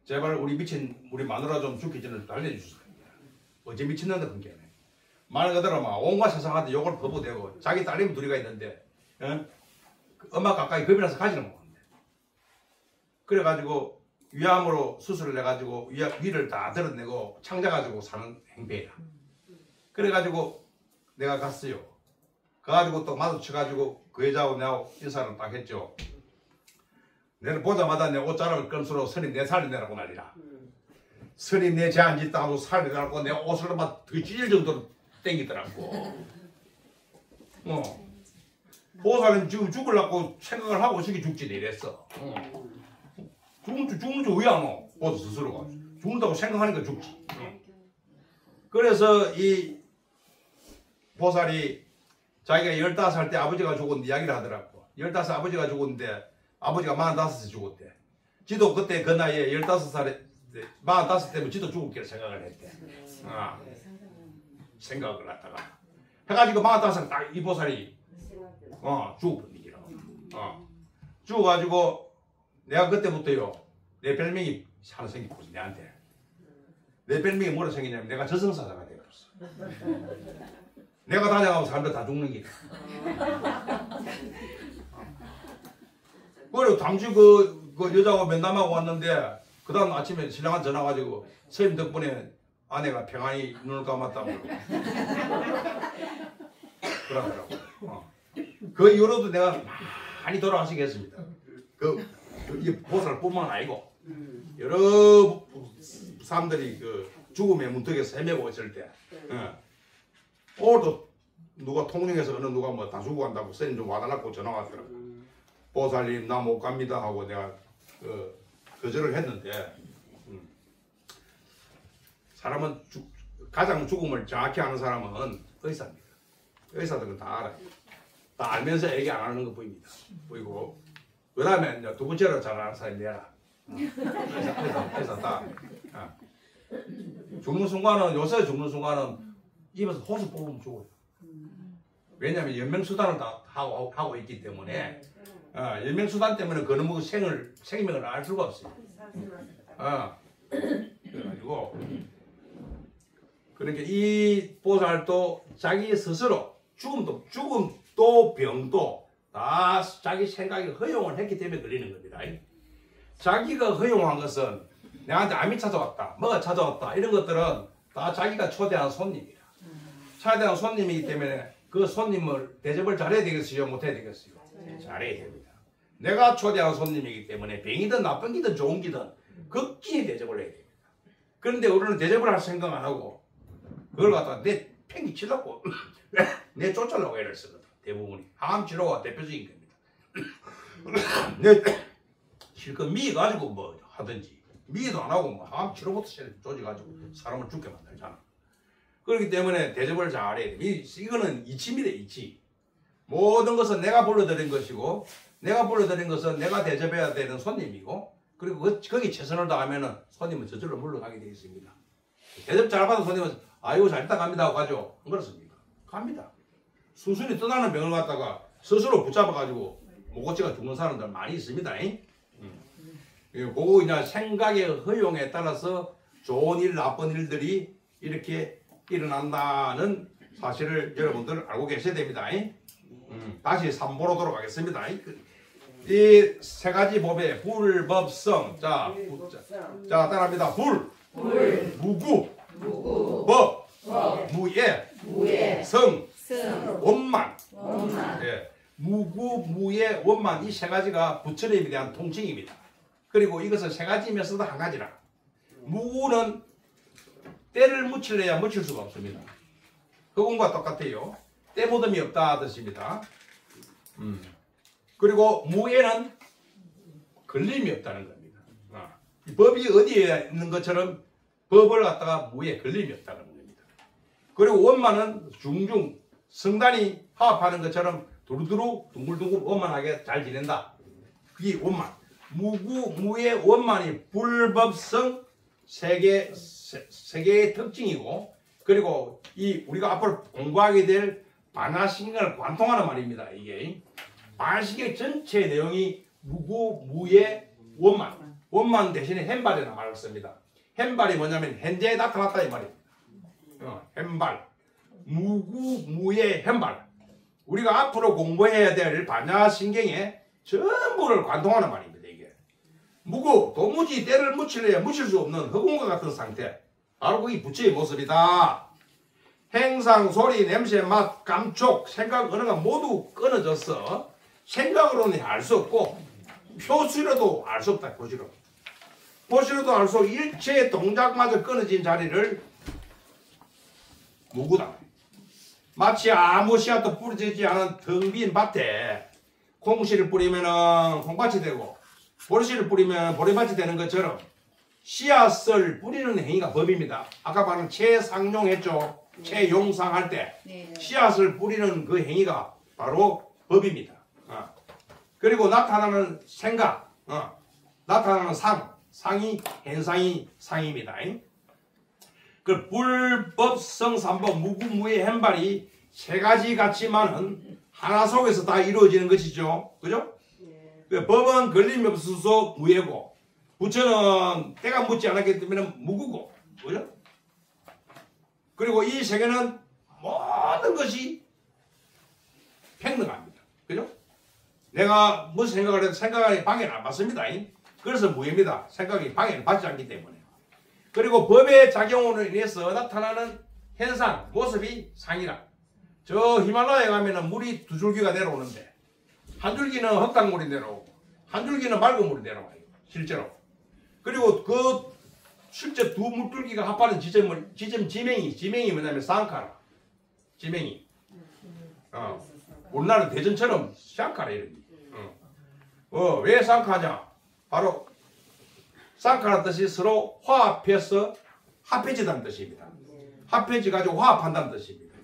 제발 우리 마누라 좀 죽기 전에 달래주세요. 어제 미쳤는데 그게 말 그대로 막 온갖 세상한테 욕을 퍼부대고 자기 딸내미 둘이가 있는데 엄마 가까이 겁이 나서 가지는 못한대. 그래가지고 위암으로 수술을 해가지고 위를 다 드러내고 창자가지고 사는 행패야. 그래가지고 내가 갔어요. 가가지고 또 마주쳐가지고 그 여자하고 내하고 인사를 딱 했죠. 내가 보자마자 내 옷자락을 끔수로 스님 내 살이 내라고 난리라. 스님 내 제한 짓다고 살이 내라고 내 옷을 막 더 찢을 정도로 땡기더라고. 보살님 지금 죽으려고 생각을 하고 저기 죽지 이랬어. 죽는 줄 의아노 보살 스스로가 죽는다고 생각하니까 죽지. 그래서 이 보살이 자기가 15살 때 아버지가 죽었는데 이야기를 하더라고. 15살 아버지가 죽었는데 아버지가 45세 죽었대. 지도 그때 그 나이에 15살에 45 때면 지도 죽을 기를 생각을 했대. 생각을 갖다가 해가지고 45살 딱 이 보살이 죽어버리기라고. 죽어가지고 내가 그때부터요 내 별명이 하나 생겼거든 내한테. 내 별명이 뭐라 생기냐면 내가 저승사자가 되어버렸어. 내가 다녀가면 사람들 다 죽는 게. 그리고 당시 그 여자하고 면담하고 왔는데 그 다음 아침에 신랑한테 전화 가지고 선생님 덕분에 아내가 평안히 눈을 감았다고 그러더라고. 그 이후로도 내가 많이 돌아가시겠습니다. 이 보살뿐만 아니고 여러 사람들이 그 죽음의 문턱에서 헤매고 있을 때 오늘도 누가 통영에서 어느 누가 뭐 다 죽고 간다고 선생님 좀 와달라고 전화 왔더라고. 보살님 나 못 갑니다 하고 내가 거절을 했는데 사람은 가장 죽음을 정확히 아는 사람은 의사입니다. 의사들은 다 알아요. 다 알면서 얘기 안 하는 거 보입니다. 보이고 그 다음에 두 번째로 잘 아는 사람이 내라. 의사 다. 죽는 순간은 요새 죽는 순간은 입에서 호수 뽑으면 죽어요. 왜냐하면 연명수단을 다 하고 있기 때문에 연명수단 때문에 그놈의 생명을 알 수가 없어요. 그래가지고 그러니까 이 보살도 자기 스스로 죽음도 병도 다 자기 생각이 허용을 했기 때문에 걸리는 겁니다. 자기가 허용한 것은 내한테 암이 찾아왔다, 뭐가 찾아왔다 이런 것들은 다 자기가 초대한 손님이라. 초대한 손님이기 때문에 그 손님을 대접을 잘해야 되겠어요? 못해야 되겠어요? 잘해야 됩니다. 내가 초대한 손님이기 때문에 병이든 나쁜 기든 좋은 기든 극진히 대접을 해야 됩니다. 그런데 우리는 대접을 할 생각 안 하고 그걸 갖다가 내 팽이 치려고 내 쫓으려고 애를 쓰거든. 대부분이 항암 치료가 대표적인 겁니다. 내 실컷 미이 가지고 뭐 하든지 미이도 안 하고 뭐 항암 치료부터 조져가지고 사람을 죽게 만들잖아. 그렇기 때문에 대접을 잘해야 돼. 이거는 이치입니다. 이치. 모든 것은 내가 불러들인 것이고 내가 불러들인 것은 내가 대접해야 되는 손님이고 그리고 거기 최선을 다하면은 손님은 저절로 물러가게 되어 있습니다. 대접 잘 받은 손님은 아이고 잘 있다 갑니다 하고 가죠. 안 그렇습니까? 갑니다. 순순히 떠나는 병을 갖다가 스스로 붙잡아가지고 목고치가 죽는 사람들 많이 있습니다. 그거 이제 생각의 허용에 따라서 좋은 일, 나쁜 일들이 이렇게 일어난다는 사실을 여러분들 알고 계셔야 됩니다. 다시 삼보로 돌아가겠습니다. 이 세 가지 법의 불법성. 자, 따라합니다. 불, 무구, 법, 무예, 성, 원만. 예. 무구, 무예, 원만 이 세 가지가 부처님에 대한 통칭입니다. 그리고 이것은 세 가지면서도 한 가지라. 무구는 때를 묻힐래야 묻힐 수가 없습니다. 그건과 똑같아요. 때 묻음이 없다 뜻입니다. 그리고 무예는 걸림이 없다는 겁니다. 이 법이 어디에 있는 것처럼 법을 갖다가 무예 걸림이 없다는 겁니다. 그리고 원만은 중중 성단이 화합하는 것처럼 두루두루 둥글둥글 원만하게 잘 지낸다. 그게 원만. 무구, 무예, 원만이 불법성 세 개의 특징이고 그리고 이 우리가 앞으로 공부하게 될 반야신경을 관통하는 말입니다. 이게 반야신경 전체 내용이 무구, 무예, 원만. 원만 대신에 햄발이라는 말을 씁니다. 햄발이 뭐냐면 현재에 나타났다 이 말입니다. 햄발. 무구, 무예, 햄발. 우리가 앞으로 공부해야 될 반야신경의 전부를 관통하는 말입니다. 이게 무구, 도무지 때를 묻힐래야 묻힐 수 없는 허공과 같은 상태. 바로 그게 부처의 모습이다. 행상, 소리, 냄새, 맛, 감촉, 생각, 언어가 모두 끊어졌어. 생각으로는 알 수 없고 표시로도 알 수 없다. 표시로도 알 수 없고 일체의 동작마저 끊어진 자리를 무구다. 마치 아무 씨앗도 뿌려지지 않은 텅 빈 밭에 콩씨를 뿌리면은 콩밭이 되고 보리씨를 뿌리면 보리밭이 되는 것처럼 씨앗을 뿌리는 행위가 법입니다. 아까 말한 채상용했죠. 채용상할 때 네. 씨앗을 뿌리는 그 행위가 바로 법입니다. 그리고 나타나는 생각, 나타나는 상이 현상이 상입니다. 그 불법성 삼법 무구무의 hen발이 세 가지 같지만은 하나 속에서 다 이루어지는 것이죠. 그죠? 그 법은 걸림이 없어서 무예고 부처는 때가 묻지 않았기 때문에 무구고, 그죠? 그리고 이 세계는 모든 것이 평등합니다. 그죠? 내가 무슨 생각을 해도 생각이 방해를 안 받습니다. 그래서 무예입니다. 생각이 방해를 받지 않기 때문에. 그리고 법의 작용으로 인해서 나타나는 현상, 모습이 상이라. 저 히말라야에 가면은 물이 두 줄기가 내려오는데 한 줄기는 흙탕물이 내려오고 한 줄기는 맑은 물이 내려와요. 실제로. 그리고 그 실제 두 물줄기가 합하는 지명이 뭐냐면 쌍카라. 지명이. 우리나라 대전처럼 쌍카라 이런. 왜 쌍카냐? 바로 쌍카라 뜻이 서로 화합해서 합해지다는 뜻입니다. 합해지 가지고 화합한다는 뜻입니다.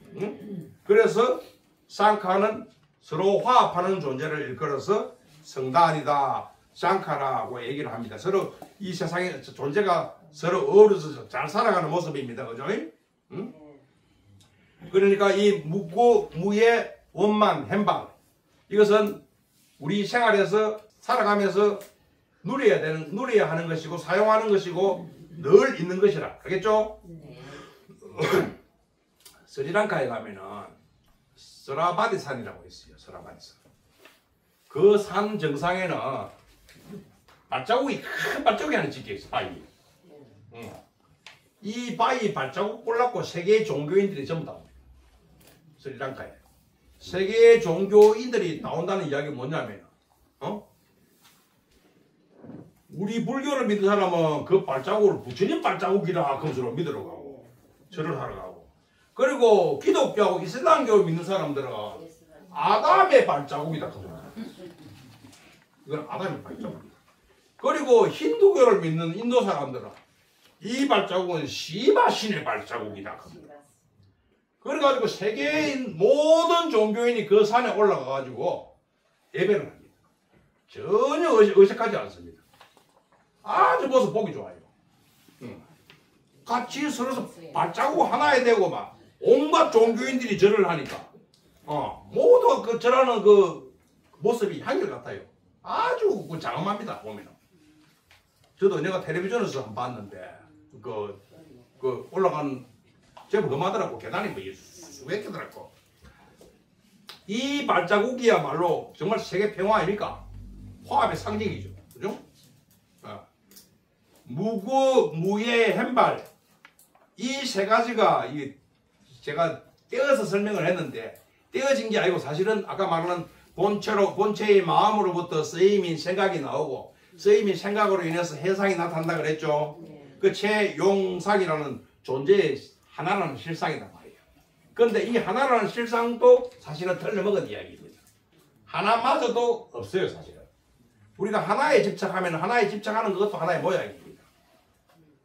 그래서 쌍카는 서로 화합하는 존재를 일컬어서 성단이다, 쌍카라고 얘기를 합니다. 서로 이 세상의 존재가 서로 어우러져서 잘 살아가는 모습입니다. 그죠? 그러니까 이 무의 원만 hen발 이것은 우리 생활에서 살아가면서 누려야 하는 것이고 사용하는 것이고 늘 있는 것이라. 알겠죠? 스리랑카에 가면은 스라바디산이라고 있어요. 스라바디산. 그 산 정상에는 발자국이 큰 발자국이 하나 찍혀 있어. 바위. 이 바위 발자국 꼴라고 세계 종교인들이 전부 다 옵니다. 스리랑카에. 세계 종교인들이 나온다는 이야기가 뭐냐면, 우리 불교를 믿는 사람은 그 발자국을 부처님 발자국이라 그것으로 믿으러 가고, 절을 하러 가고. 그리고 기독교하고 이슬람교 믿는 사람들은 아담의 발자국이다. 이건 아담의 발자국이다. 그리고 힌두교를 믿는 인도 사람들은 이 발자국은 시바 신의 발자국이다. 그래가지고 세계인 모든 종교인이 그 산에 올라가가지고 예배를 합니다. 전혀 어색하지 않습니다. 아주 모습 보기 좋아요. 같이 서로서 발자국 하나에 대고 막 온갖 종교인들이 절을 하니까 모두 그 절하는 그 모습이 한결같아요. 아주 그 장엄합니다. 보면은. 저도 내가 텔레비전에서 한번 봤는데 그 올라간 제법 금하더라고. 계단이 뭐 수백 개더라고. 이 발자국이야말로 정말 세계 평화 아닙니까? 화합의 상징이죠. 그죠? 무구, 무예, hen발 이 세 가지가 제가 떼어서 설명을 했는데 떼어진 게 아니고 사실은 아까 말하는 본체의 마음으로부터 쓰임인 생각이 나오고 쓰임인 생각으로 인해서 해상이 나타난다 그랬죠. 그 채용상이라는 존재의 하나라는 실상이란 말이에요. 그런데 이 하나라는 실상도 사실은 틀려먹은 이야기입니다. 하나마저도 없어요. 사실은. 우리가 하나에 집착하면 하나에 집착하는 것도 하나의 모양입니다.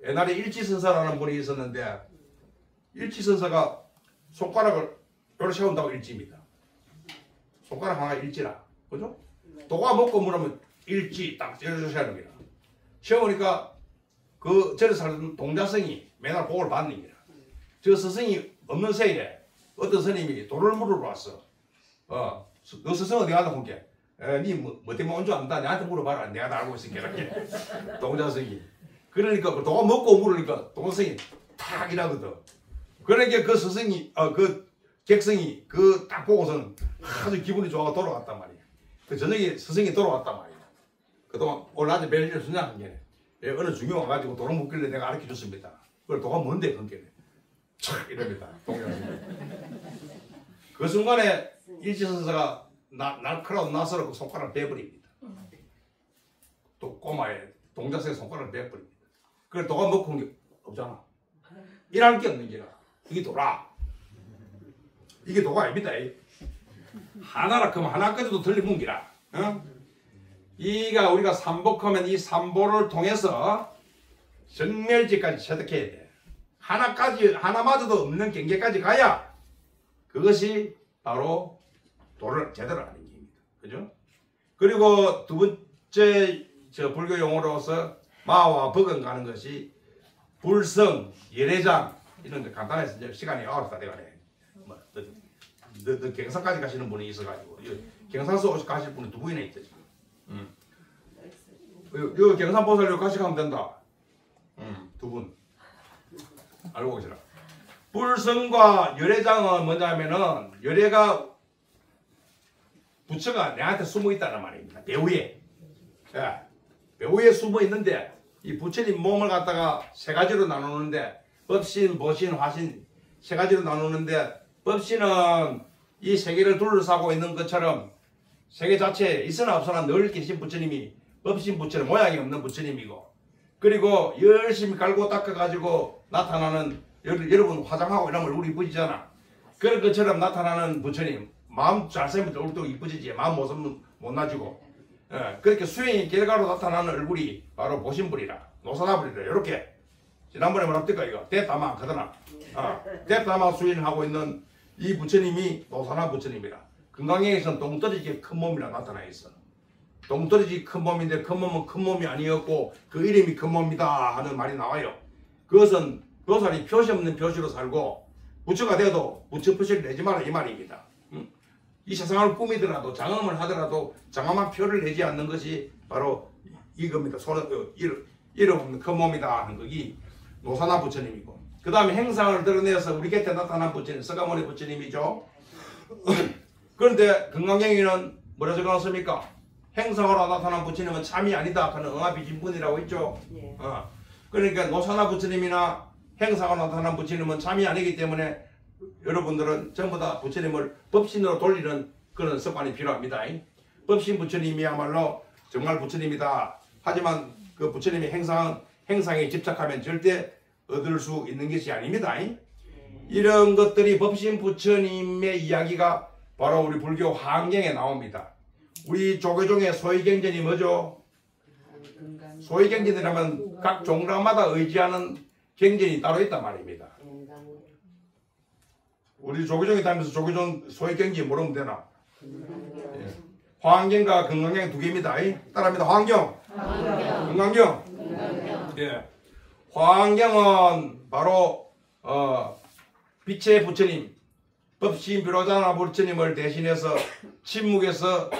옛날에 일지선사라는 분이 있었는데 일지선사가 손가락을 요렇게 세운다고 일지입니다. 손가락 하나 일지라. 그죠? 도가 먹고 물으면 일지 딱 이렇게 세우는 겁니다. 세우니까 그 절에 사는 동자성이 맨날 복을 받는 거야. 저 스승이 없는 새에 어떤 스님이 돌을 물으러 왔어. 너 스승 어디 가다 본 게? 니 뭐 때문에 온 줄 안다. 내한테 물어봐라. 내가 다 알고 있을게. 이렇게. 동자성이. 그러니까 도가 먹고 물으니까 동자성이 탁 이라거든. 그러니까 그 스승이 그 객성이 그 딱 보고서는 아주 기분이 좋아가 돌아갔단 말이야. 그 저녁에 스승이 돌아왔단 말이야. 그동안 오늘 낮에 뵐 일이 없냐 한 게. 어느 중요 와가지고 도로 묻길래 내가 가르쳐 줬습니다. 그걸 도가 뭔데 그게. 촥 이럽니다. 동자성이. 그 순간에 일지선사가 날카로운 나서로 그 손가락을 빼버립니다. 또 꼬마의 동자성의 손가락을 빼버립니다. 그래 도가 먹고 온 게 없잖아. 일할 게 없는 게라. 이게 돌아. 이게 도가 아닙니다. 하나라 그럼 하나까지도 틀린 문기라. 이가 우리가 삼복하면 이 삼보를 통해서 정멸지까지 체득해야 돼. 하나마저도 없는 경계까지 가야 그것이 바로 도를 제대로 하는 길입니다. 그죠? 그리고 두 번째 불교 용어로서 마와 법은 가는 것이 불성, 예례장 이런 데 간단해서 이제 시간이 9다 돼가네. 너 경상까지 가시는 분이 있어가지고 경상서 가실 분이 두 분이나 있대 지금. 요 경상보살로 같이 가면 된다. 두 분 알고 계시라. 불성과 열애장은 뭐냐면은 열애가 부처가 내한테 숨어 있다는 말입니다. 배후에. 예, 배후에 숨어 있는데 이 부처님 몸을 갖다가 세 가지로 나누는데 법신, 보신, 화신 세 가지로 나누는데 법신은 이 세계를 둘러싸고 있는 것처럼 세계 자체에 있으나 없으나 늘 계신 부처님이 법신 부처는 모양이 없는 부처님이고 그리고 열심히 갈고 닦아가지고 나타나는 여러분 화장하고 이러면 얼굴 이쁘지잖아. 그런 것처럼 나타나는 부처님 마음 잘 쓰면 얼굴도 이쁘지지 마음 모습은 못나지고 그렇게 수행의 결과로 나타나는 얼굴이 바로 보신불이라 노사나불이라 이렇게 지난번에 뭐랍니까 이거 대다마 거드나 대다마 수행하고 있는 이 부처님이 노사나 부처님이라 금강경에서는 동떨어지게 큰 몸이라 나타나 있어. 동떨어지게 큰 몸인데 큰 몸은 큰 몸이 아니었고 그 이름이 큰 몸이다 하는 말이 나와요. 그것은 보살이 표시 없는 표시로 살고 부처가 돼도 부처 표시를 내지 마라 이 말입니다. 이 세상을 꾸미더라도 장엄을 하더라도 장엄한 표를 내지 않는 것이 바로 이겁니다. 이름 없는 큰 몸이다 하는 것이 노사나 부처님이고 그 다음에 행상을 드러내서 우리 곁에 나타난 부처님 서가모니 부처님이죠. 그런데 금강경에는 뭐라 적어놨습니까? 행상으로 나타난 부처님은 참이 아니다 하는 응합이진분이라고 있죠. 예. 그러니까 노사나 부처님이나 행상으로 나타난 부처님은 참이 아니기 때문에 여러분들은 전부 다 부처님을 법신으로 돌리는 그런 습관이 필요합니다. 법신 부처님이야말로 정말 부처님이다. 하지만 그 부처님의 행상에 집착하면 절대 얻을 수 있는 것이 아닙니다. 이런 것들이 법신 부처님의 이야기가 바로 우리 불교 화엄경에 나옵니다. 우리 조계종의 소위경전이 뭐죠? 소위경전이라면 각 종락마다 의지하는 경전이 따로 있단 말입니다. 우리 조계종에 다니면서 조계종 소위경전 모르면 되나? 예. 화엄경과 금강경 두 개입니다. 따라합니다. 화엄경, 금강경. 예. 화엄경은 바로 빛의 부처님, 법신 비로자나 부처님을 대신해서 침묵에서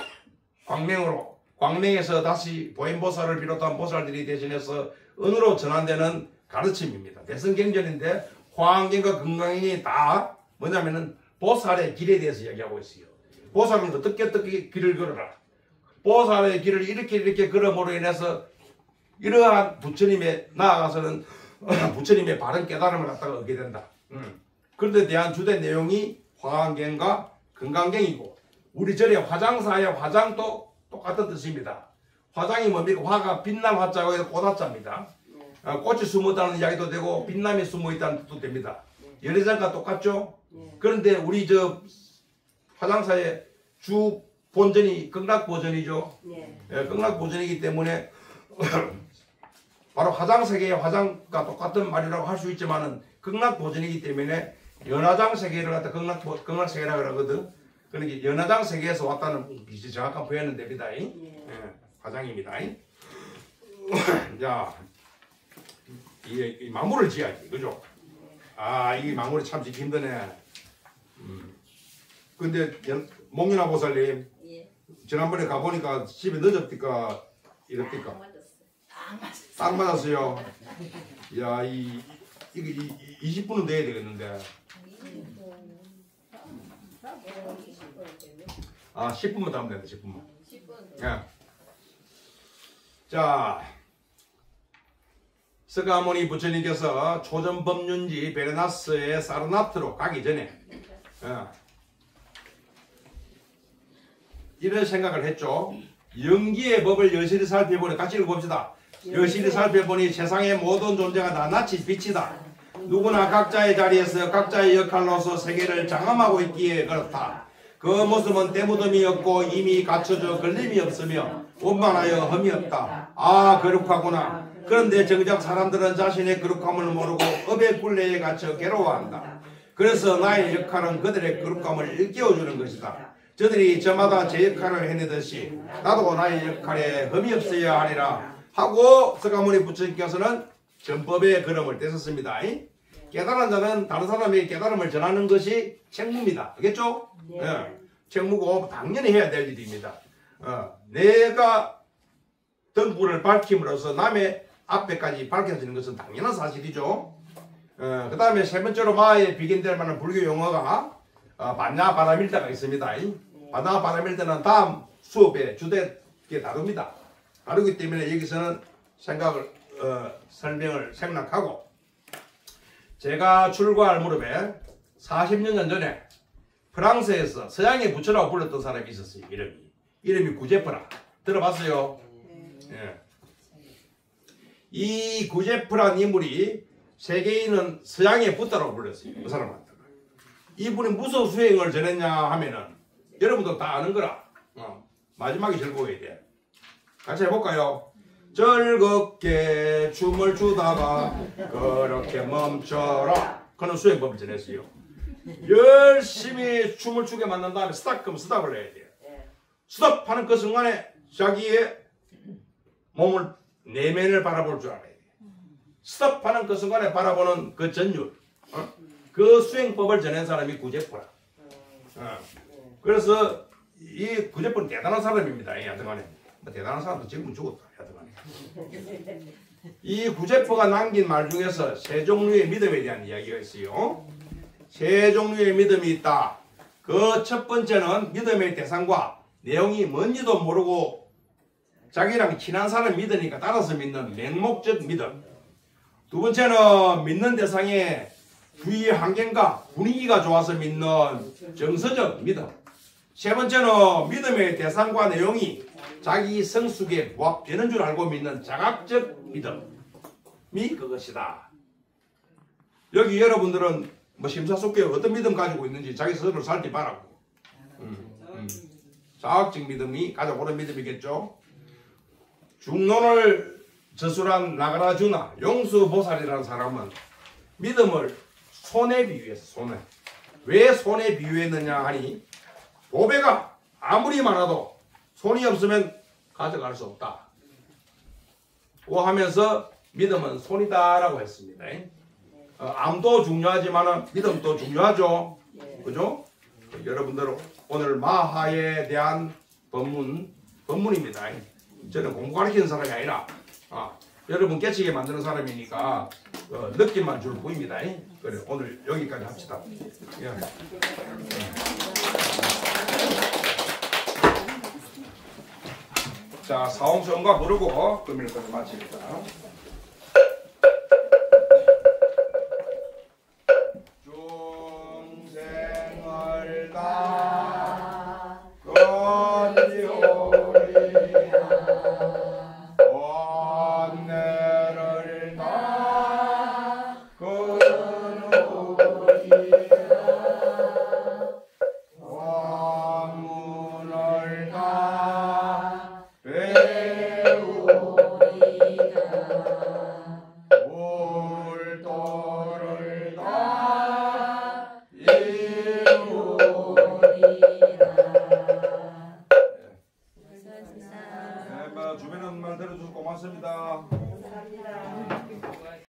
광명에서 다시 보현보살을 비롯한 보살들이 대신해서 은으로 전환되는 가르침입니다. 대승경전인데 화엄경과 금강경이 다 뭐냐면은 보살의 길에 대해서 이야기하고 있어요. 보살은 어떻게 길을 걸어라. 보살의 길을 이렇게 걸음으로 인해서 이러한 부처님에 나아가서는 부처님의 바른 깨달음을 갖다가 얻게 된다. 그런데 대한 주된 내용이 화엄경과 금강경이고 우리 절의 화장사의 화장도 똑같은 뜻입니다. 화장이 뭡니까? 화가 빛남 화자고 해서 꽃화자입니다. 꽃이 숨어있다는 이야기도 되고 빛남이 숨어있다는 뜻도 됩니다. 열애장과 똑같죠? 그런데 우리 저 화장사의 주 본전이 극락보전이죠. 극락보전이기 때문에 바로 화장세계의 화장과 똑같은 말이라고 할 수 있지만은 극락보전이기 때문에 연화장 세계를 갖다 극락세계라고 그러거든. 그러니까 연화장 세계에서 왔다는 정확한 표현은 됩니다. 화장입니다. 자, 이 마무리를 지어야지, 그죠? 이 마무리 참 짓기 힘드네. 근데 목련화 보살님, 지난번에 가보니까 집에 늦었니까 이렇니까? 딱 맞았어요. 야, 이게 20분은 돼야 되겠는데. 10분만 더 하면 된다. 10분만. 예. 자, 서가모니 부처님께서 초전법륜지 베레나스의 사르나트로 가기 전에 이런 생각을 했죠. 영기의 법을 여실히 살펴보니 같이 읽어봅시다. 여실히 살펴보니 세상의 모든 존재가 낱낱이 빛이다. 누구나 각자의 자리에서 각자의 역할로서 세계를 장엄하고 있기에 그렇다. 그 모습은 때묻음이 없고 이미 갖춰져 걸림이 없으며 원만하여 흠이 없다. 아, 거룩하구나. 그런데 정작 사람들은 자신의 거룩함을 모르고 업의 굴레에 갇혀 괴로워한다. 그래서 나의 역할은 그들의 거룩함을 일깨워주는 것이다. 저들이 저마다 제 역할을 해내듯이 나도 나의 역할에 흠이 없어야 하리라 하고 서가모니 부처님께서는 전법의 걸음을 떼셨습니다. 깨달은 자는 다른 사람에게 깨달음을 전하는 것이 책무입니다. 알겠죠? 네. 예, 책무고 당연히 해야 될 일입니다. 내가 등불을 밝힘으로써 남의 앞에까지 밝혀지는 것은 당연한 사실이죠. 그 다음에 세 번째로 마에 비견될 만한 불교 용어가 반야 바라밀다가 있습니다. 반야 바라밀다는 다음 수업에 주되게 다룹니다. 다루기 때문에 여기서는 설명을 생략하고, 제가 출가할 무렵에 40년 전에 프랑스에서 서양의 부처라고 불렀던 사람이 있었어요. 이름이 구제프라. 들어봤어요? 예. 이 구제프란 인물이 세계인은 서양의 부다라고 불렀어요. 그 사람한테. 이분이 무슨 수행을 전했냐 하면은 여러분도 다 아는 거라. 마지막에 즐거워야 돼. 같이 해볼까요? 즐겁게 춤을 추다가 그렇게 멈춰라. 그런 수행법을 전했어요. 열심히 춤을 추게 만든 다음에 스탑하면 스탑을 해야 돼요. 스탑하는 그 순간에 자기의 몸을 내면을 바라볼 줄 알아야 돼요. 스탑하는 그 순간에 바라보는 그 전율, 그 수행법을 전한 사람이 구제프라. 그래서 이 구제프는 대단한 사람입니다. 하여튼간에 대단한 사람도 지금은 죽었다. 하여튼간에 이 구제프가 남긴 말 중에서 세 종류의 믿음에 대한 이야기가 있어요. 세 종류의 믿음이 있다. 그 첫 번째는 믿음의 대상과 내용이 뭔지도 모르고 자기랑 친한 사람 믿으니까 따라서 믿는 맹목적 믿음. 두 번째는 믿는 대상의 주위 환경과 분위기가 좋아서 믿는 정서적 믿음. 세 번째는 믿음의 대상과 내용이 자기 성숙에 부합되는 줄 알고 믿는 자각적 믿음이 그것이다. 여기 여러분들은 뭐 심사숙고해 어떤 믿음 가지고 있는지 자기 스스로 살펴봐라고. 자각적 믿음이 가장 옳은 믿음이겠죠. 중론을 저술한 나가라주나 용수보살이라는 사람은 믿음을 손에 비유했어. 손에. 왜 손에 비유했느냐 하니 보배가 아무리 많아도 손이 없으면 가져갈 수 없다. 고 하면서 믿음은 손이다라고 했습니다. 암도 중요하지만 믿음도 중요하죠. 그죠? 여러분들 오늘 마하에 대한 법문입니다. 저는 공부 가르치는 사람이 아니라 여러분 깨치게 만드는 사람이니까 느낌만 줄 뿐입니다. 그래, 오늘 여기까지 합시다. 예. 자, 사홍성과 부르고 금일까지 마칩니다.